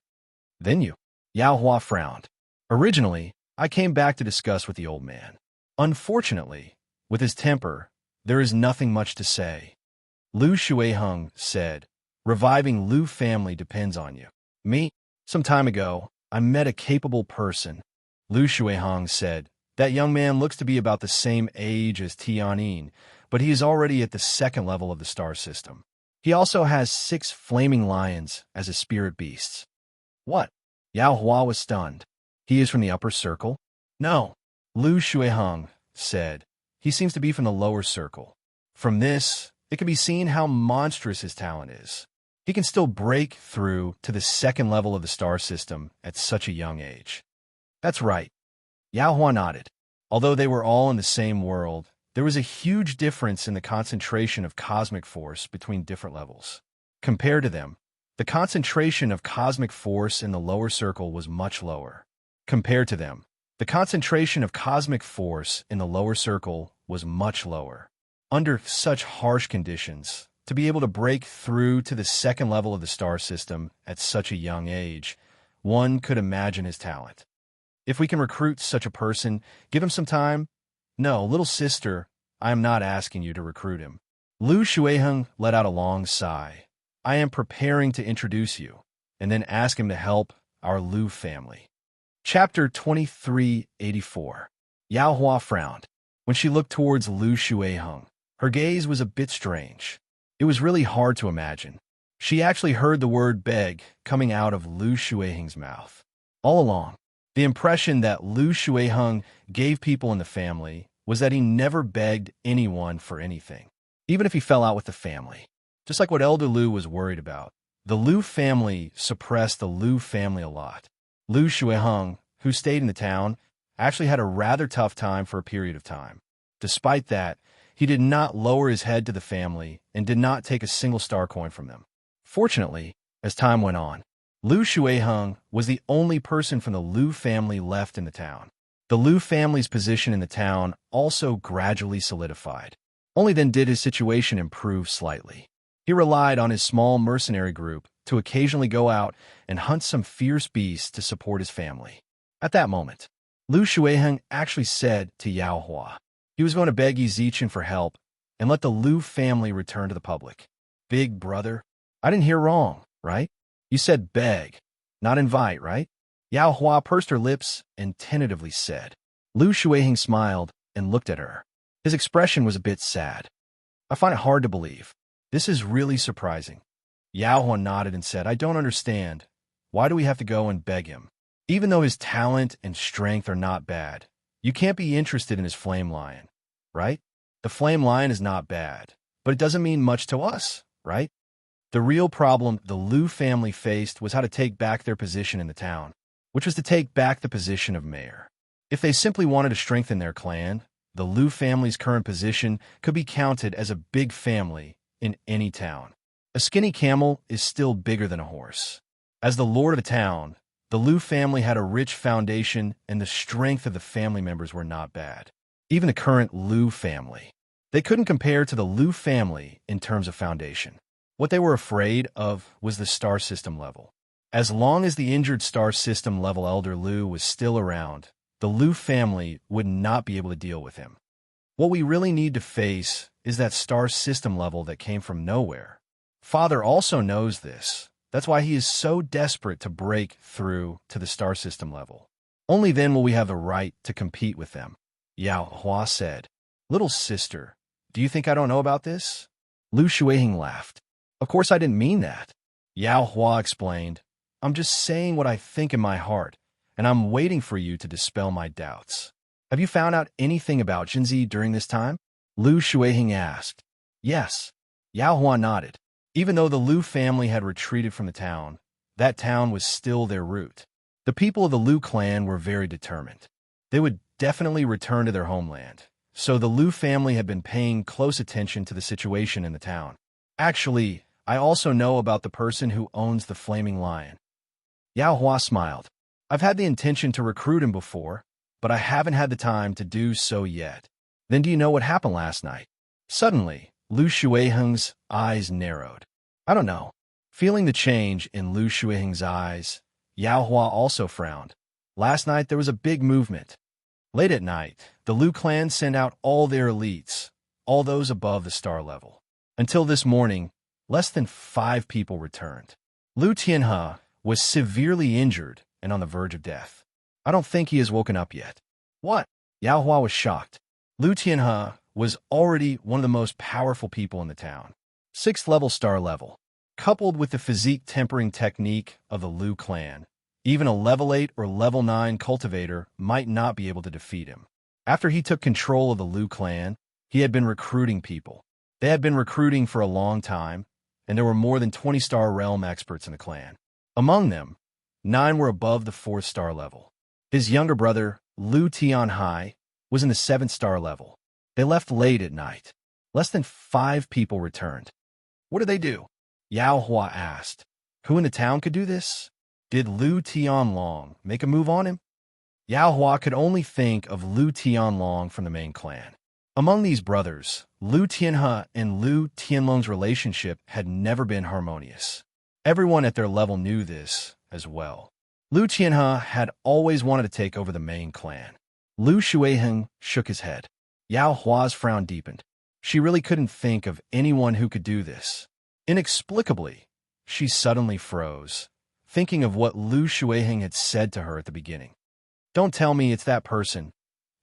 "Then you?" Yao Hua frowned. "Originally, I came back to discuss with the old man. Unfortunately, with his temper, there is nothing much to say." Lu Shuiheng said, "Reviving Lu family depends on you." "Me? Some time ago, I met a capable person." Lu Shuiheng said, "That young man looks to be about the same age as Tianyin, but he is already at the second level of the star system. He also has 6 flaming lions as his spirit beasts." "What?" Yao Hua was stunned. "He is from the upper circle?" "No," Lu Shuiheng said. "He seems to be from the lower circle. From this, it can be seen how monstrous his talent is. He can still break through to the second level of the star system at such a young age." "That's right." Yao Hua nodded. Although they were all in the same world, there was a huge difference in the concentration of cosmic force between different levels. Compared to them, the concentration of cosmic force in the lower circle was much lower. Compared to them, the concentration of cosmic force in the lower circle was much lower. Under such harsh conditions, to be able to break through to the second level of the star system at such a young age, one could imagine his talent. "If we can recruit such a person, give him some time." "No, little sister, I am not asking you to recruit him." Lu Shuiheng let out a long sigh. "I am preparing to introduce you, and then ask him to help our Lu family." Chapter 2384. Yao Hua frowned. When she looked towards Lu Shuiheng, her gaze was a bit strange. It was really hard to imagine. She actually heard the word beg coming out of Lu Shuiheng's mouth. All along, the impression that Lu Shuiheng gave people in the family was that he never begged anyone for anything, even if he fell out with the family. Just like what Elder Lu was worried about, the Lu family suppressed the Lu family a lot. Lu Shuiheng, who stayed in the town, actually had a rather tough time for a period of time. Despite that, he did not lower his head to the family and did not take a single star coin from them. Fortunately, as time went on, Lu Shuiheng was the only person from the Lu family left in the town. The Lu family's position in the town also gradually solidified. Only then did his situation improve slightly. He relied on his small mercenary group to occasionally go out and hunt some fierce beasts to support his family. At that moment, Lu Shuiheng actually said to Yao Hua, he was going to beg Yi Zichen for help and let the Lu family return to the public. "Big brother, I didn't hear wrong, right? You said beg, not invite, right?" Yao Hua pursed her lips and tentatively said. Lu Shuiheng smiled and looked at her. His expression was a bit sad. "I find it hard to believe. This is really surprising. Yao Huan nodded and said, I don't understand. Why do we have to go and beg him? Even though his talent and strength are not bad, you can't be interested in his flame lion, right? The flame lion is not bad, but it doesn't mean much to us, right? The real problem the Liu family faced was how to take back their position in the town, which was to take back the position of mayor. If they simply wanted to strengthen their clan, the Liu family's current position could be counted as a big family in any town. A skinny camel is still bigger than a horse. As the lord of a town, the Liu family had a rich foundation and the strength of the family members were not bad. Even the current Liu family. They couldn't compare to the Liu family in terms of foundation. What they were afraid of was the star system level. As long as the injured star system level Elder Liu was still around, the Liu family would not be able to deal with him. What we really need to face is that star system level that came from nowhere. Father also knows this. That's why he is so desperate to break through to the star system level. Only then will we have the right to compete with them. Yao Hua said, Little sister, do you think I don't know about this? Lu Shuiheng laughed. Of course I didn't mean that. Yao Hua explained, I'm just saying what I think in my heart, and I'm waiting for you to dispel my doubts. Have you found out anything about Jinzi during this time? Lu Shuiheng asked. Yes. Yao Hua nodded. Even though the Liu family had retreated from the town, that town was still their root. The people of the Liu clan were very determined. They would definitely return to their homeland, so the Liu family had been paying close attention to the situation in the town. Actually, I also know about the person who owns the flaming lion. Yao Hua smiled. I've had the intention to recruit him before, but I haven't had the time to do so yet. Then do you know what happened last night? Suddenly, Lu Shuiheng's eyes narrowed. I don't know. Feeling the change in Lu Shuiheng's eyes, Yao Hua also frowned. Last night there was a big movement. Late at night, the Liu clan sent out all their elites, all those above the star level. Until this morning, less than 5 people returned. Lu Tianhe was severely injured and on the verge of death. I don't think he has woken up yet. What? Yao Hua was shocked. Lu Tianhe was already one of the most powerful people in the town. 6th level star level. Coupled with the physique tempering technique of the Liu clan, even a level 8 or level 9 cultivator might not be able to defeat him. After he took control of the Liu clan, he had been recruiting people. They had been recruiting for a long time, and there were more than 20-star realm experts in the clan. Among them, 9 were above the 4th star level. His younger brother, Lu Tianhai, was in the 7th star level. They left late at night. Less than 5 people returned. What did they do? Yao Hua asked. Who in the town could do this? Did Lu Tianlong make a move on him? Yao Hua could only think of Lu Tianlong from the main clan. Among these brothers, Lu Tianhe and Lu Tianlong's relationship had never been harmonious. Everyone at their level knew this as well. Lu Tianhe had always wanted to take over the main clan. Lu Shuiheng shook his head. Yao Hua's frown deepened. She really couldn't think of anyone who could do this. Inexplicably, she suddenly froze, thinking of what Lu Shuiheng had said to her at the beginning. Don't tell me it's that person.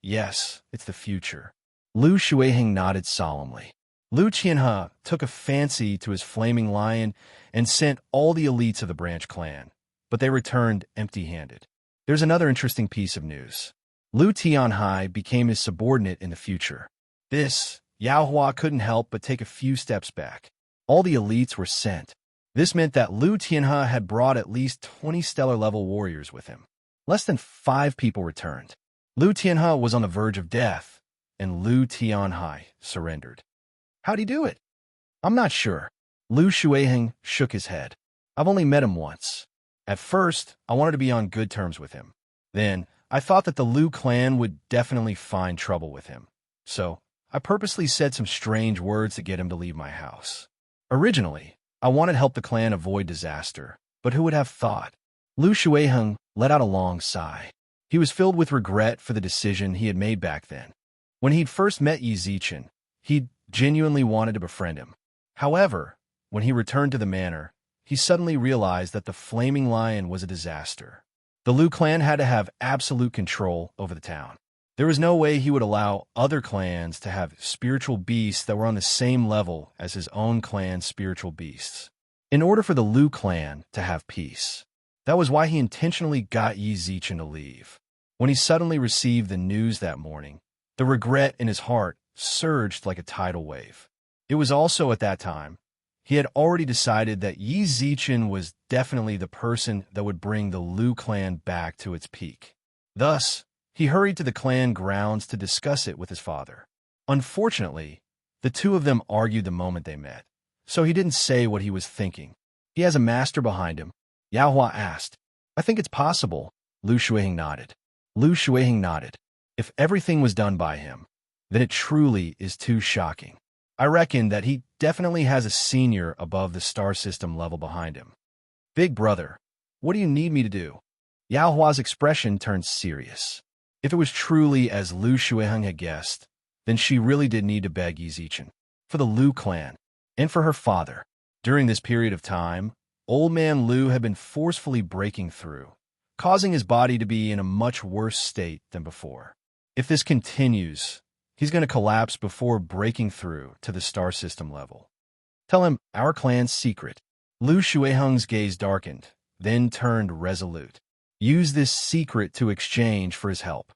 Yes, it's the future. Lu Shuiheng nodded solemnly. Lu Tianhe took a fancy to his flaming lion and sent all the elites of the branch clan, but they returned empty-handed. There's another interesting piece of news. Lu Tianhai became his subordinate in the future. This, Yao Hua couldn't help but take a few steps back. All the elites were sent. This meant that Lu Tianhe had brought at least 20 stellar-level warriors with him. Less than 5 people returned. Lu Tianhe was on the verge of death, and Lu Tianhai surrendered. How'd he do it? I'm not sure. Lu Shuiheng shook his head. I've only met him once. At first, I wanted to be on good terms with him. Then, I thought that the Liu clan would definitely find trouble with him. So, I purposely said some strange words to get him to leave my house. Originally, I wanted to help the clan avoid disaster, but who would have thought? Lu Shuiheng let out a long sigh. He was filled with regret for the decision he had made back then. When he'd first met Yi Zichen, he'd genuinely wanted to befriend him. However, when he returned to the manor, he suddenly realized that the flaming lion was a disaster. The Liu clan had to have absolute control over the town. There was no way he would allow other clans to have spiritual beasts that were on the same level as his own clan's spiritual beasts. in order for the Lu clan to have peace. That was why he intentionally got Yi Zichen to leave. When he suddenly received the news that morning, the regret in his heart surged like a tidal wave. It was also at that time he had already decided that Yi Zichen was definitely the person that would bring the Lu clan back to its peak. Thus, he hurried to the clan grounds to discuss it with his father. Unfortunately, the two of them argued the moment they met, so he didn't say what he was thinking. He has a master behind him, Yao Hua asked. I think it's possible, Lu Shuiheng nodded. Lu Shuiheng nodded. If everything was done by him, then it truly is too shocking. I reckon that he definitely has a senior above the star system level behind him. Big brother, what do you need me to do? Yao Hua's expression turned serious. If it was truly as Lu Shuiheng had guessed, then she really did need to beg Yi Zichen for the Lu clan and for her father. During this period of time, Old Man Lu had been forcefully breaking through, causing his body to be in a much worse state than before. If this continues, he's going to collapse before breaking through to the star system level. Tell him our clan's secret. Lu Shuiheng's gaze darkened, then turned resolute. Use this secret to exchange for his help.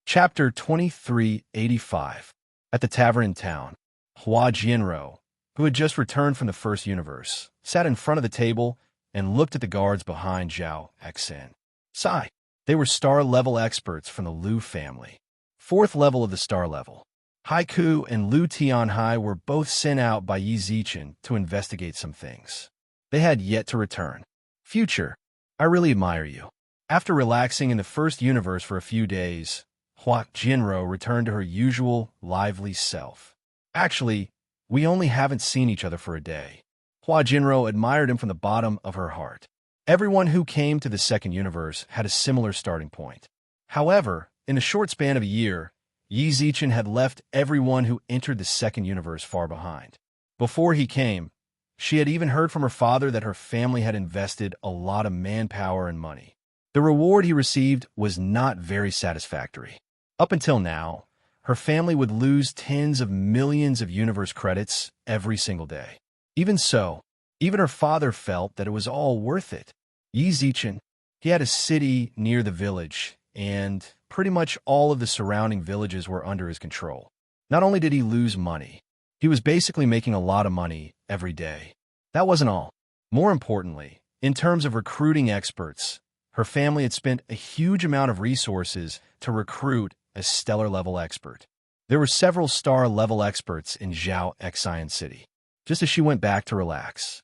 Chapter 2385. At the tavern in town, Hua Jianrou, who had just returned from the first universe, sat in front of the table and looked at the guards behind Zhao Xen. Sigh. They were star-level experts from the Lu family. Fourth level of the star level. Haiku and Lu Tianhai were both sent out by Yi Zichen to investigate some things. They had yet to return. Future, I really admire you. After relaxing in the first universe for a few days, Hua Jianrou returned to her usual, lively self. Actually, we only haven't seen each other for a day. Hua Jianrou admired him from the bottom of her heart. Everyone who came to the second universe had a similar starting point. However, in a short span of a year, Yi Zichen had left everyone who entered the second universe far behind. Before he came, she had even heard from her father that her family had invested a lot of manpower and money. The reward he received was not very satisfactory. Up until now, her family would lose tens of millions of universe credits every single day. Even so, even her father felt that it was all worth it. Yi Zichen, he had a city near the village, and pretty much all of the surrounding villages were under his control. Not only did he lose money, he was basically making a lot of money every day. That wasn't all. More importantly, in terms of recruiting experts, her family had spent a huge amount of resources to recruit a stellar-level expert. There were several star-level experts in Zhao Xian City. Just as she went back to relax,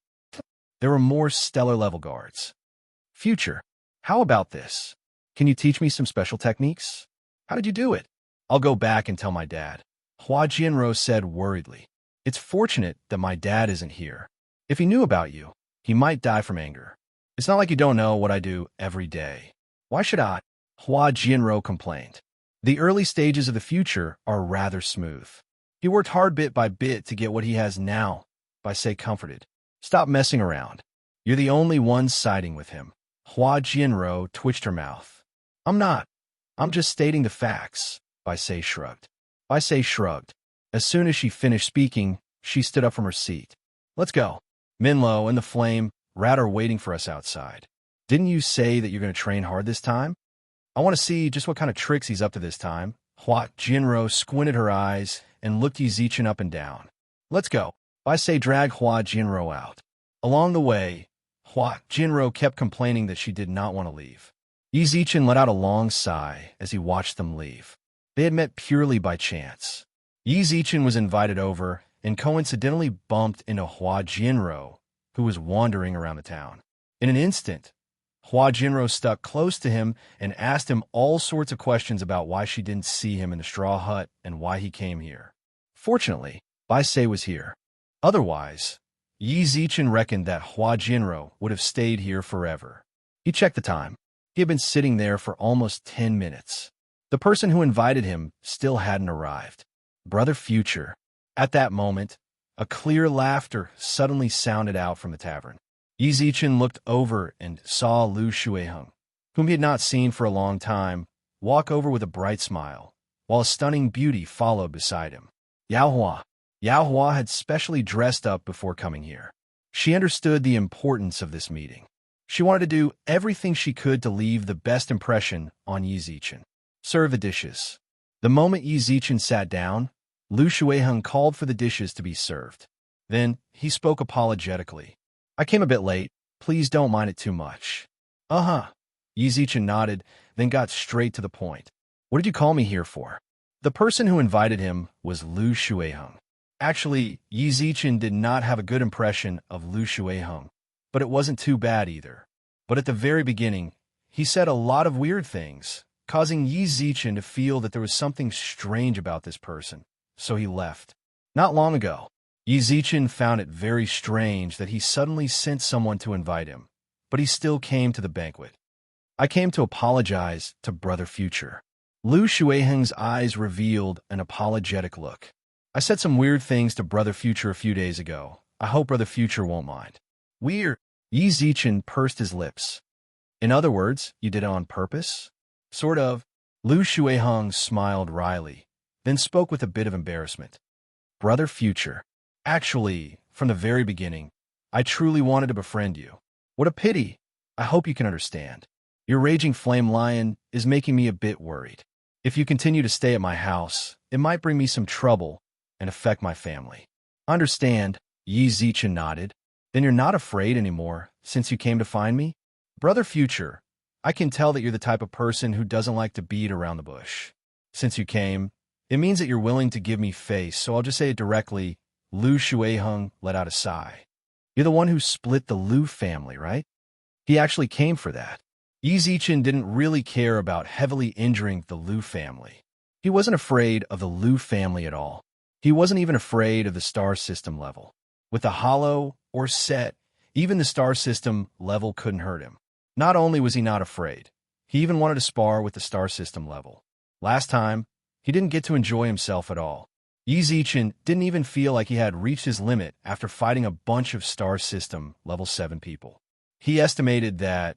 there were more stellar-level guards. Future, how about this? Can you teach me some special techniques? How did you do it? I'll go back and tell my dad. Hua Jianrou said worriedly. It's fortunate that my dad isn't here. If he knew about you, he might die from anger. It's not like you don't know what I do every day. Why should I? Hua Jianrou complained. The early stages of the future are rather smooth. He worked hard bit by bit to get what he has now, Bai Sei comforted. Stop messing around. You're the only one siding with him. Hua Jianrou twitched her mouth. I'm not. I'm just stating the facts, Bai Sei shrugged. Bai Sei shrugged. As soon as she finished speaking, she stood up from her seat. Let's go. Minlo and the Flame Rat are waiting for us outside. Didn't you say that you're going to train hard this time? I want to see just what kind of tricks he's up to this time. Hua Jianrou squinted her eyes and looked Yi Zichen up and down. Let's go. Bai Sei dragged Hua Jianrou out. Along the way, Hua Jianrou kept complaining that she did not want to leave. Yi Zichen let out a long sigh as he watched them leave. They had met purely by chance. Yi Zichen was invited over and coincidentally bumped into Hua Jianrou, who was wandering around the town. In an instant, Hua Jianrou stuck close to him and asked him all sorts of questions about why she didn't see him in the straw hut and why he came here. Fortunately, Bai Sei was here. Otherwise, Yi Zichen reckoned that Hua Jianrou would have stayed here forever. He checked the time. He had been sitting there for almost 10 minutes. The person who invited him still hadn't arrived. Brother Future. At that moment, a clear laughter suddenly sounded out from the tavern. Yi Zichen looked over and saw Lu Shuiheng, whom he had not seen for a long time, walk over with a bright smile, while a stunning beauty followed beside him. Yao Hua. Yao Hua had specially dressed up before coming here. She understood the importance of this meeting. She wanted to do everything she could to leave the best impression on Yi Zichen. Serve the dishes. The moment Yi Zichen sat down, Lu Shuiheng called for the dishes to be served. Then he spoke apologetically. I came a bit late. Please don't mind it too much. Uh-huh. Yi Zichen nodded, then got straight to the point. What did you call me here for? The person who invited him was Lu Shuiheng. Actually, Yi Zichen did not have a good impression of Lu Shuiheng, but it wasn't too bad either. But at the very beginning, he said a lot of weird things, causing Yi Zichen to feel that there was something strange about this person, so he left. Not long ago, Yi Zichen found it very strange that he suddenly sent someone to invite him, but he still came to the banquet. I came to apologize to Brother Future. Lu Shuiheng's eyes revealed an apologetic look. I said some weird things to Brother Future a few days ago. I hope Brother Future won't mind. Weird? Yi Zichen pursed his lips. In other words, you did it on purpose? Sort of. Lu Shuiheng smiled wryly, then spoke with a bit of embarrassment. Brother Future, actually, from the very beginning, I truly wanted to befriend you. What a pity. I hope you can understand. Your raging flame lion is making me a bit worried. If you continue to stay at my house, it might bring me some trouble and affect my family. Understand, Yi Zichen nodded. Then you're not afraid anymore, since you came to find me? Brother Future, I can tell that you're the type of person who doesn't like to beat around the bush. Since you came, it means that you're willing to give me face, so I'll just say it directly. Lu Shuiheng let out a sigh. You're the one who split the Lu family, right? He actually came for that. Yi Zichen didn't really care about heavily injuring the Lu family. He wasn't afraid of the Lu family at all. He wasn't even afraid of the star system level. With the hollow or set, even the star system level couldn't hurt him. Not only was he not afraid, he even wanted to spar with the star system level. Last time, he didn't get to enjoy himself at all. Yi Zichen didn't even feel like he had reached his limit after fighting a bunch of star system level 7 people. He estimated that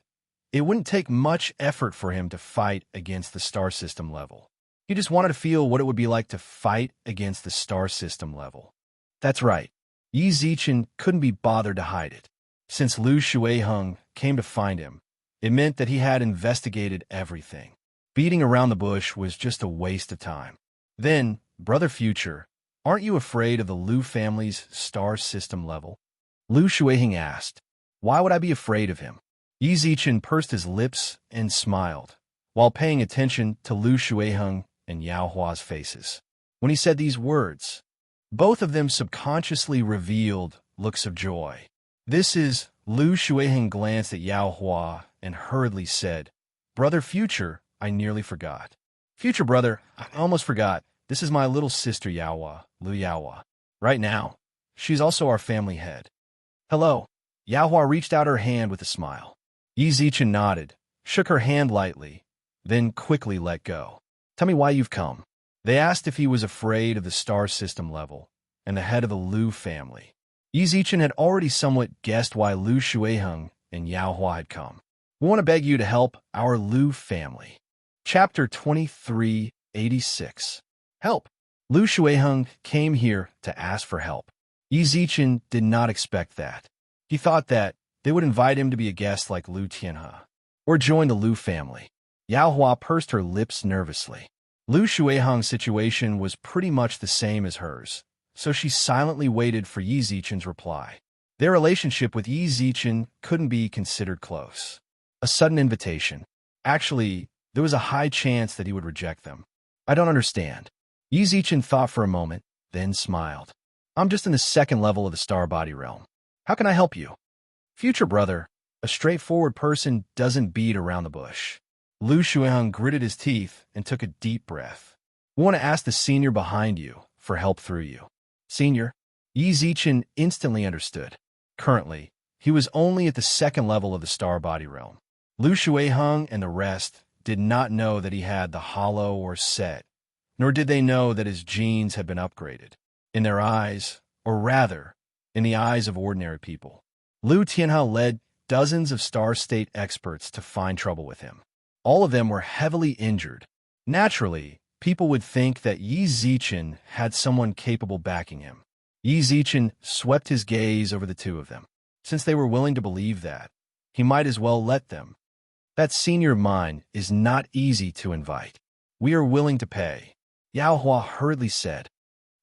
it wouldn't take much effort for him to fight against the star system level. He just wanted to feel what it would be like to fight against the star system level. That's right. Yi Zichen couldn't be bothered to hide it. Since Lu Shuiheng came to find him, it meant that he had investigated everything. Beating around the bush was just a waste of time. Then, Brother Future, aren't you afraid of the Lu family's star system level? Lu Shuiheng asked. Why would I be afraid of him? Yi Zichen pursed his lips and smiled, while paying attention to Lu Shuiheng and Yao Hua's faces. When he said these words, both of them subconsciously revealed looks of joy. This is, Lu Shuiheng glanced at Yao Hua and hurriedly said, Brother Future, I nearly forgot. Future brother, I almost forgot. This is my little sister Yao Hua, Lu Yao Hua. Right now, she's also our family head. Hello. Yao Hua reached out her hand with a smile. Yi Zichen nodded, shook her hand lightly, then quickly let go. Tell me why you've come. They asked if he was afraid of the star system level and the head of the Lu family. Yi Zichen had already somewhat guessed why Lu Shuiheng and Yao Hua had come. We want to beg you to help our Lu family. Chapter 2386. Help. Lu Shuiheng came here to ask for help. Yi Zichen did not expect that. He thought that they would invite him to be a guest like Lu Tianhe, or join the Lu family. Yao Hua pursed her lips nervously. Lu Shuiheng's situation was pretty much the same as hers, so she silently waited for Yi Zichen's reply. Their relationship with Yi Zichen couldn't be considered close. A sudden invitation. Actually, there was a high chance that he would reject them. I don't understand. Yi Zichen thought for a moment, then smiled. I'm just in the second level of the star body realm. How can I help you? Future brother, a straightforward person doesn't beat around the bush. Lu Shuiheng gritted his teeth and took a deep breath. We want to ask the senior behind you for help through you. Senior? Yi Zichen instantly understood. Currently, he was only at the second level of the star body realm. Lu Shuiheng and the rest did not know that he had the hollow or set, nor did they know that his genes had been upgraded. In their eyes, or rather, in the eyes of ordinary people, Lu Tianhe led dozens of star state experts to find trouble with him. All of them were heavily injured. Naturally, people would think that Yi Zichen had someone capable backing him. Yi Zichen swept his gaze over the two of them. Since they were willing to believe that, he might as well let them. That senior of mine is not easy to invite. We are willing to pay. Yao Hua hurriedly said.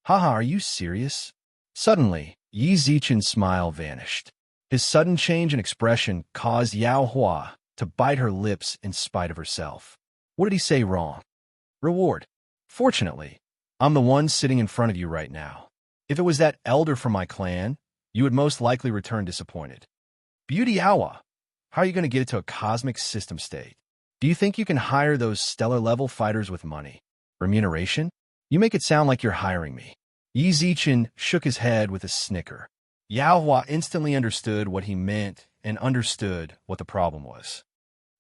Haha, are you serious? Suddenly, Yi Zichen's smile vanished. His sudden change in expression caused Yao Hua to bite her lips in spite of herself. What did he say wrong? Reward. Fortunately, I'm the one sitting in front of you right now. If it was that elder from my clan, you would most likely return disappointed. Beauty Awa, how are you going to get it to a cosmic system state? Do you think you can hire those stellar-level fighters with money? Remuneration? You make it sound like you're hiring me. Yi Zichen shook his head with a snicker. Yao Hua instantly understood what he meant and understood what the problem was.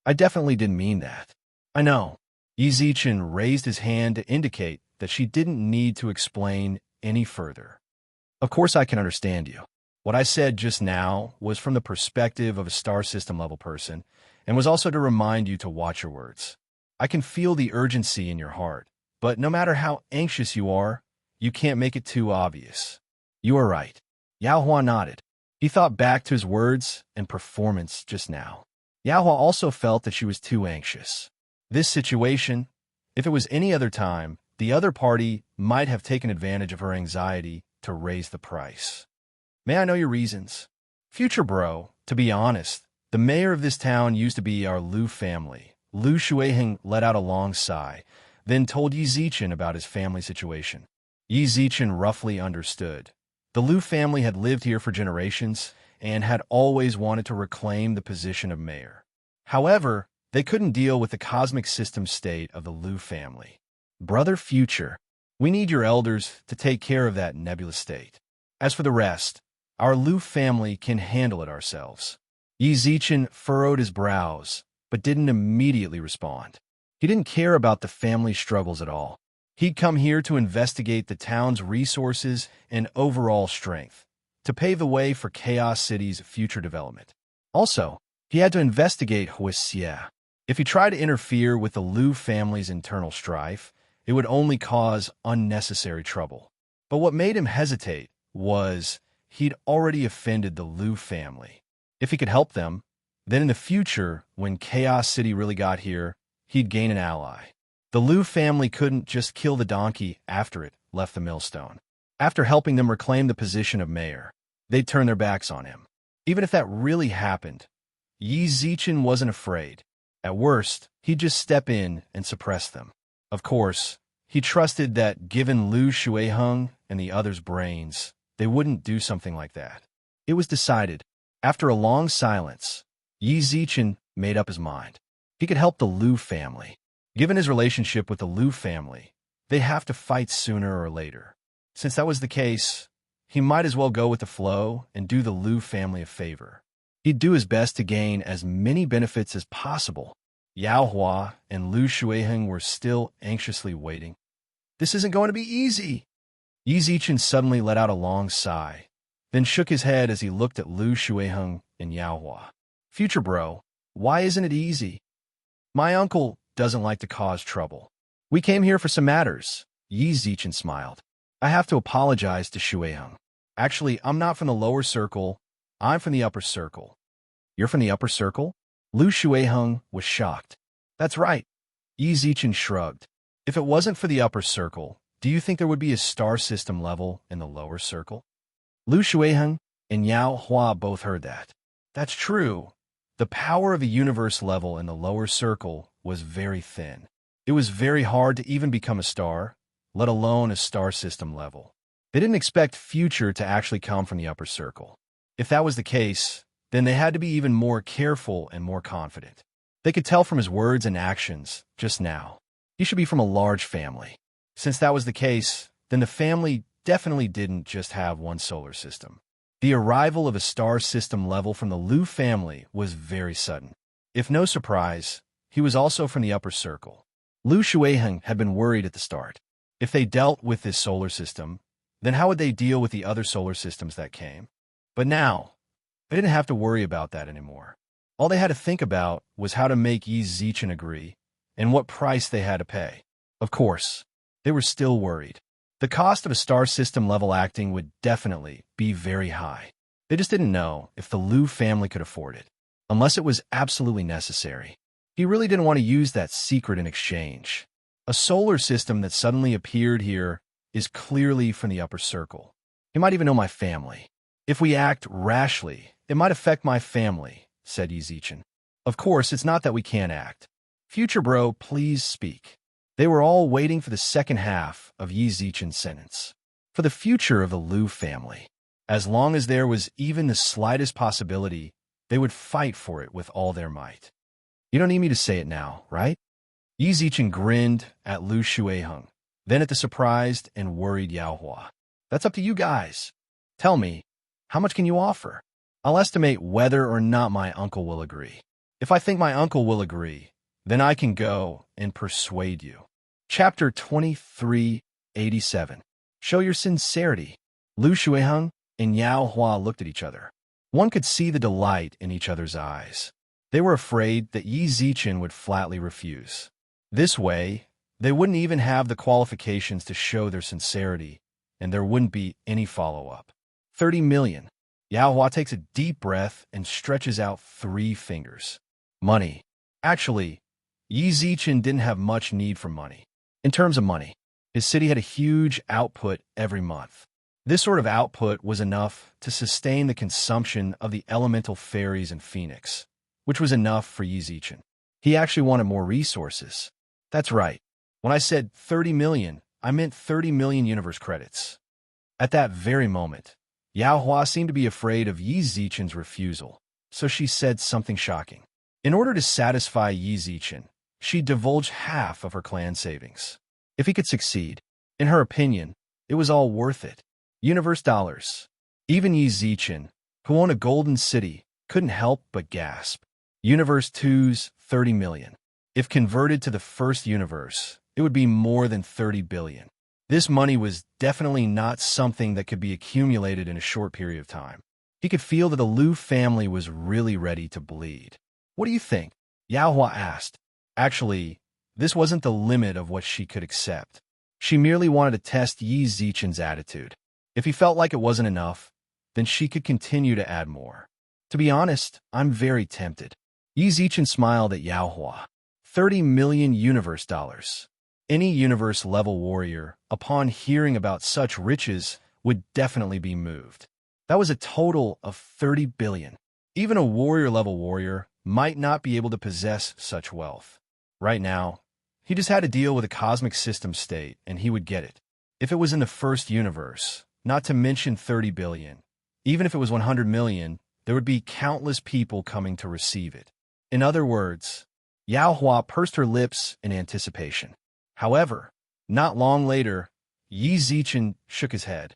I definitely didn't mean that. I know. Yi Zichen raised his hand to indicate that she didn't need to explain any further. Of course I can understand you. What I said just now was from the perspective of a star system level person and was also to remind you to watch your words. I can feel the urgency in your heart, but no matter how anxious you are, you can't make it too obvious. You are right. Yao Hua nodded. He thought back to his words and performance just now. Yao Hua also felt that she was too anxious. This situation, if it was any other time, the other party might have taken advantage of her anxiety to raise the price. May I know your reasons? Future bro, to be honest, the mayor of this town used to be our Lu family. Lu Shuiheng let out a long sigh, then told Yi Zichen about his family situation. Yi Zichen roughly understood. The Lu family had lived here for generations and had always wanted to reclaim the position of mayor. However, they couldn't deal with the cosmic system state of the Lu family. Brother Future, we need your elders to take care of that nebulous state. As for the rest, our Lu family can handle it ourselves. Yi Zichen furrowed his brows, but didn't immediately respond. He didn't care about the family struggles at all. He'd come here to investigate the town's resources and overall strength, to pave the way for Chaos City's future development. Also, he had to investigate Huixia. If he tried to interfere with the Lu family's internal strife, it would only cause unnecessary trouble. But what made him hesitate was he'd already offended the Lu family. If he could help them, then in the future, when Chaos City really got here, he'd gain an ally. The Lu family couldn't just kill the donkey after it left the millstone. After helping them reclaim the position of mayor, they'd turn their backs on him. Even if that really happened, Yi Zichen wasn't afraid. At worst, he'd just step in and suppress them. Of course, he trusted that given Lu Shuiheng and the others' brains, they wouldn't do something like that. It was decided. After a long silence, Yi Zichen made up his mind. He could help the Lu family. Given his relationship with the Lu family, they'd have to fight sooner or later. Since that was the case, he might as well go with the flow and do the Lu family a favor. He'd do his best to gain as many benefits as possible. Yao Hua and Lu Shuiheng were still anxiously waiting. This isn't going to be easy. Yi Zichen suddenly let out a long sigh, then shook his head as he looked at Lu Shuiheng and Yao Hua. Future bro, why isn't it easy? My uncle doesn't like to cause trouble. We came here for some matters. Yi Zichen smiled. I have to apologize to Shuiheng. Actually, I'm not from the lower circle. I'm from the upper circle. You're from the upper circle? Lu Shuiheng was shocked. That's right. Yi Zichen shrugged. If it wasn't for the upper circle, do you think there would be a star system level in the lower circle? Lu Shuiheng and Yao Hua both heard that. That's true. The power of a universe level in the lower circle was very thin. It was very hard to even become a star, let alone a star system level. They didn't expect Future to actually come from the upper circle. If that was the case, then they had to be even more careful and more confident. They could tell from his words and actions just now. He should be from a large family. Since that was the case, then the family definitely didn't just have one solar system. The arrival of a star system level from the Lu family was very sudden. If no surprise, he was also from the upper circle. Lu Shuiheng had been worried at the start. If they dealt with this solar system, then how would they deal with the other solar systems that came? But now, they didn't have to worry about that anymore. All they had to think about was how to make Yi Zichen agree and what price they had to pay. Of course, they were still worried. The cost of a star system level acting would definitely be very high. They just didn't know if the Liu family could afford it, unless it was absolutely necessary. He really didn't want to use that secret in exchange. A solar system that suddenly appeared here is clearly from the upper circle. He might even know my family. If we act rashly, it might affect my family, said Yizichin. Of course, it's not that we can't act. Future bro, please speak. They were all waiting for the second half of Yizichin's sentence. For the future of the Liu family. As long as there was even the slightest possibility, they would fight for it with all their might. You don't need me to say it now, right? Yizichin grinned at Liu Shuiheng, then at the surprised and worried Yao Hua. That's up to you guys. Tell me, how much can you offer? I'll estimate whether or not my uncle will agree. If I think my uncle will agree, then I can go and persuade you. Chapter 2387. Show your sincerity. Liu Shuiheng and Yao Hua looked at each other. One could see the delight in each other's eyes. They were afraid that Yizichin would flatly refuse. This way, they wouldn't even have the qualifications to show their sincerity, and there wouldn't be any follow-up. 30 million. Yao Hua takes a deep breath and stretches out 3 fingers. Money. Actually, Yizichin didn't have much need for money. In terms of money, his city had a huge output every month. This sort of output was enough to sustain the consumption of the elemental fairies in Phoenix, which was enough for Yizichin. He actually wanted more resources. That's right. When I said 30 million, I meant 30 million universe credits. At that very moment, Yao Hua seemed to be afraid of Yizichin's refusal, so she said something shocking. In order to satisfy Yizichin, she divulged half of her clan savings. If he could succeed, in her opinion, it was all worth it. Universe dollars. Even Yizichin, who owned a golden city, couldn't help but gasp. Universe 2's 30 million. If converted to the first universe, it would be more than 30 billion. This money was definitely not something that could be accumulated in a short period of time. He could feel that the Liu family was really ready to bleed. What do you think? Yao Hua asked. Actually, this wasn't the limit of what she could accept. She merely wanted to test Yizichin's attitude. If he felt like it wasn't enough, then she could continue to add more. To be honest, I'm very tempted. Yizichin smiled at Yao Hua. 30 million universe dollars. Any universe-level warrior, upon hearing about such riches, would definitely be moved. That was a total of 30 billion. Even a warrior-level warrior might not be able to possess such wealth. Right now, he just had to deal with a cosmic system state, and he would get it. If it was in the first universe, not to mention 30 billion, even if it was 100 million, there would be countless people coming to receive it. In other words, Yao Hua pursed her lips in anticipation. However, not long later, Yizichin shook his head.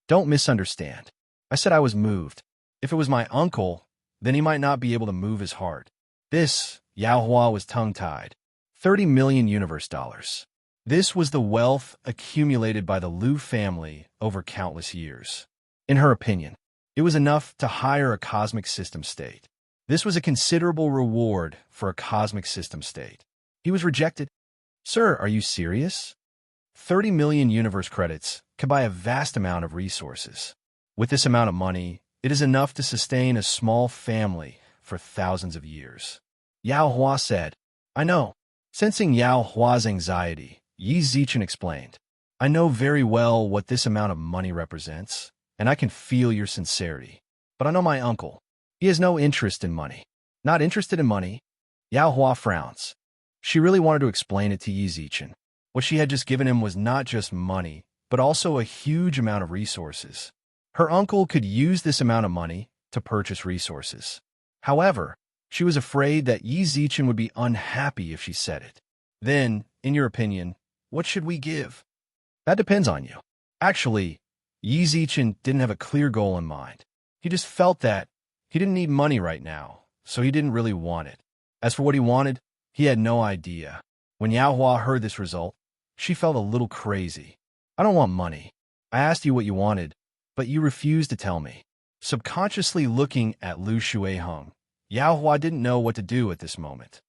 Don't misunderstand. I said I was moved. If it was my uncle, then he might not be able to move his heart. This, Yao Hua was tongue-tied. 30 million universe dollars. This was the wealth accumulated by the Liu family over countless years. In her opinion, it was enough to hire a cosmic system state. This was a considerable reward for a cosmic system state. He was rejected. Sir, are you serious? 30 million universe credits could buy a vast amount of resources. With this amount of money, it is enough to sustain a small family for thousands of years. Yao Hua said, I know. Sensing Yao Hua's anxiety, Yizichin explained, I know very well what this amount of money represents, and I can feel your sincerity. But I know my uncle. He has no interest in money. Not interested in money? Yao Hua frowns. She really wanted to explain it to Yizichin. What she had just given him was not just money, but also a huge amount of resources. Her uncle could use this amount of money to purchase resources. However, she was afraid that Yizichin would be unhappy if she said it. Then, in your opinion, what should we give? That depends on you. Actually, Yizichin didn't have a clear goal in mind. He just felt that he didn't need money right now, so he didn't really want it. As for what he wanted, he had no idea. When Yao Hua heard this result, she felt a little crazy. I don't want money. I asked you what you wanted, but you refused to tell me. Subconsciously looking at Liu Shuiheng, Yao Hua didn't know what to do at this moment.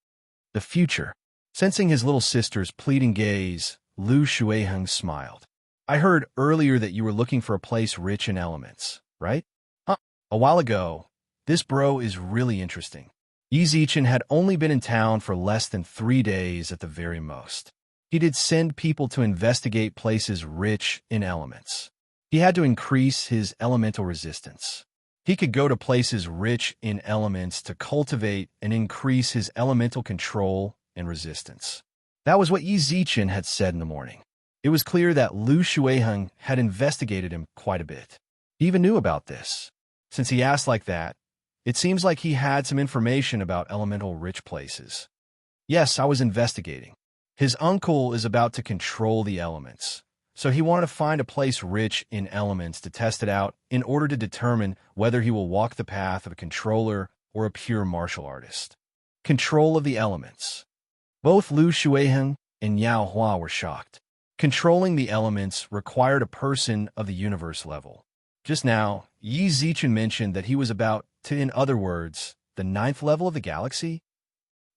The future. Sensing his little sister's pleading gaze, Liu Shuiheng smiled. I heard earlier that you were looking for a place rich in elements, right? Huh? A while ago, this bro is really interesting. Yi Zichen had only been in town for less than 3 days at the very most. He did send people to investigate places rich in elements. He had to increase his elemental resistance. He could go to places rich in elements to cultivate and increase his elemental control and resistance. That was what Yi Zichen had said in the morning. It was clear that Lu Shuiheng had investigated him quite a bit. He even knew about this. Since he asked like that, it seems like he had some information about elemental-rich places. Yes, I was investigating. His uncle is about to control the elements, so he wanted to find a place rich in elements to test it out in order to determine whether he will walk the path of a controller or a pure martial artist. Control of the elements. Both Lu Shuiheng and Yao Hua were shocked. Controlling the elements required a person of the universe level. Just now, Yi Zichen mentioned that he was about to, in other words, the 9th level of the galaxy.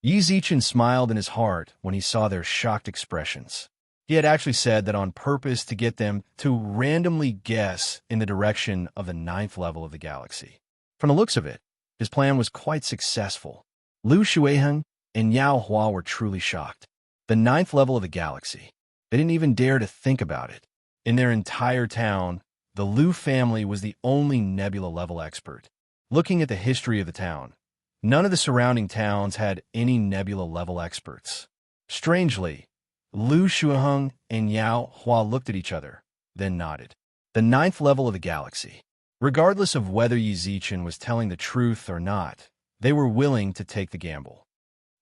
Yi Zichen smiled in his heart when he saw their shocked expressions. He had actually said that on purpose to get them to randomly guess in the direction of the 9th level of the galaxy. From the looks of it, his plan was quite successful. Lu Shuiheng and Yao Hua were truly shocked. The 9th level of the galaxy. They didn't even dare to think about it. In their entire town, the Lu family was the only nebula-level expert. Looking at the history of the town, none of the surrounding towns had any nebula-level experts. Strangely, Lu Shuiheng and Yao Hua looked at each other, then nodded. The 9th level of the galaxy. Regardless of whether Yi Zichen was telling the truth or not, they were willing to take the gamble.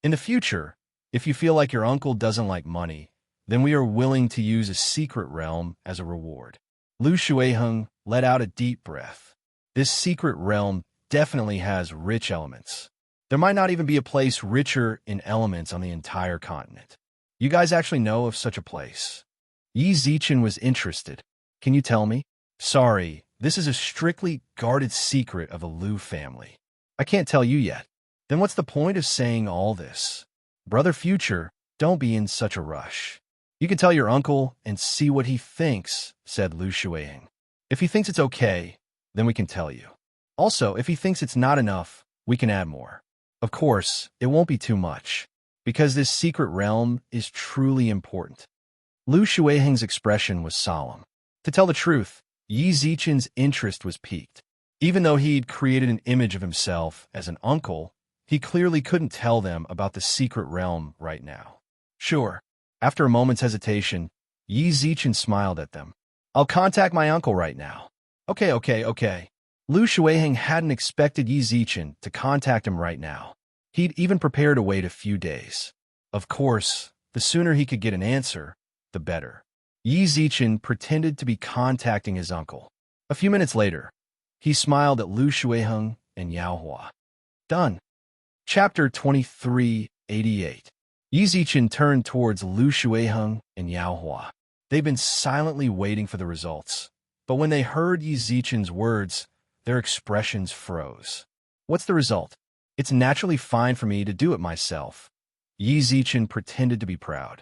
In the future, if you feel like your uncle doesn't like money, then we are willing to use a secret realm as a reward. Lu Shuiheng let out a deep breath. This secret realm definitely has rich elements. There might not even be a place richer in elements on the entire continent. You guys actually know of such a place? Yi Zichen was interested. Can you tell me? Sorry, this is a strictly guarded secret of the Lu family. I can't tell you yet. Then what's the point of saying all this? Brother Future, don't be in such a rush. You can tell your uncle and see what he thinks, said Lu Shuiheng. If he thinks it's okay, then we can tell you. Also, if he thinks it's not enough, we can add more. Of course, it won't be too much, because this secret realm is truly important. Lu Shuiheng's expression was solemn. To tell the truth, Yi Zichen's interest was piqued. Even though he'd created an image of himself as an uncle, he clearly couldn't tell them about the secret realm right now. Sure. After a moment's hesitation, Yi Zichen smiled at them. I'll contact my uncle right now. Okay. Lu Shuiheng hadn't expected Yi Zichen to contact him right now. He'd even prepared to wait a few days. Of course, the sooner he could get an answer, the better. Yi Zichen pretended to be contacting his uncle. A few minutes later, he smiled at Lu Shuiheng and Yao Hua. Done. Chapter 2388. Yi Zichen turned towards Lu Shuiheng and Yao Hua. They'd been silently waiting for the results, but when they heard Yi Zichen's words, their expressions froze. What's the result? It's naturally fine for me to do it myself. Yi Zichen pretended to be proud.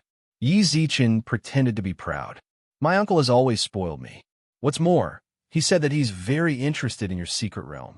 My uncle has always spoiled me. What's more, he said that he's very interested in your secret realm.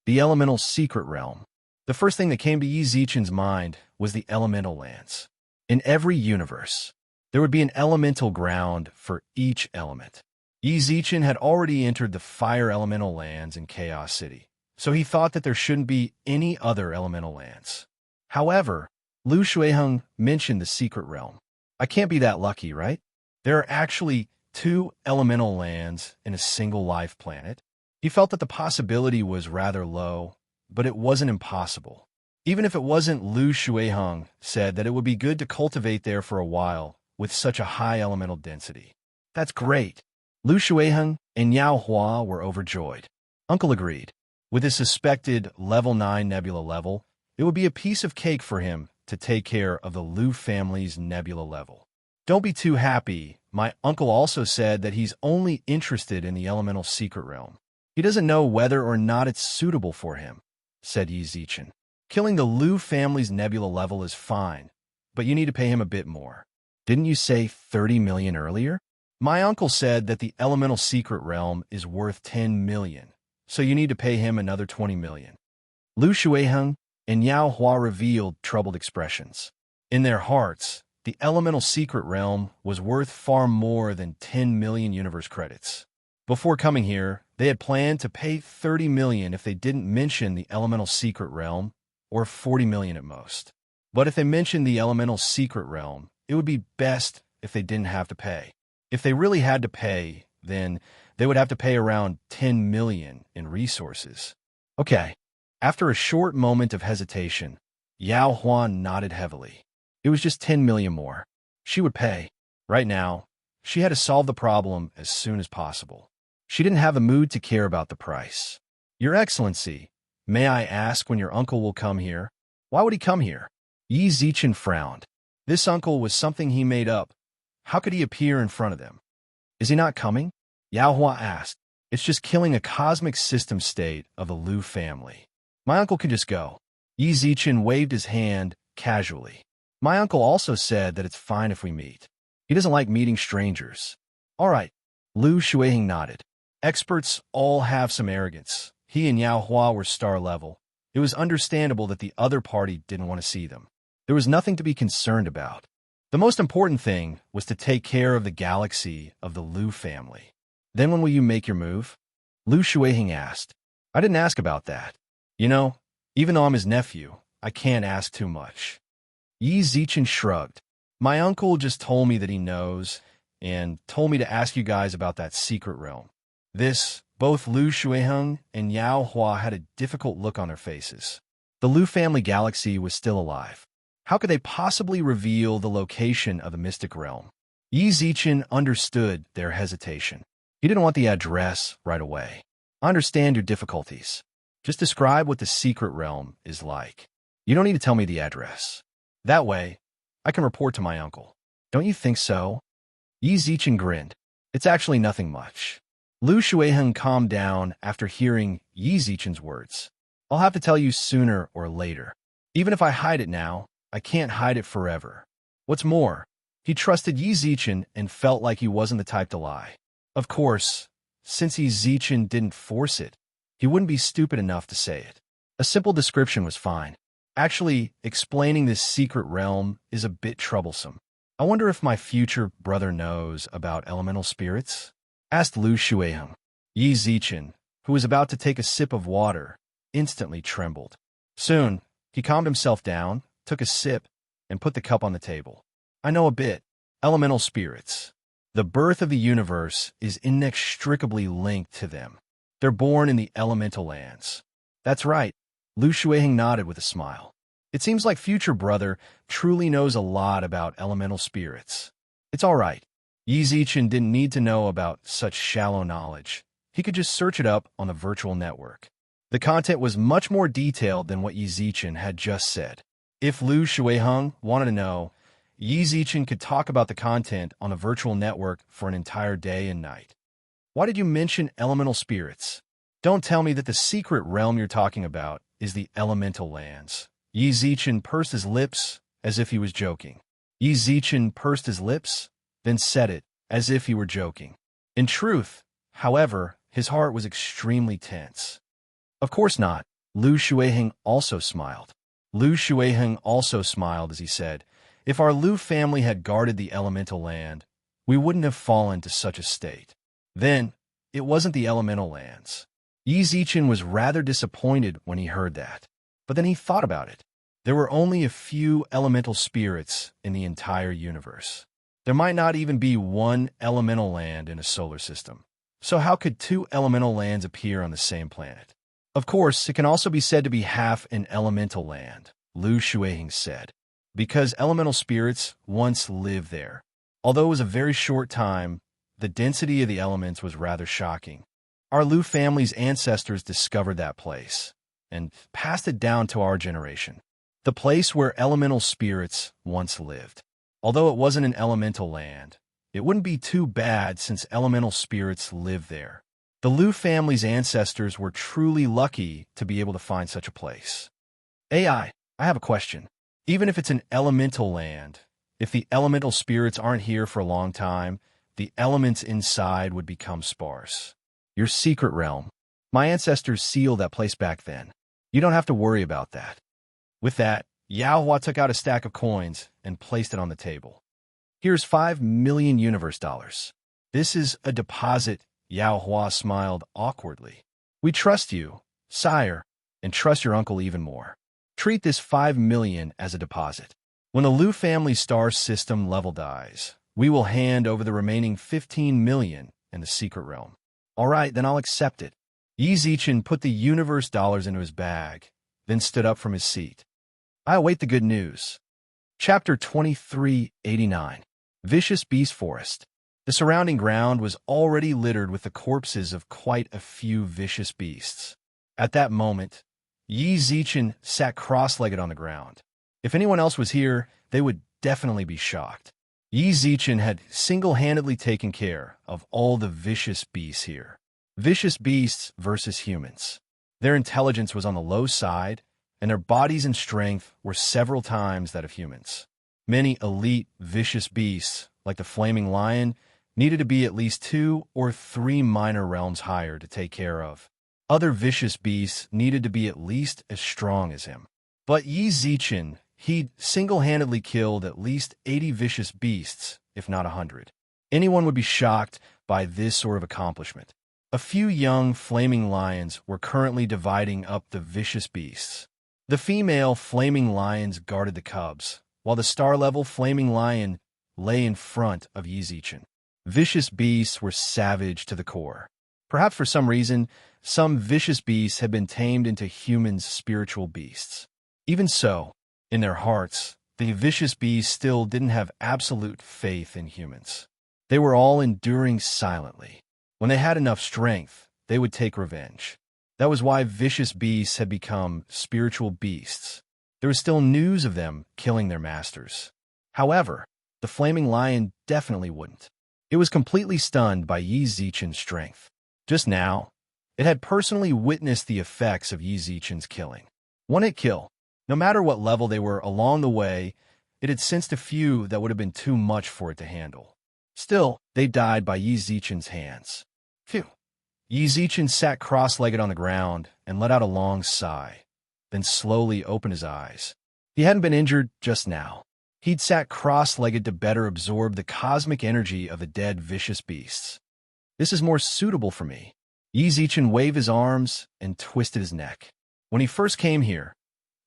The elemental secret realm. The first thing that came to Yi Zichen's mind was the elemental lands. In every universe, there would be an elemental ground for each element. Yi Zichen had already entered the fire elemental lands in Chaos City, so he thought that there shouldn't be any other elemental lands. However, Lu Shuiheng mentioned the secret realm. I can't be that lucky, right? There are actually 2 elemental lands in a single life planet. He felt that the possibility was rather low, but it wasn't impossible. Even if it wasn't, Lu Shuiheng said that it would be good to cultivate there for a while with such a high elemental density. That's great. Lu Shuiheng and Yao Hua were overjoyed. Uncle agreed. With his suspected level 9 nebula level, it would be a piece of cake for him to take care of the Lu family's nebula level. Don't be too happy. My uncle also said that he's only interested in the elemental secret realm. He doesn't know whether or not it's suitable for him, said Yi Zichen. Killing the Lu family's nebula level is fine, but you need to pay him a bit more. Didn't you say 30 million earlier? My uncle said that the elemental secret realm is worth 10 million, so you need to pay him another 20 million. Lu Shuiheng and Yao Hua revealed troubled expressions. In their hearts, the elemental secret realm was worth far more than 10 million universe credits. Before coming here, they had planned to pay 30 million if they didn't mention the elemental secret realm, or 40 million at most. But if they mentioned the elemental secret realm, it would be best if they didn't have to pay. If they really had to pay, then they would have to pay around 10 million in resources. Okay. After a short moment of hesitation, Yao Huan nodded heavily. It was just 10 million more. She would pay. Right now, she had to solve the problem as soon as possible. She didn't have a mood to care about the price. Your Excellency, may I ask when your uncle will come here? Why would he come here? Yi Zichen frowned. This uncle was something he made up. How could he appear in front of them? Is he not coming? Yao Hua asked. It's just killing a cosmic system state of the Liu family. My uncle can just go. Yi Zichen waved his hand casually. My uncle also said that it's fine if we meet. He doesn't like meeting strangers. All right. Lu Shuiheng nodded. Experts all have some arrogance. He and Yao Hua were star level. It was understandable that the other party didn't want to see them. There was nothing to be concerned about. The most important thing was to take care of the galaxy of the Liu family. Then when will you make your move? Lu Shuiheng asked. I didn't ask about that. You know, even though I'm his nephew, I can't ask too much. Yi Zichen shrugged. My uncle just told me that he knows, and told me to ask you guys about that secret realm. Both Lu Shuiheng and Yao Hua had a difficult look on their faces. The Liu family galaxy was still alive. How could they possibly reveal the location of the mystic realm? Yi Zichen understood their hesitation. He didn't want the address right away. I understand your difficulties. Just describe what the secret realm is like. You don't need to tell me the address. That way, I can report to my uncle. Don't you think so? Yi Zichen grinned. It's actually nothing much. Lu Shuiheng calmed down after hearing Yi Zichen's words. I'll have to tell you sooner or later. Even if I hide it now, I can't hide it forever. What's more, he trusted Yi Zichen and felt like he wasn't the type to lie. Of course, since Yi Zichen didn't force it, he wouldn't be stupid enough to say it. A simple description was fine. Actually, explaining this secret realm is a bit troublesome. I wonder if my future brother knows about elemental spirits? Asked Lu Shuiheng. Yi Zichen, who was about to take a sip of water, instantly trembled. Soon, he calmed himself down, took a sip, and put the cup on the table. I know a bit. Elemental spirits. The birth of the universe is inextricably linked to them. They're born in the elemental lands. That's right. Lu Shuiheng nodded with a smile. It seems like future brother truly knows a lot about elemental spirits. It's all right. Yi Zichen didn't need to know about such shallow knowledge. He could just search it up on the virtual network. The content was much more detailed than what Yi Zichen had just said. If Lu Shuiheng wanted to know, Yi Zichen could talk about the content on the virtual network for an entire day and night. Why did you mention elemental spirits? Don't tell me that the secret realm you're talking about is the elemental lands. Yi Zichen pursed his lips as if he was joking. Yi Zichen pursed his lips, then said it as if he were joking. In truth, however, his heart was extremely tense. Of course not. Lu Shuiheng also smiled. Lu Shuiheng also smiled as he said, if our Liu family had guarded the elemental land, we wouldn't have fallen to such a state. Then, it wasn't the elemental lands. Yi Zichen was rather disappointed when he heard that. But then he thought about it. There were only a few elemental spirits in the entire universe. There might not even be one elemental land in a solar system. So how could two elemental lands appear on the same planet? Of course, it can also be said to be half an elemental land, Lu Shuiheng said, because elemental spirits once lived there. Although it was a very short time, the density of the elements was rather shocking. Our Liu family's ancestors discovered that place and passed it down to our generation. The place where elemental spirits once lived. Although it wasn't an elemental land, it wouldn't be too bad since elemental spirits lived there. The Liu family's ancestors were truly lucky to be able to find such a place. I have a question. Even if it's an elemental land, if the elemental spirits aren't here for a long time, the elements inside would become sparse. Your secret realm. My ancestors sealed that place back then. You don't have to worry about that. With that, Yao Hua took out a stack of coins and placed it on the table. Here's 5 million universe dollars. This is a deposit. Yao Hua smiled awkwardly. We trust you, sire, and trust your uncle even more. Treat this 5 million as a deposit. When the Liu family star system level dies, we will hand over the remaining 15 million in the secret realm. All right, then I'll accept it. Yi Zichen put the universe dollars into his bag, then stood up from his seat. I await the good news. Chapter 2389. Vicious Beast Forest. The surrounding ground was already littered with the corpses of quite a few vicious beasts. At that moment, Yi Zichen sat cross-legged on the ground. If anyone else was here, they would definitely be shocked. Yi Zichen had single-handedly taken care of all the vicious beasts here. Vicious beasts versus humans. Their intelligence was on the low side, and their bodies and strength were several times that of humans. Many elite vicious beasts, like the flaming lion, needed to be at least 2 or 3 minor realms higher to take care of. Other vicious beasts needed to be at least as strong as him. But Yi Zichen, he'd single-handedly killed at least 80 vicious beasts, if not 100. Anyone would be shocked by this sort of accomplishment. A few young flaming lions were currently dividing up the vicious beasts. The female flaming lions guarded the cubs, while the star-level flaming lion lay in front of Yi Zichen. Vicious beasts were savage to the core. Perhaps for some reason, some vicious beasts had been tamed into humans' spiritual beasts. Even so, in their hearts, the vicious beasts still didn't have absolute faith in humans. They were all enduring silently. When they had enough strength, they would take revenge. That was why vicious beasts had become spiritual beasts. There was still news of them killing their masters. However, the flaming lion definitely wouldn't. It was completely stunned by Yi Zichen's strength. Just now, it had personally witnessed the effects of Yi Zichen's killing. One-hit kill. No matter what level they were along the way, it had sensed a few that would have been too much for it to handle. Still, they died by Yi Zichen's hands. Phew. Yi Zichen sat cross-legged on the ground and let out a long sigh, then slowly opened his eyes. He hadn't been injured just now. He'd sat cross-legged to better absorb the cosmic energy of the dead vicious beasts. This is more suitable for me. Yi Zichen waved his arms and twisted his neck. When he first came here,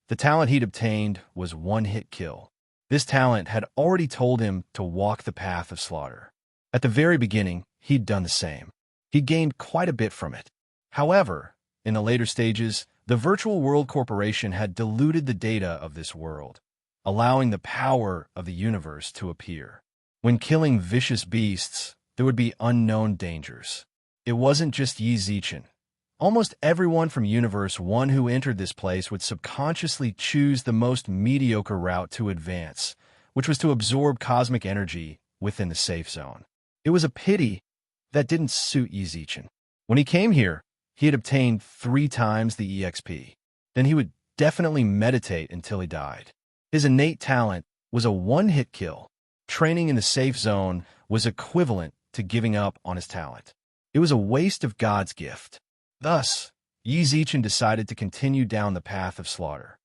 the talent he'd obtained was one-hit kill. This talent had already told him to walk the path of slaughter. At the very beginning, he'd done the same. He gained quite a bit from it. However, in the later stages, the Virtual World Corporation had diluted the data of this world, allowing the power of the universe to appear. When killing vicious beasts, there would be unknown dangers. It wasn't just Yi Zichen. Almost everyone from Universe 1 who entered this place would subconsciously choose the most mediocre route to advance, which was to absorb cosmic energy within the safe zone. It was a pity that didn't suit Yi Zichen. When he came here, he had obtained 3 times the EXP. Then he would definitely meditate until he died. His innate talent was a one-hit kill. Training in the safe zone was equivalent to giving up on his talent. It was a waste of God's gift. Thus, Yi Zichen decided to continue down the path of slaughter.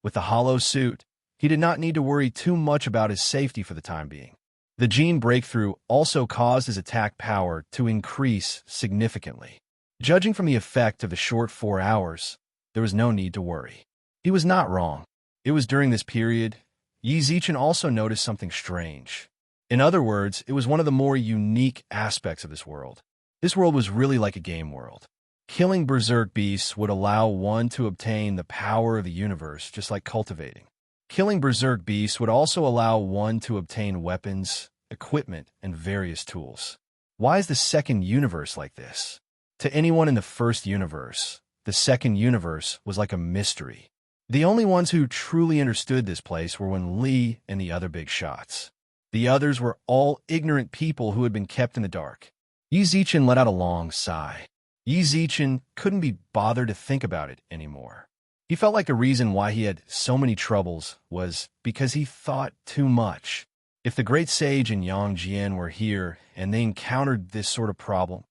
With the hollow suit, he did not need to worry too much about his safety for the time being. The gene breakthrough also caused his attack power to increase significantly. Judging from the effect of the short 4 hours, there was no need to worry. He was not wrong. It was during this period, Yi Zichen also noticed something strange. In other words, it was one of the more unique aspects of this world. This world was really like a game world. Killing berserk beasts would allow one to obtain the power of the universe, just like cultivating. Killing berserk beasts would also allow one to obtain weapons, equipment, and various tools. Why is the second universe like this? To anyone in the first universe, the second universe was like a mystery. The only ones who truly understood this place were Wen Li and the other big shots. The others were all ignorant people who had been kept in the dark. Yi Zichen let out a long sigh. Yi Zichen couldn't be bothered to think about it anymore. He felt like the reason why he had so many troubles was because he thought too much. If the great sage and Yang Jian were here and they encountered this sort of problem,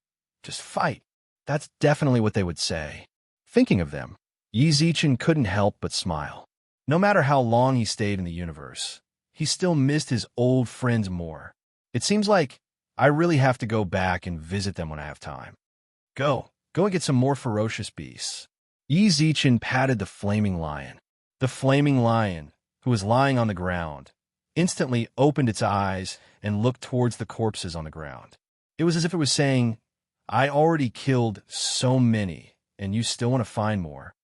just fight. That's definitely what they would say. Thinking of them, Yi Zichen couldn't help but smile. No matter how long he stayed in the universe, he still missed his old friends more. It seems like I really have to go back and visit them when I have time. Go and get some more ferocious beasts. Yi Zichen patted the flaming lion. The flaming lion, who was lying on the ground, instantly opened its eyes and looked towards the corpses on the ground. It was as if it was saying, I already killed so many, and you still want to find more.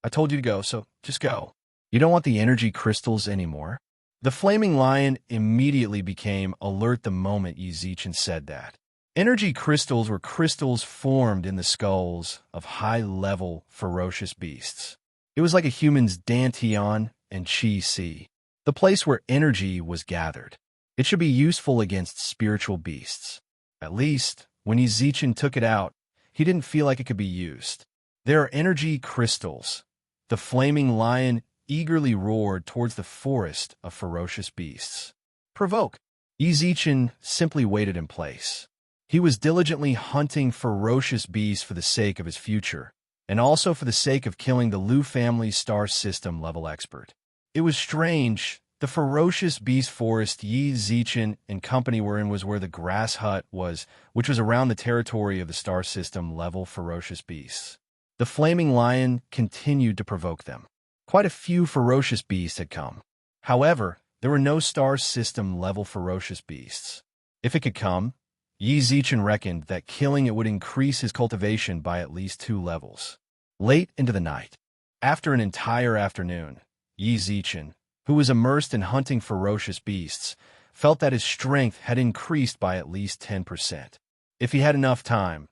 I told you to go, so just go. You don't want the energy crystals anymore? The flaming lion immediately became alert the moment Yi Zichen said that. Energy crystals were crystals formed in the skulls of high-level, ferocious beasts. It was like a human's dantian and qi, the place where energy was gathered. It should be useful against spiritual beasts. At least, when Yi Zichen took it out, he didn't feel like it could be used. There are energy crystals. The flaming lion eagerly roared towards the forest of ferocious beasts. Provoke. Yi Zichen simply waited in place. He was diligently hunting ferocious beasts for the sake of his future, and also for the sake of killing the Lu family's star system level expert. It was strange. The ferocious beast forest Yi Zichen and company were in was where the grass hut was, which was around the territory of the star system level ferocious beasts. The flaming lion continued to provoke them. Quite a few ferocious beasts had come. However, there were no star system level ferocious beasts. If it could come, Yi Zichen reckoned that killing it would increase his cultivation by at least 2 levels. Late into the night, after an entire afternoon, Yi Zichen, who was immersed in hunting ferocious beasts, felt that his strength had increased by at least 10%. If he had enough time,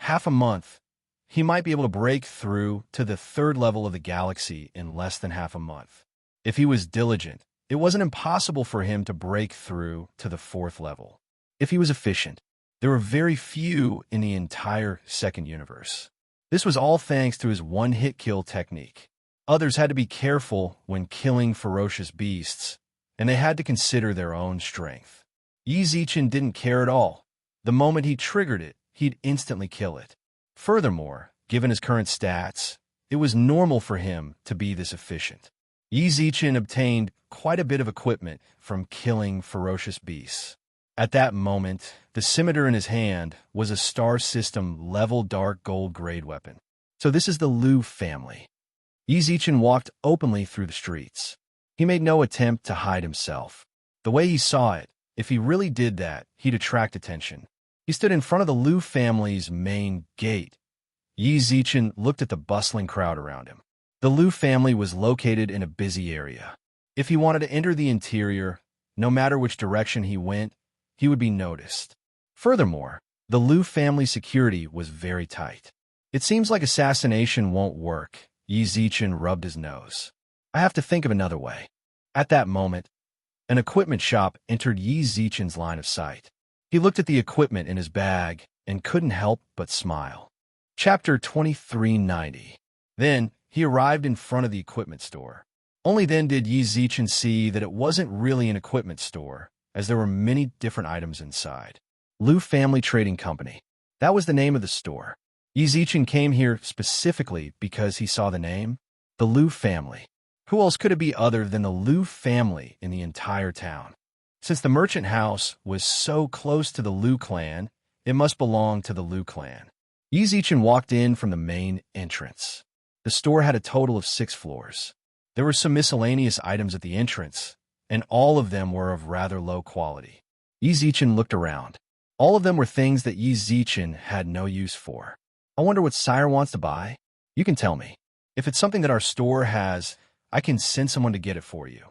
half a month, he might be able to break through to the 3rd level of the galaxy in less than half a month. If he was diligent, it wasn't impossible for him to break through to the 4th level. If he was efficient, there were very few in the entire second universe. This was all thanks to his one-hit kill technique. Others had to be careful when killing ferocious beasts, and they had to consider their own strength. Yi Zichen didn't care at all. The moment he triggered it, he'd instantly kill it. Furthermore, given his current stats, it was normal for him to be this efficient. Yi Zichen obtained quite a bit of equipment from killing ferocious beasts. At that moment, the scimitar in his hand was a star system level dark gold grade weapon. So this is the Lu family. Yi Zichen walked openly through the streets. He made no attempt to hide himself. The way he saw it, if he really did that, he'd attract attention. He stood in front of the Lu family's main gate. Yi Zichen looked at the bustling crowd around him. The Lu family was located in a busy area. If he wanted to enter the interior, no matter which direction he went, he would be noticed. Furthermore, the Lu family security was very tight. It seems like assassination won't work. Yi Zichen rubbed his nose. I have to think of another way. At that moment, an equipment shop entered Yi Zichen's line of sight. He looked at the equipment in his bag and couldn't help but smile. Chapter 2390. Then, he arrived in front of the equipment store. Only then did Yi Zichen see that it wasn't really an equipment store, as there were many different items inside. Lu Family Trading Company. That was the name of the store. Yi Zichen came here specifically because he saw the name, the Lu family. Who else could it be other than the Lu family in the entire town? Since the merchant house was so close to the Lu clan, it must belong to the Lu clan. Yi Zichen walked in from the main entrance. The store had a total of 6 floors. There were some miscellaneous items at the entrance, and all of them were of rather low quality. Yi Zichen looked around. All of them were things that Yi Zichen had no use for. I wonder what Sire wants to buy? You can tell me. If it's something that our store has, I can send someone to get it for you.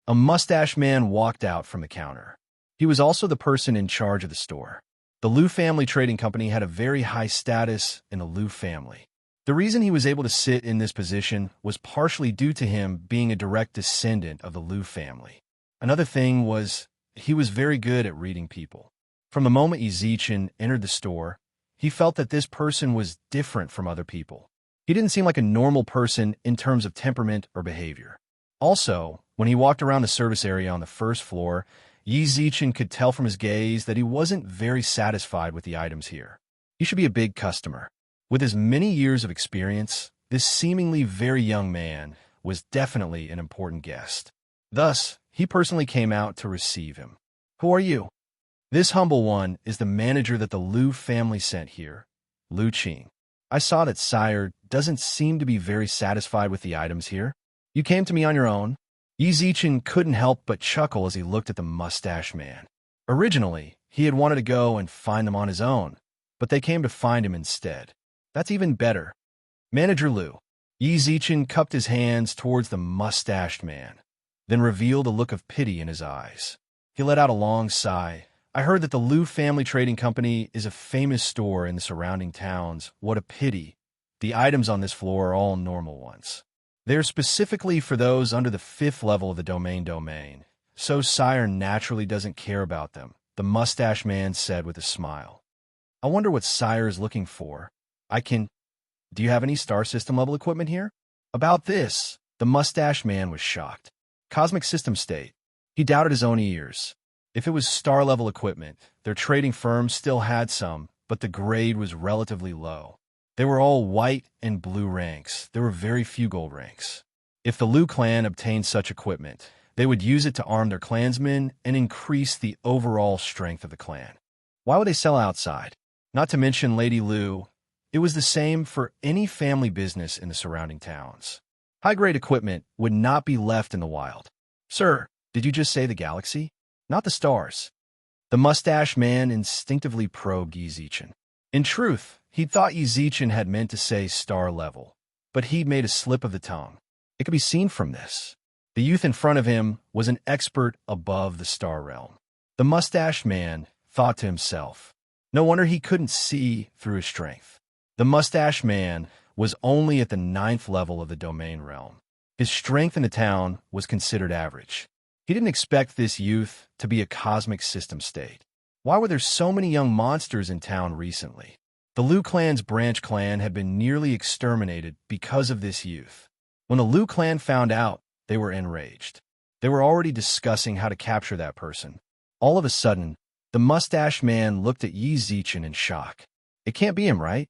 A mustache man walked out from the counter. He was also the person in charge of the store. The Lu Family Trading Company had a very high status in the Lu family. The reason he was able to sit in this position was partially due to him being a direct descendant of the Lu family. Another thing was he was very good at reading people. From the moment Yi Zichen entered the store, he felt that this person was different from other people. He didn't seem like a normal person in terms of temperament or behavior. Also, when he walked around the service area on the first floor, Yi Zichen could tell from his gaze that he wasn't very satisfied with the items here. He should be a big customer. With his many years of experience, this seemingly very young man was definitely an important guest. Thus, he personally came out to receive him. Who are you? This humble one is the manager that the Liu family sent here, Liu Qing. I saw that sire doesn't seem to be very satisfied with the items here. You came to me on your own. Yi Zichen couldn't help but chuckle as he looked at the mustache man. Originally, he had wanted to go and find them on his own, but they came to find him instead. That's even better. Manager Liu. Yi Zichen cupped his hands towards the mustached man, then revealed a look of pity in his eyes. He let out a long sigh. I heard that the Liu Family Trading Company is a famous store in the surrounding towns. What a pity. The items on this floor are all normal ones. They're specifically for those under the 5th level of the domain, so sire naturally doesn't care about them, the mustache man said with a smile. I wonder what sire is looking for. Do you have any star system level equipment here? About this, the mustache man was shocked. Cosmic system state. He doubted his own ears. If it was star level equipment, their trading firm still had some, but the grade was relatively low. They were all white and blue ranks. There were very few gold ranks. If the Liu clan obtained such equipment, they would use it to arm their clansmen and increase the overall strength of the clan. Why would they sell outside? Not to mention Lady Liu, it was the same for any family business in the surrounding towns. High-grade equipment would not be left in the wild. Sir, did you just say the galaxy? Not the stars. The mustache man instinctively probed Yi Zichen. In truth, he thought Yi Zichen had meant to say star level, but he'd made a slip of the tongue. It could be seen from this. The youth in front of him was an expert above the star realm. The mustached man thought to himself. No wonder he couldn't see through his strength. The mustached man was only at the 9th level of the domain realm. His strength in the town was considered average. He didn't expect this youth to be a cosmic system state. Why were there so many young monsters in town recently? The Liu clan's branch clan had been nearly exterminated because of this youth. When the Liu clan found out, they were enraged. They were already discussing how to capture that person. All of a sudden, the mustache man looked at Yi Zichen in shock. It can't be him, right?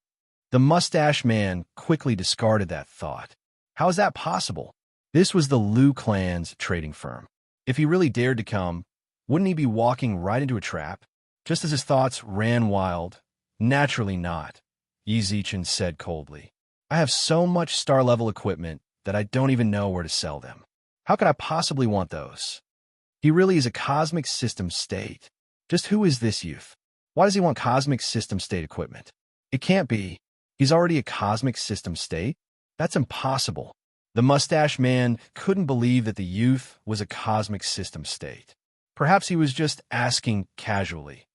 The mustache man quickly discarded that thought. How is that possible? This was the Liu clan's trading firm. If he really dared to come, wouldn't he be walking right into a trap? Just as his thoughts ran wild, naturally not, Yi Zichen said coldly. I have so much star-level equipment that I don't even know where to sell them. How could I possibly want those? He really is a cosmic system state. Just who is this youth? Why does he want cosmic system state equipment? It can't be. He's already a cosmic system state? That's impossible. The mustache man couldn't believe that the youth was a cosmic system state. Perhaps he was just asking casually.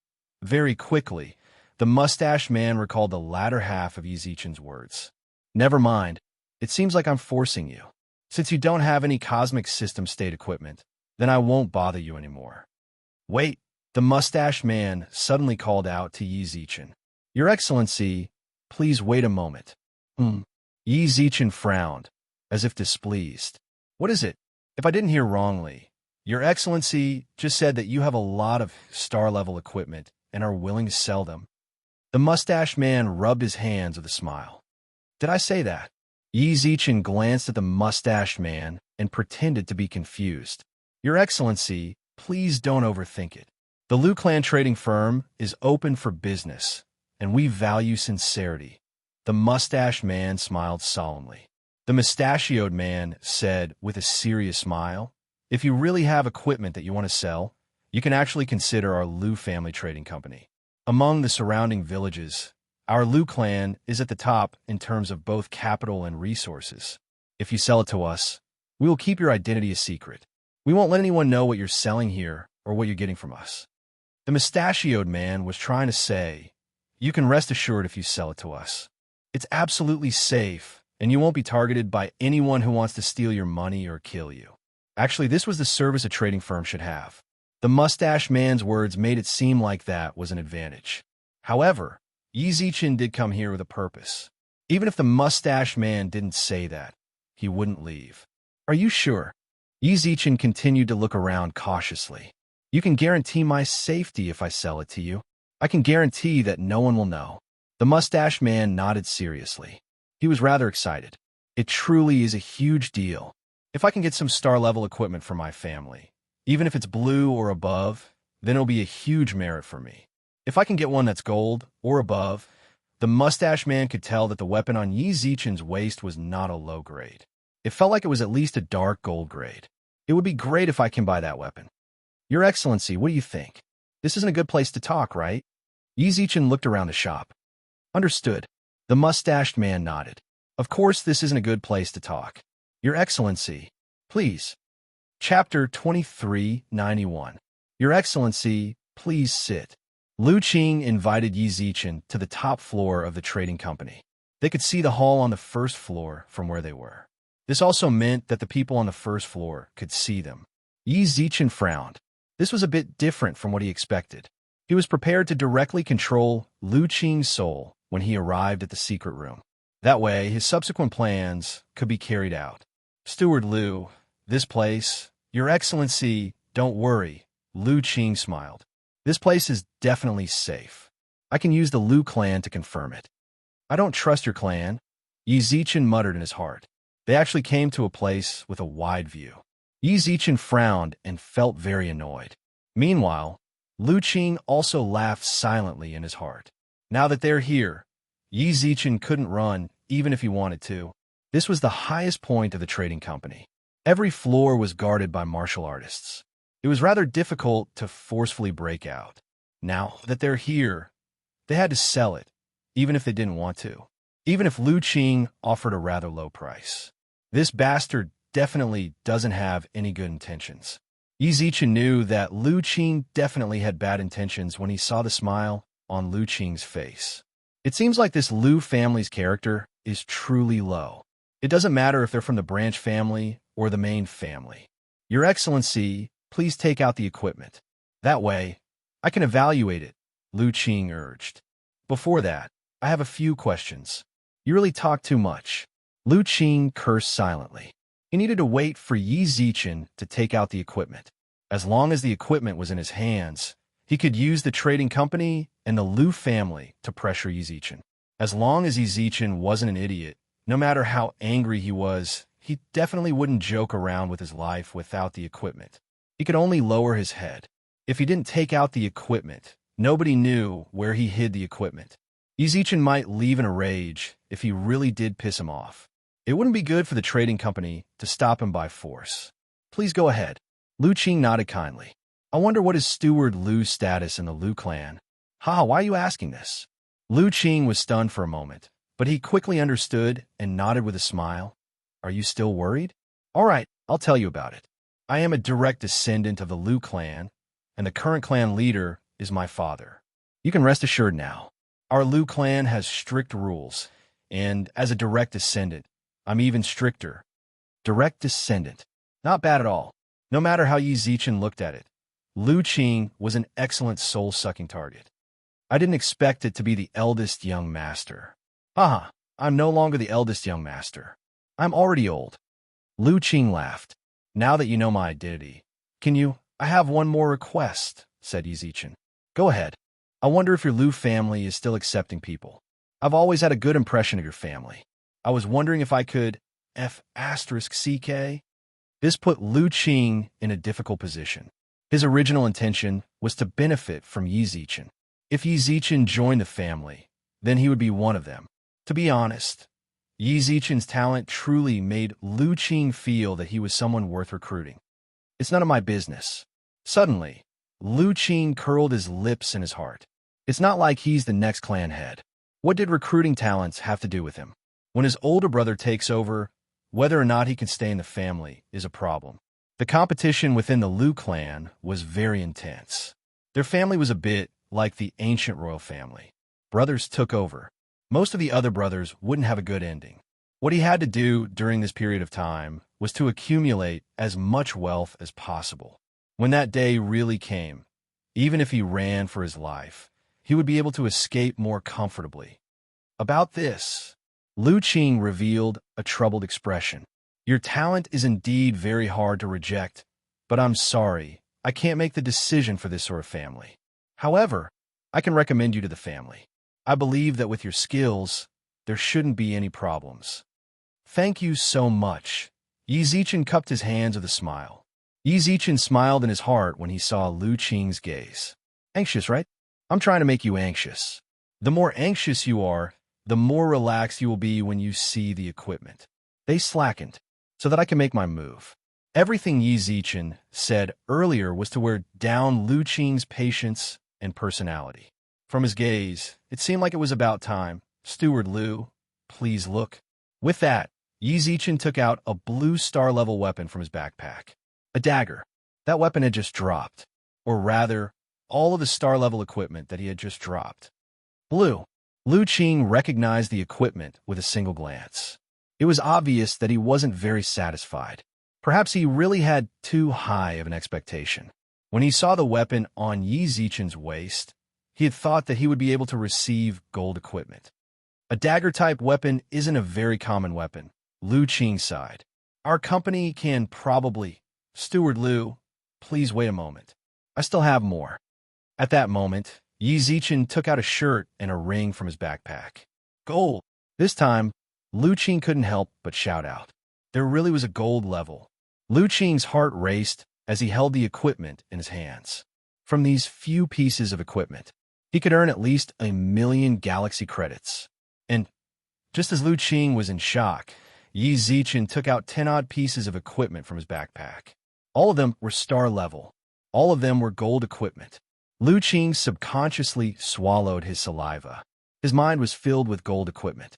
Very quickly, the mustache man recalled the latter half of Yi Zichen's words. Never mind. It seems like I'm forcing you. Since you don't have any cosmic system state equipment, then I won't bother you anymore. Wait, the mustache man suddenly called out to Yi Zichen. Your Excellency, please wait a moment. Yi Zichen frowned, as if displeased. What is it? If I didn't hear wrongly, Your Excellency just said that you have a lot of star-level equipment and are willing to sell them. The mustache man rubbed his hands with a smile. Did I say that? Yi Zichen glanced at the mustached man and pretended to be confused. Your Excellency, please don't overthink it. The Liu clan trading firm is open for business, and we value sincerity. The mustached man smiled solemnly. The mustachioed man said with a serious smile, if you really have equipment that you want to sell, you can actually consider our Liu family trading company. Among the surrounding villages, our Liu clan is at the top in terms of both capital and resources. If you sell it to us, we will keep your identity a secret. We won't let anyone know what you're selling here or what you're getting from us. The mustachioed man was trying to say, you can rest assured if you sell it to us. It's absolutely safe, and you won't be targeted by anyone who wants to steal your money or kill you. Actually, this was the service a trading firm should have. The mustache man's words made it seem like that was an advantage. However, Yi Zichen did come here with a purpose. Even if the mustache man didn't say that, he wouldn't leave. Are you sure? Yi Zichen continued to look around cautiously. You can guarantee my safety if I sell it to you. I can guarantee that no one will know. The mustache man nodded seriously. He was rather excited. It truly is a huge deal. If I can get some star-level equipment for my family, even if it's blue or above, then it'll be a huge merit for me. If I can get one that's gold or above, the mustache man could tell that the weapon on Yi Zichen's waist was not a low grade. It felt like it was at least a dark gold grade. It would be great if I can buy that weapon. Your Excellency, what do you think? This isn't a good place to talk, right? Yi Zichen looked around the shop. Understood. The mustached man nodded. Of course, this isn't a good place to talk. Your Excellency, please. Chapter 2391. Your Excellency, please sit. Lu Qing invited Yi Zichen to the top floor of the trading company. They could see the hall on the first floor from where they were. This also meant that the people on the first floor could see them. Yi Zichen frowned. This was a bit different from what he expected. He was prepared to directly control Lu Qing's soul when he arrived at the secret room. That way, his subsequent plans could be carried out. Steward Lu, this place, Your Excellency, don't worry, Lu Qing smiled. This place is definitely safe. I can use the Lu clan to confirm it. I don't trust your clan, Yi Zichen muttered in his heart. They actually came to a place with a wide view. Yi Zichen frowned and felt very annoyed. Meanwhile, Lu Qing also laughed silently in his heart. Now that they're here, Yi Zichen couldn't run even if he wanted to. This was the highest point of the trading company. Every floor was guarded by martial artists. It was rather difficult to forcefully break out. Now that they're here, they had to sell it, even if they didn't want to. Even if Lu Qing offered a rather low price. This bastard definitely doesn't have any good intentions. Yi Zichen knew that Lu Qing definitely had bad intentions when he saw the smile on Lu Qing's face. It seems like this Lu family's character is truly low. It doesn't matter if they're from the branch family or the main family. Your Excellency, please take out the equipment. That way, I can evaluate it, Lu Qing urged. Before that, I have a few questions. You really talk too much. Lu Qing cursed silently. He needed to wait for Yi Zichen to take out the equipment. As long as the equipment was in his hands, he could use the trading company and the Lu family to pressure Yi Zichen. As long as Yi Zichen wasn't an idiot, no matter how angry he was, he definitely wouldn't joke around with his life without the equipment. He could only lower his head. If he didn't take out the equipment, nobody knew where he hid the equipment. Yi Zichen might leave in a rage if he really did piss him off. It wouldn't be good for the trading company to stop him by force. Please go ahead. Lu Qing nodded kindly. I wonder what is Steward Lu's status in the Lu clan. Haha, why are you asking this? Lu Qing was stunned for a moment, but he quickly understood and nodded with a smile. Are you still worried? All right, I'll tell you about it. I am a direct descendant of the Lu clan, and the current clan leader is my father. You can rest assured now. Our Lu clan has strict rules, and as a direct descendant, I'm even stricter. Direct descendant. Not bad at all. No matter how Yi Zichen looked at it, Lu Qing was an excellent soul-sucking target. I didn't expect it to be the eldest young master. Haha, I'm no longer the eldest young master. I'm already old. Lu Qing laughed. Now that you know my identity, I have one more request, said Yi Zichen. Go ahead. I wonder if your Lu family is still accepting people. I've always had a good impression of your family. I was wondering if I could F***CK? This put Lu Qing in a difficult position. His original intention was to benefit from Yi Zichen. If Yi Zichen joined the family, then he would be one of them. To be honest, Yi Zichen's talent truly made Lu Qing feel that he was someone worth recruiting. It's none of my business. Suddenly, Lu Qing curled his lips in his heart. It's not like he's the next clan head. What did recruiting talents have to do with him? When his older brother takes over, whether or not he can stay in the family is a problem. The competition within the Lu clan was very intense. Their family was a bit like the ancient royal family. Brothers took over. Most of the other brothers wouldn't have a good ending. What he had to do during this period of time was to accumulate as much wealth as possible. When that day really came, even if he ran for his life, he would be able to escape more comfortably. About this, Lu Qing revealed a troubled expression. Your talent is indeed very hard to reject, but I'm sorry, I can't make the decision for this sort of family. However, I can recommend you to the family. I believe that with your skills, there shouldn't be any problems. Thank you so much. Yi Zichen cupped his hands with a smile. Yi Zichen smiled in his heart when he saw Lu Qing's gaze. Anxious, right? I'm trying to make you anxious. The more anxious you are, the more relaxed you will be when you see the equipment. They slackened, so that I can make my move. Everything Yi Zichen said earlier was to wear down Lu Qing's patience and personality. From his gaze, it seemed like it was about time. Steward Lu, please look. With that, Yi Zichen took out a blue star-level weapon from his backpack. A dagger. That weapon had just dropped. Or rather, all of the star-level equipment that he had just dropped. Blue. Lu Qing recognized the equipment with a single glance. It was obvious that he wasn't very satisfied. Perhaps he really had too high of an expectation. When he saw the weapon on Yi Zichen's waist, he had thought that he would be able to receive gold equipment. A dagger-type weapon isn't a very common weapon, Lu Qing sighed. Our company can probably... Steward Lu, please wait a moment. I still have more. At that moment, Yi Zichen took out a shirt and a ring from his backpack. Gold! This time, Lu Qing couldn't help but shout out. There really was a gold level. Lu Qing's heart raced as he held the equipment in his hands. From these few pieces of equipment, he could earn at least 1,000,000 galaxy credits. And just as Lu Qing was in shock, Yi Zichen took out 10-odd pieces of equipment from his backpack. All of them were star level. All of them were gold equipment. Lu Qing subconsciously swallowed his saliva. His mind was filled with gold equipment.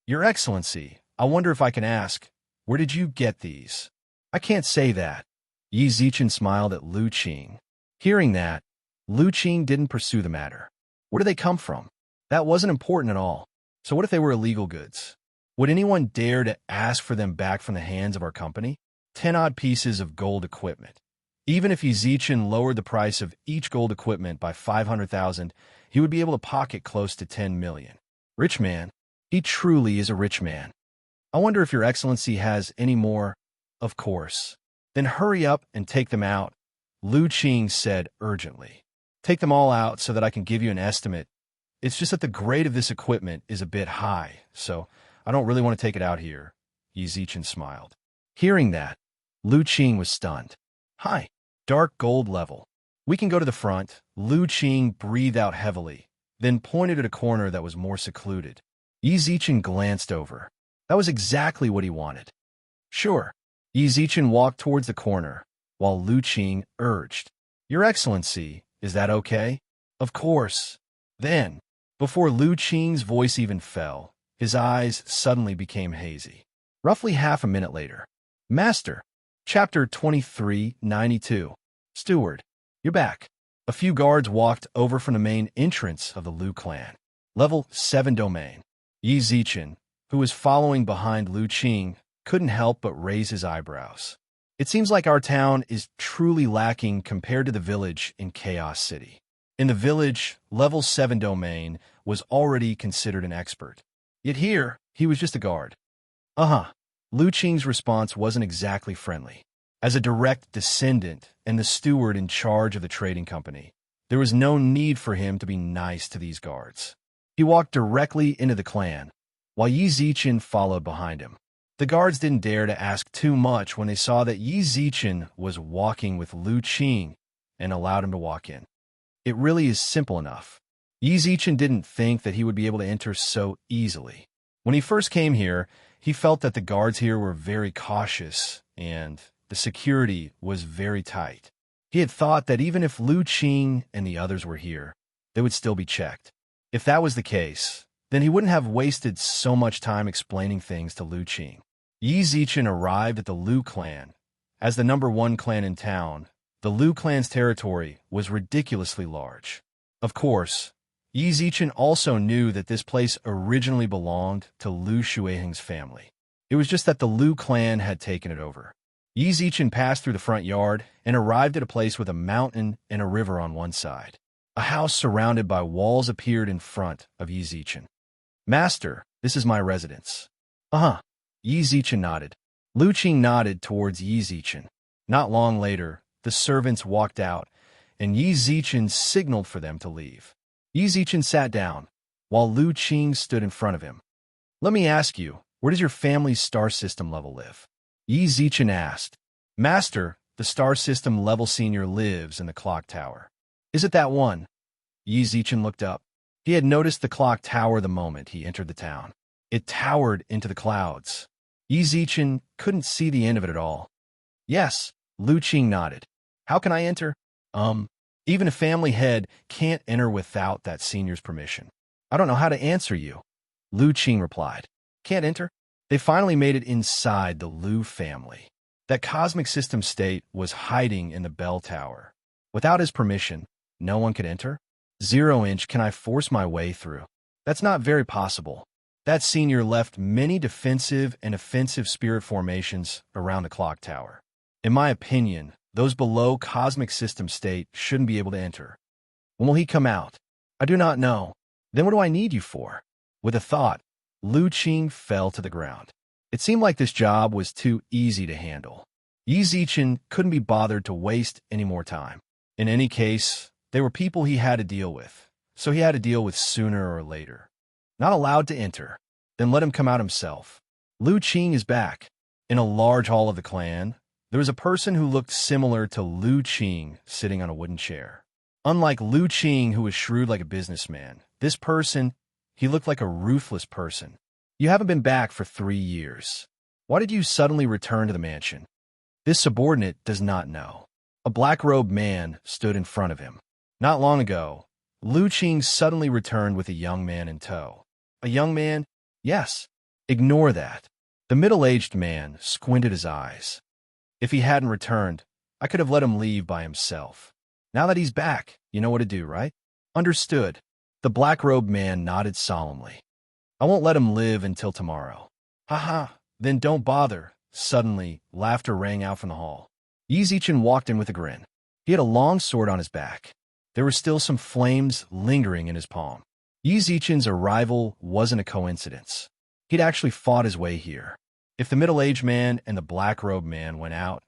Your Excellency, I wonder if I can ask, where did you get these? I can't say that. Yi Zichen smiled at Lu Qing. Hearing that, Lu Qing didn't pursue the matter. Where did they come from? That wasn't important at all. So what if they were illegal goods? Would anyone dare to ask for them back from the hands of our company? 10-odd pieces of gold equipment. Even if Yi Zichen lowered the price of each gold equipment by 500,000, he would be able to pocket close to 10 million. Rich man. He truly is a rich man. I wonder if Your Excellency has any more. Of course. Then hurry up and take them out, Lu Qing said urgently. Take them all out so that I can give you an estimate. It's just that the grade of this equipment is a bit high, so I don't really want to take it out here. Yi Zichen smiled. Hearing that, Lu Qing was stunned. Hi. Dark gold level. We can go to the front. Lu Qing breathed out heavily, then pointed at a corner that was more secluded. Yi Zichen glanced over. That was exactly what he wanted. Sure. Yi Zichen walked towards the corner, while Lu Qing urged. Your Excellency, is that okay? Of course. Then, before Lu Qing's voice even fell, his eyes suddenly became hazy. Roughly half a minute later. Master. Chapter 2392. Steward. You're back. A few guards walked over from the main entrance of the Lu clan. Level 7 domain. Yi Zichen, who was following behind Lu Qing, couldn't help but raise his eyebrows. It seems like our town is truly lacking compared to the village in Chaos City. In the village, level 7 domain was already considered an expert. Yet here, he was just a guard. Lu Qing's response wasn't exactly friendly. As a direct descendant and the steward in charge of the trading company, there was no need for him to be nice to these guards. He walked directly into the clan, while Yi Zichen followed behind him. The guards didn't dare to ask too much when they saw that Yi Zichen was walking with Lu Qing and allowed him to walk in. It really is simple enough. Yi Zichen didn't think that he would be able to enter so easily. When he first came here, he felt that the guards here were very cautious and the security was very tight. He had thought that even if Lu Qing and the others were here, they would still be checked. If that was the case, then he wouldn't have wasted so much time explaining things to Lu Qing. Yi Zichen arrived at the Lu clan. As the #1 clan in town, the Lu clan's territory was ridiculously large. Of course, Yi Zichen also knew that this place originally belonged to Lu Shuiheng's family. It was just that the Lu clan had taken it over. Yi Zichen passed through the front yard and arrived at a place with a mountain and a river on one side. A house surrounded by walls appeared in front of Yi Zichen. Master, this is my residence. Yi Zichen nodded. Lu Qing nodded towards Yi Zichen. Not long later, the servants walked out, and Yi Zichen signaled for them to leave. Yi Zichen sat down, while Lu Qing stood in front of him. "Let me ask you, where does your family's star system level live?" Yi Zichen asked. "Master, the star system level senior lives in the clock tower." "Is it that one?" Yi Zichen looked up. He had noticed the clock tower the moment he entered the town. It towered into the clouds. Yi Zichen couldn't see the end of it at all. "Yes," Lu Qing nodded. "How can I enter?" Even a family head can't enter without that senior's permission." "I don't know how to answer you," Lu Qing replied. "Can't enter?" They finally made it inside the Lu family. That cosmic system state was hiding in the bell tower. Without his permission, no one could enter? 0-inch, can I force my way through? That's not very possible. That senior left many defensive and offensive spirit formations around the clock tower. In my opinion, those below cosmic system state shouldn't be able to enter. When will he come out? I do not know. Then what do I need you for? With a thought, Lu Qing fell to the ground. It seemed like this job was too easy to handle. Yi Zichen couldn't be bothered to waste any more time. In any case, they were people he had to deal with, so he had to deal with sooner or later. Not allowed to enter. Then let him come out himself. Lu Qing is back. In a large hall of the clan, there was a person who looked similar to Lu Qing sitting on a wooden chair. Unlike Lu Qing, who was shrewd like a businessman, this person, he looked like a ruthless person. "You haven't been back for 3 years. Why did you suddenly return to the mansion?" This subordinate does not know. A black-robed man stood in front of him. Not long ago, Lu Qing suddenly returned with a young man in tow. A young man? Yes. Ignore that. The middle-aged man squinted his eyes. If he hadn't returned, I could have let him leave by himself. Now that he's back, you know what to do, right? Understood. The black-robed man nodded solemnly. I won't let him live until tomorrow. Ha, then don't bother. Suddenly, laughter rang out from the hall. Yi Zichen walked in with a grin. He had a long sword on his back. There were still some flames lingering in his palm. Yi Zichen's arrival wasn't a coincidence. He'd actually fought his way here. If the middle-aged man and the black-robed man went out,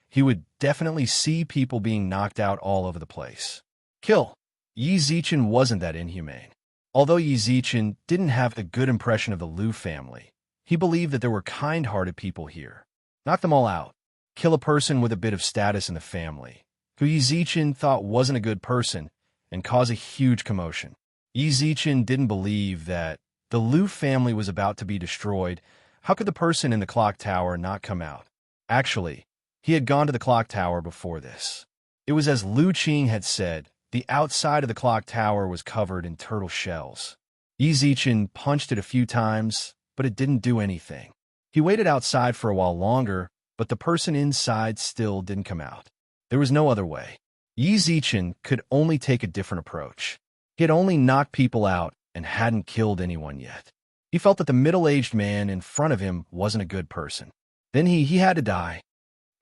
he would definitely see people being knocked out all over the place. Kill. Yi Zichen wasn't that inhumane. Although Yi Zichen didn't have a good impression of the Lu family, he believed that there were kind-hearted people here. Knock them all out. Kill a person with a bit of status in the family, who Yi Zichen thought wasn't a good person, and cause a huge commotion. Yi Zichen didn't believe that the Lu family was about to be destroyed. How could the person in the clock tower not come out? Actually, he had gone to the clock tower before this. It was as Lu Qing had said, the outside of the clock tower was covered in turtle shells. Yi Zichen punched it a few times, but it didn't do anything. He waited outside for a while longer, but the person inside still didn't come out. There was no other way. Yi Zichen could only take a different approach. He had only knocked people out and hadn't killed anyone yet. He felt that the middle-aged man in front of him wasn't a good person. Then he had to die.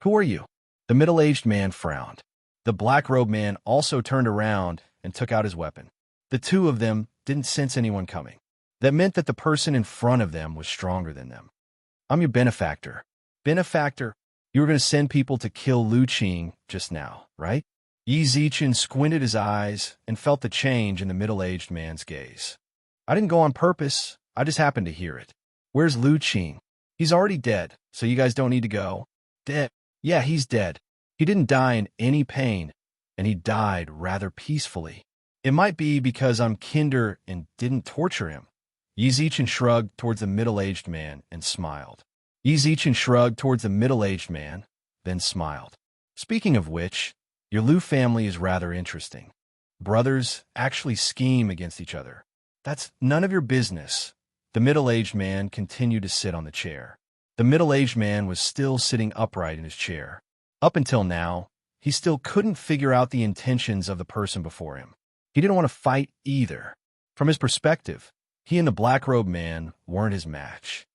Who are you? The middle-aged man frowned. The black-robed man also turned around and took out his weapon. The two of them didn't sense anyone coming. That meant that the person in front of them was stronger than them. I'm your benefactor. Benefactor? You were going to send people to kill Lu Qing just now, right? Yi Zichen squinted his eyes and felt the change in the middle-aged man's gaze. I didn't go on purpose. I just happened to hear it. Where's Lu Qing? He's already dead, so you guys don't need to go. Dead? Yeah, he's dead. He didn't die in any pain, and he died rather peacefully. It might be because I'm kinder and didn't torture him. Yi Zichen shrugged towards the middle-aged man and smiled. Yi Zichen shrugged towards the middle-aged man, then smiled. Speaking of which, your Lu family is rather interesting. Brothers actually scheme against each other. That's none of your business. The middle-aged man continued to sit on the chair. The middle-aged man was still sitting upright in his chair. Up until now, he still couldn't figure out the intentions of the person before him. He didn't want to fight either. From his perspective, he and the black-robed man weren't his match.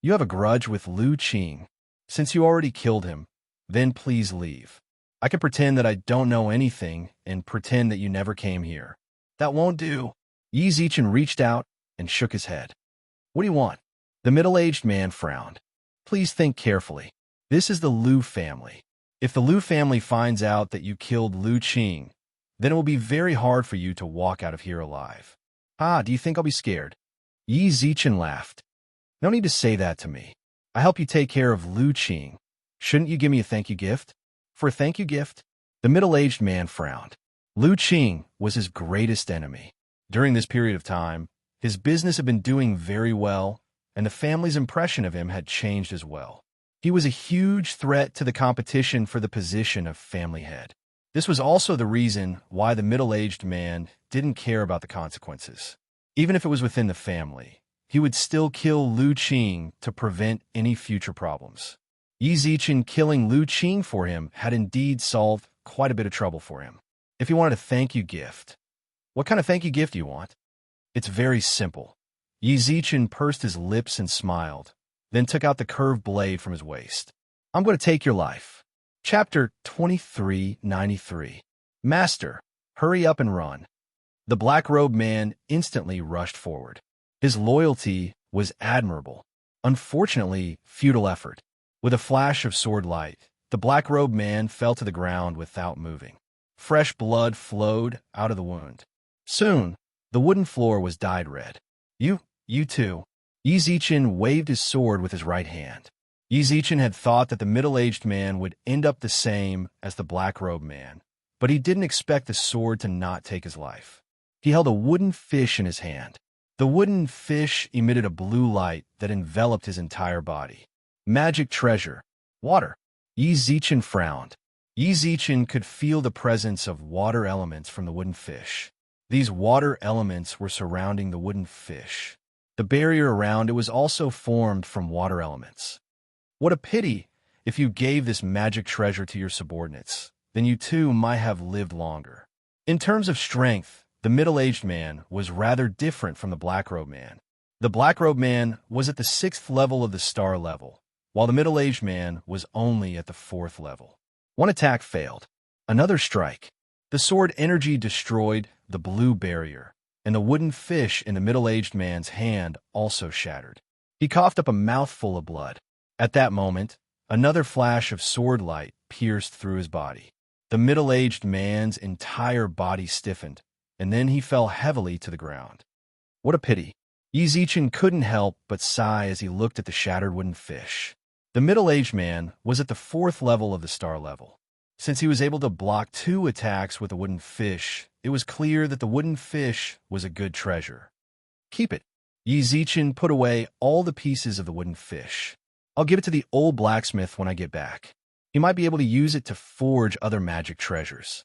You have a grudge with Lu Qing. Since you already killed him, then please leave. I can pretend that I don't know anything and pretend that you never came here. That won't do. Yi Zichen reached out and shook his head. What do you want? The middle-aged man frowned. Please think carefully. This is the Lu family. If the Lu family finds out that you killed Lu Qing, then it will be very hard for you to walk out of here alive. Ah, do you think I'll be scared? Yi Zichen laughed. No need to say that to me. I help you take care of Lu Qing. Shouldn't you give me a thank you gift? For a thank you gift? The middle-aged man frowned. Lu Qing was his greatest enemy. During this period of time, his business had been doing very well, and the family's impression of him had changed as well. He was a huge threat to the competition for the position of family head. This was also the reason why the middle-aged man didn't care about the consequences. Even if it was within the family, he would still kill Lu Qing to prevent any future problems. Yi Zichen killing Lu Qing for him had indeed solved quite a bit of trouble for him. If he wanted a thank you gift, what kind of thank you gift do you want? It's very simple. Yi Zichen pursed his lips and smiled, then took out the curved blade from his waist. I'm going to take your life. Chapter 2393. Master, hurry up and run. The black-robed man instantly rushed forward. His loyalty was admirable. Unfortunately, futile effort. With a flash of sword light, the black-robed man fell to the ground without moving. Fresh blood flowed out of the wound. Soon, the wooden floor was dyed red. You too. Yi Zichen waved his sword with his right hand. Yi Zichen had thought that the middle-aged man would end up the same as the black-robed man, but he didn't expect the sword to not take his life. He held a wooden fish in his hand. The wooden fish emitted a blue light that enveloped his entire body. Magic treasure. Water. Yi Zichen frowned. Yi Zichen could feel the presence of water elements from the wooden fish. These water elements were surrounding the wooden fish. The barrier around it was also formed from water elements. What a pity! If you gave this magic treasure to your subordinates, then you too might have lived longer. In terms of strength, the middle-aged man was rather different from the black-robed man. The black-robed man was at the 6th level of the star level, while the middle-aged man was only at the 4th level. One attack failed. Another strike. The sword energy destroyed the blue barrier, and the wooden fish in the middle-aged man's hand also shattered. He coughed up a mouthful of blood. At that moment, another flash of sword light pierced through his body. The middle-aged man's entire body stiffened, and then he fell heavily to the ground. What a pity. Yi Zichen couldn't help but sigh as he looked at the shattered wooden fish. The middle-aged man was at the 4th level of the star level. Since he was able to block 2 attacks with a wooden fish, it was clear that the wooden fish was a good treasure. Keep it. Yi Zichen put away all the pieces of the wooden fish. I'll give it to the old blacksmith when I get back. He might be able to use it to forge other magic treasures.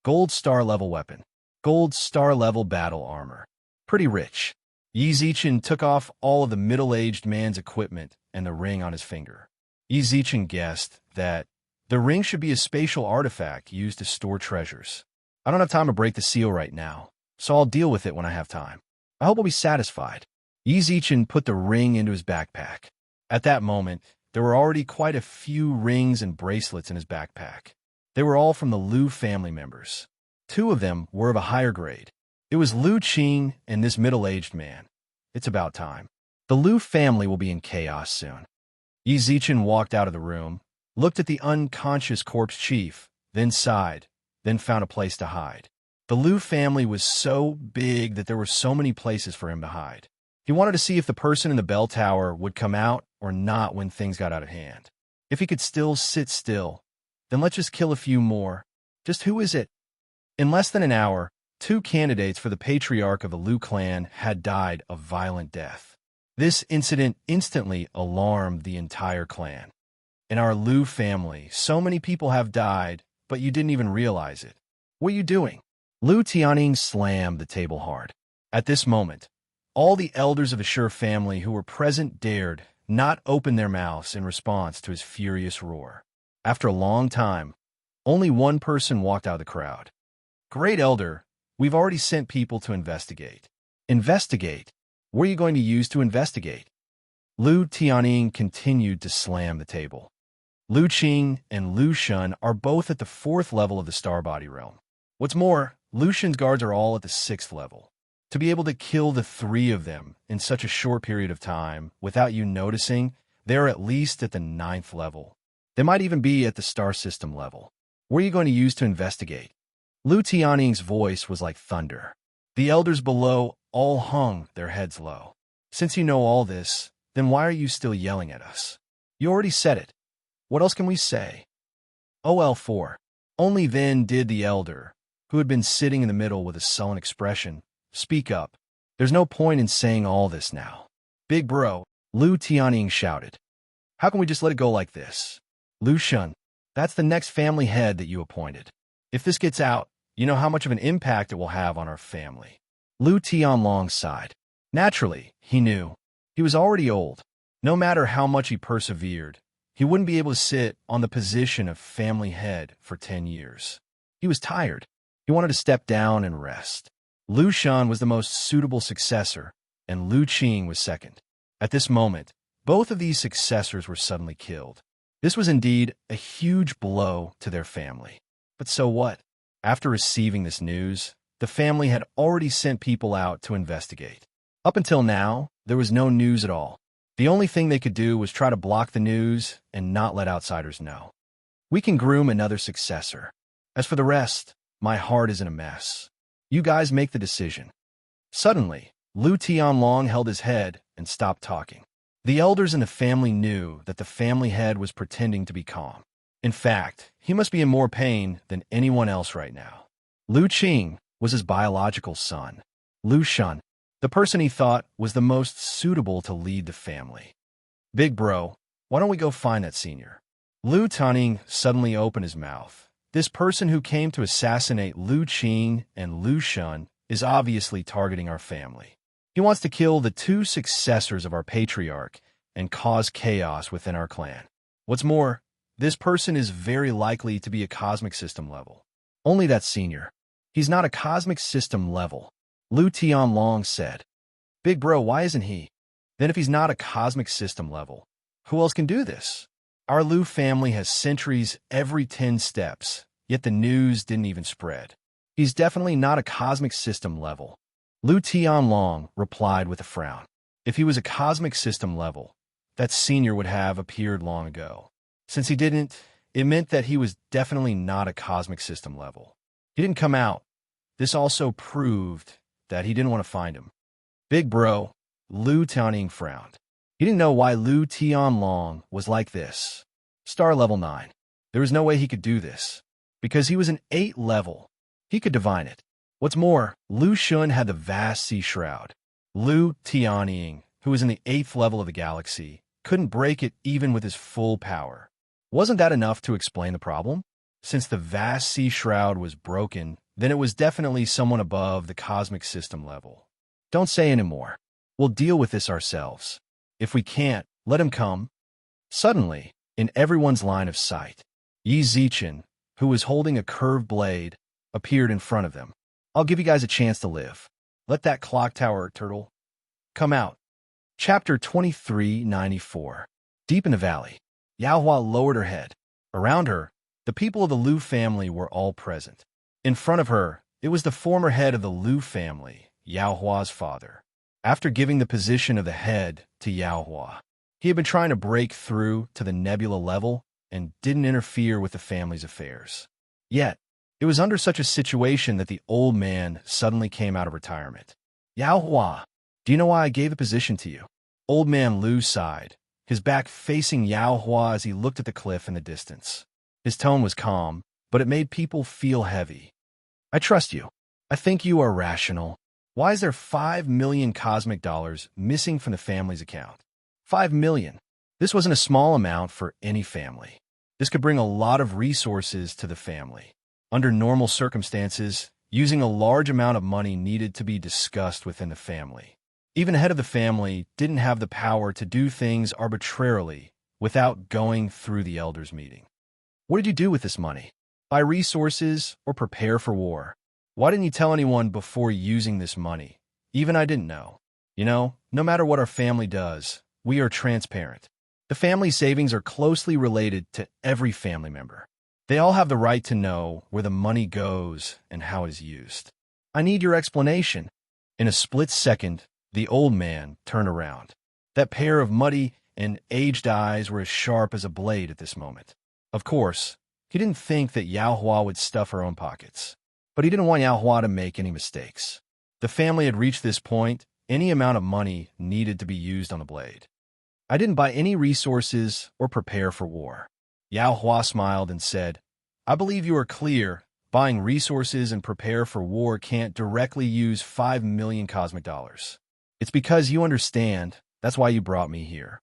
Gold star level weapon. Gold star level battle armor. Pretty rich. Yi Zichen took off all of the middle-aged man's equipment and the ring on his finger. Yi Zichen guessed that the ring should be a spatial artifact used to store treasures. I don't have time to break the seal right now, so I'll deal with it when I have time. I hope I'll be satisfied. Yi Zichen put the ring into his backpack. At that moment, there were already quite a few rings and bracelets in his backpack. They were all from the Lu family members. 2 of them were of a higher grade. It was Lu Qing and this middle-aged man. It's about time. The Lu family will be in chaos soon. Yi Zichen walked out of the room, looked at the unconscious corpse chief, then sighed, then found a place to hide. The Lu family was so big that there were so many places for him to hide. He wanted to see if the person in the bell tower would come out or not when things got out of hand. If he could still sit still, then let's just kill a few more. Just who is it? In less than an hour, 2 candidates for the patriarch of the Lu clan had died a violent death. This incident instantly alarmed the entire clan. In our Lu family, so many people have died, but you didn't even realize it. What are you doing? Lu Tianning slammed the table hard. At this moment, all the elders of the Shi family who were present dared not open their mouths in response to his furious roar. After a long time, only one person walked out of the crowd. Great Elder, we've already sent people to investigate. Investigate? What are you going to use to investigate? Lu Tianning continued to slam the table. Lu Qing and Lu Shun are both at the 4th level of the Starbody realm. What's more, Lu Shun's guards are all at the 6th level. To be able to kill the 3 of them in such a short period of time without you noticing, they're at least at the 9th level. They might even be at the star system level. What are you going to use to investigate? Lu Tianning's voice was like thunder. The elders below all hung their heads low. Since you know all this, then why are you still yelling at us? You already said it. What else can we say? OL4. Only then did the elder, who had been sitting in the middle with a sullen expression, speak up. There's no point in saying all this now. Big bro, Lu Tianying shouted. How can we just let it go like this? Lu Shun, that's the next family head that you appointed. If this gets out, you know how much of an impact it will have on our family. Lu Tianlong sighed. Naturally, he knew. He was already old. No matter how much he persevered, he wouldn't be able to sit on the position of family head for 10 years. He was tired. He wanted to step down and rest. Lu Shun was the most suitable successor, and Lu Qing was second. At this moment, both of these successors were suddenly killed. This was indeed a huge blow to their family. But so what? After receiving this news, the family had already sent people out to investigate. Up until now, there was no news at all. The only thing they could do was try to block the news and not let outsiders know. We can groom another successor. As for the rest, my heart is in a mess. You guys make the decision. Suddenly, Lu Tianlong held his head and stopped talking. The elders in the family knew that the family head was pretending to be calm. In fact, he must be in more pain than anyone else right now. Lu Qing was his biological son. Lu Shun, the person he thought was the most suitable to lead the family. Big bro, why don't we go find that senior? Lu Tianying suddenly opened his mouth. This person who came to assassinate Lu Qing and Lu Shun is obviously targeting our family. He wants to kill the two successors of our patriarch and cause chaos within our clan. What's more, this person is very likely to be a cosmic system level. Only that senior. He's not a cosmic system level, Lu Tianlong said. Big bro, why isn't he? Then if he's not a cosmic system level, who else can do this? Our Lu family has sentries every 10 steps, yet the news didn't even spread. He's definitely not a cosmic system level. Lu Tianlong replied with a frown. If he was a cosmic system level, that senior would have appeared long ago. Since he didn't, it meant that he was definitely not a cosmic system level. He didn't come out. This also proved that he didn't want to find him. Big bro, Lu Tianying frowned. He didn't know why Lu Tianlong was like this. Star level 9. There was no way he could do this. Because he was an 8 level. He could divine it. What's more, Lu Shun had the vast sea shroud. Lu Tianying, who was in the 8th level of the galaxy, couldn't break it even with his full power. Wasn't that enough to explain the problem? Since the vast sea shroud was broken, then it was definitely someone above the cosmic system level. Don't say anymore. We'll deal with this ourselves. If we can't, let him come. Suddenly, in everyone's line of sight, Yi Zichen, who was holding a curved blade, appeared in front of them. I'll give you guys a chance to live. Let that clock tower turtle come out. Chapter 2394. Deep in the valley, Yaohua lowered her head. Around her, the people of the Lu family were all present. In front of her, it was the former head of the Lu family, Yaohua's father. After giving the position of the head to Yaohua, he had been trying to break through to the nebula level and didn't interfere with the family's affairs. Yet, it was under such a situation that the old man suddenly came out of retirement. Yaohua, do you know why I gave the position to you? Old man Lu sighed, his back facing Yaohua as he looked at the cliff in the distance. His tone was calm, but it made people feel heavy. I trust you. I think you are rational. Why is there 5 million cosmic dollars missing from the family's account? 5 million. This wasn't a small amount for any family. This could bring a lot of resources to the family. Under normal circumstances, using a large amount of money needed to be discussed within the family. Even the head of the family didn't have the power to do things arbitrarily without going through the elders' meeting. What did you do with this money? Buy resources or prepare for war? Why didn't you tell anyone before using this money? Even I didn't know. You know, no matter what our family does, we are transparent. The family savings are closely related to every family member. They all have the right to know where the money goes and how it is used. I need your explanation. In a split second, the old man turned around. That pair of muddy and aged eyes were as sharp as a blade at this moment. Of course, he didn't think that Yaohua would stuff her own pockets. But he didn't want Yaohua to make any mistakes. The family had reached this point. Any amount of money needed to be used on the blade. I didn't buy any resources or prepare for war. Yao Hua smiled and said, I believe you are clear. Buying resources and prepare for war can't directly use 5 million cosmic dollars. It's because you understand. That's why you brought me here.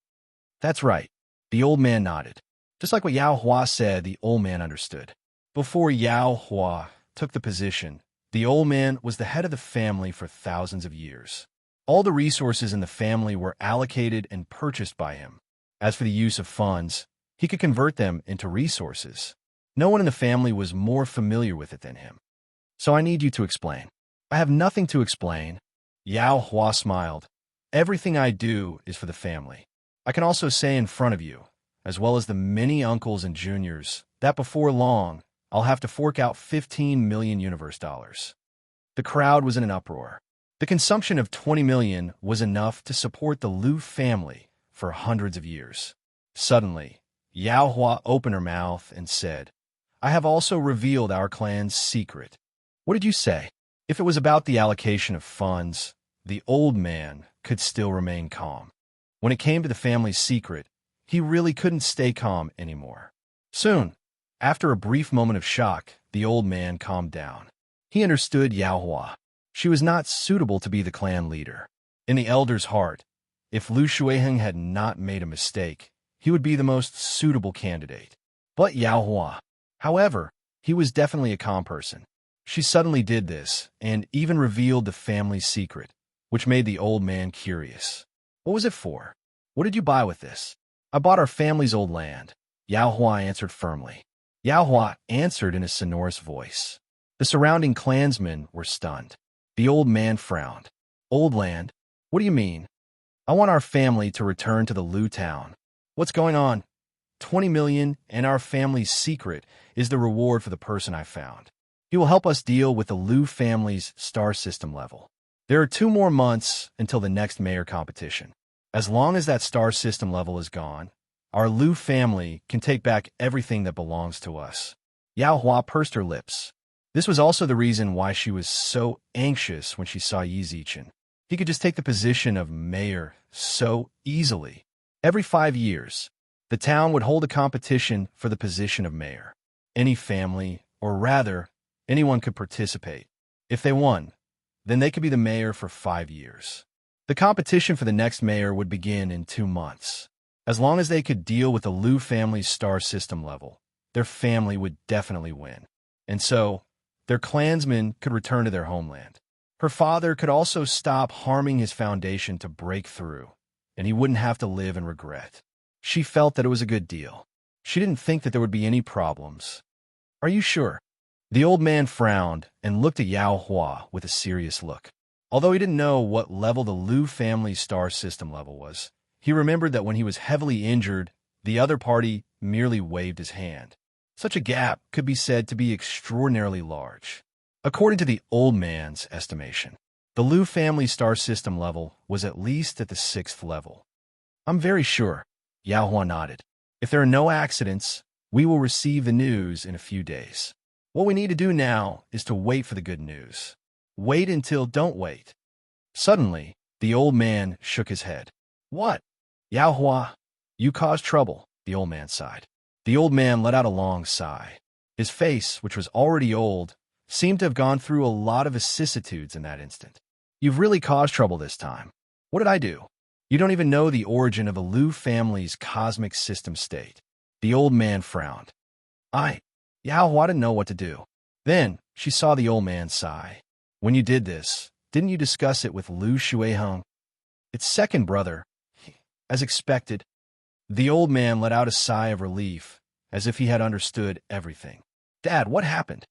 That's right. The old man nodded. Just like what Yao Hua said, the old man understood. Before Yao Hua took the position, the old man was the head of the family for thousands of years. All the resources in the family were allocated and purchased by him. As for the use of funds, he could convert them into resources. No one in the family was more familiar with it than him. So I need you to explain. I have nothing to explain. Yao Hua smiled. Everything I do is for the family. I can also say in front of you, as well as the many uncles and juniors, that before long, I'll have to fork out 15 million universe dollars. The crowd was in an uproar. The consumption of 20 million was enough to support the Liu family for hundreds of years. Suddenly, Yao Hua opened her mouth and said, I have also revealed our clan's secret. What did you say? If it was about the allocation of funds, the old man could still remain calm. When it came to the family's secret, he really couldn't stay calm anymore. Soon, after a brief moment of shock, the old man calmed down. He understood Yao Hua. She was not suitable to be the clan leader. In the elder's heart, if Liu Shuiheng had not made a mistake, he would be the most suitable candidate. But Yao Hua, however, he was definitely a calm person. She suddenly did this, and even revealed the family's secret, which made the old man curious. What was it for? What did you buy with this? I bought our family's old land, Yao Hua answered firmly. Yao Hua answered in a sonorous voice. The surrounding clansmen were stunned. The old man frowned. Old land? What do you mean? I want our family to return to the Liu town. What's going on? 20 million and our family's secret is the reward for the person I found. He will help us deal with the Liu family's star system level. There are 2 more months until the next mayor competition. As long as that star system level is gone, our Liu family can take back everything that belongs to us. Yao Hua pursed her lips. This was also the reason why she was so anxious when she saw Yi Zichen. He could just take the position of mayor so easily. Every 5 years, the town would hold a competition for the position of mayor. Any family, or rather, anyone could participate. If they won, then they could be the mayor for 5 years. The competition for the next mayor would begin in 2 months. As long as they could deal with the Liu family's star system level, their family would definitely win. And so, their clansmen could return to their homeland. Her father could also stop harming his foundation to break through, and he wouldn't have to live in regret. She felt that it was a good deal. She didn't think that there would be any problems. Are you sure? The old man frowned and looked at Yao Hua with a serious look. Although he didn't know what level the Liu family's star system level was, he remembered that when he was heavily injured, the other party merely waved his hand. Such a gap could be said to be extraordinarily large. According to the old man's estimation, the Liu family star system level was at least at the 6th level. I'm very sure, Yao Hua nodded. If there are no accidents, we will receive the news in a few days. What we need to do now is to wait for the good news. Wait until don't wait. Suddenly, the old man shook his head. What? Yao Hua, you caused trouble, the old man sighed. The old man let out a long sigh. His face, which was already old, seemed to have gone through a lot of vicissitudes in that instant. You've really caused trouble this time. What did I do? You don't even know the origin of the Liu family's cosmic system state. The old man frowned. Yao Hua didn't know what to do. Then, she saw the old man sigh. When you did this, didn't you discuss it with Liu Shuiheng? Its second brother, as expected. The old man let out a sigh of relief, as if he had understood everything. Dad, what happened?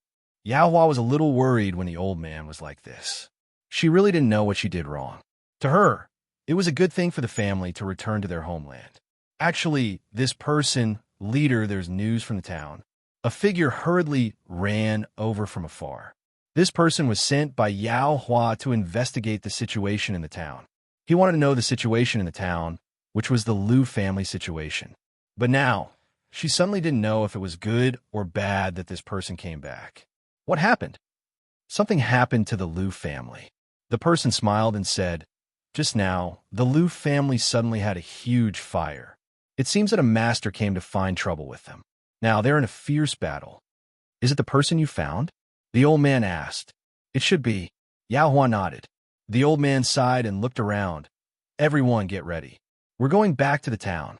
Yao Hua was a little worried when the old man was like this. She really didn't know what she did wrong. To her, it was a good thing for the family to return to their homeland. Actually, this person, leader, there's news from the town. A figure hurriedly ran over from afar. This person was sent by Yao Hua to investigate the situation in the town. He wanted to know the situation in the town, which was the Liu family situation. But now, she suddenly didn't know if it was good or bad that this person came back. What happened? Something happened to the Liu family. The person smiled and said, "Just now, the Liu family suddenly had a huge fire. It seems that a master came to find trouble with them. Now they're in a fierce battle. Is it the person you found?" The old man asked. "It should be." Yao Hua nodded. The old man sighed and looked around. "Everyone get ready. We're going back to the town."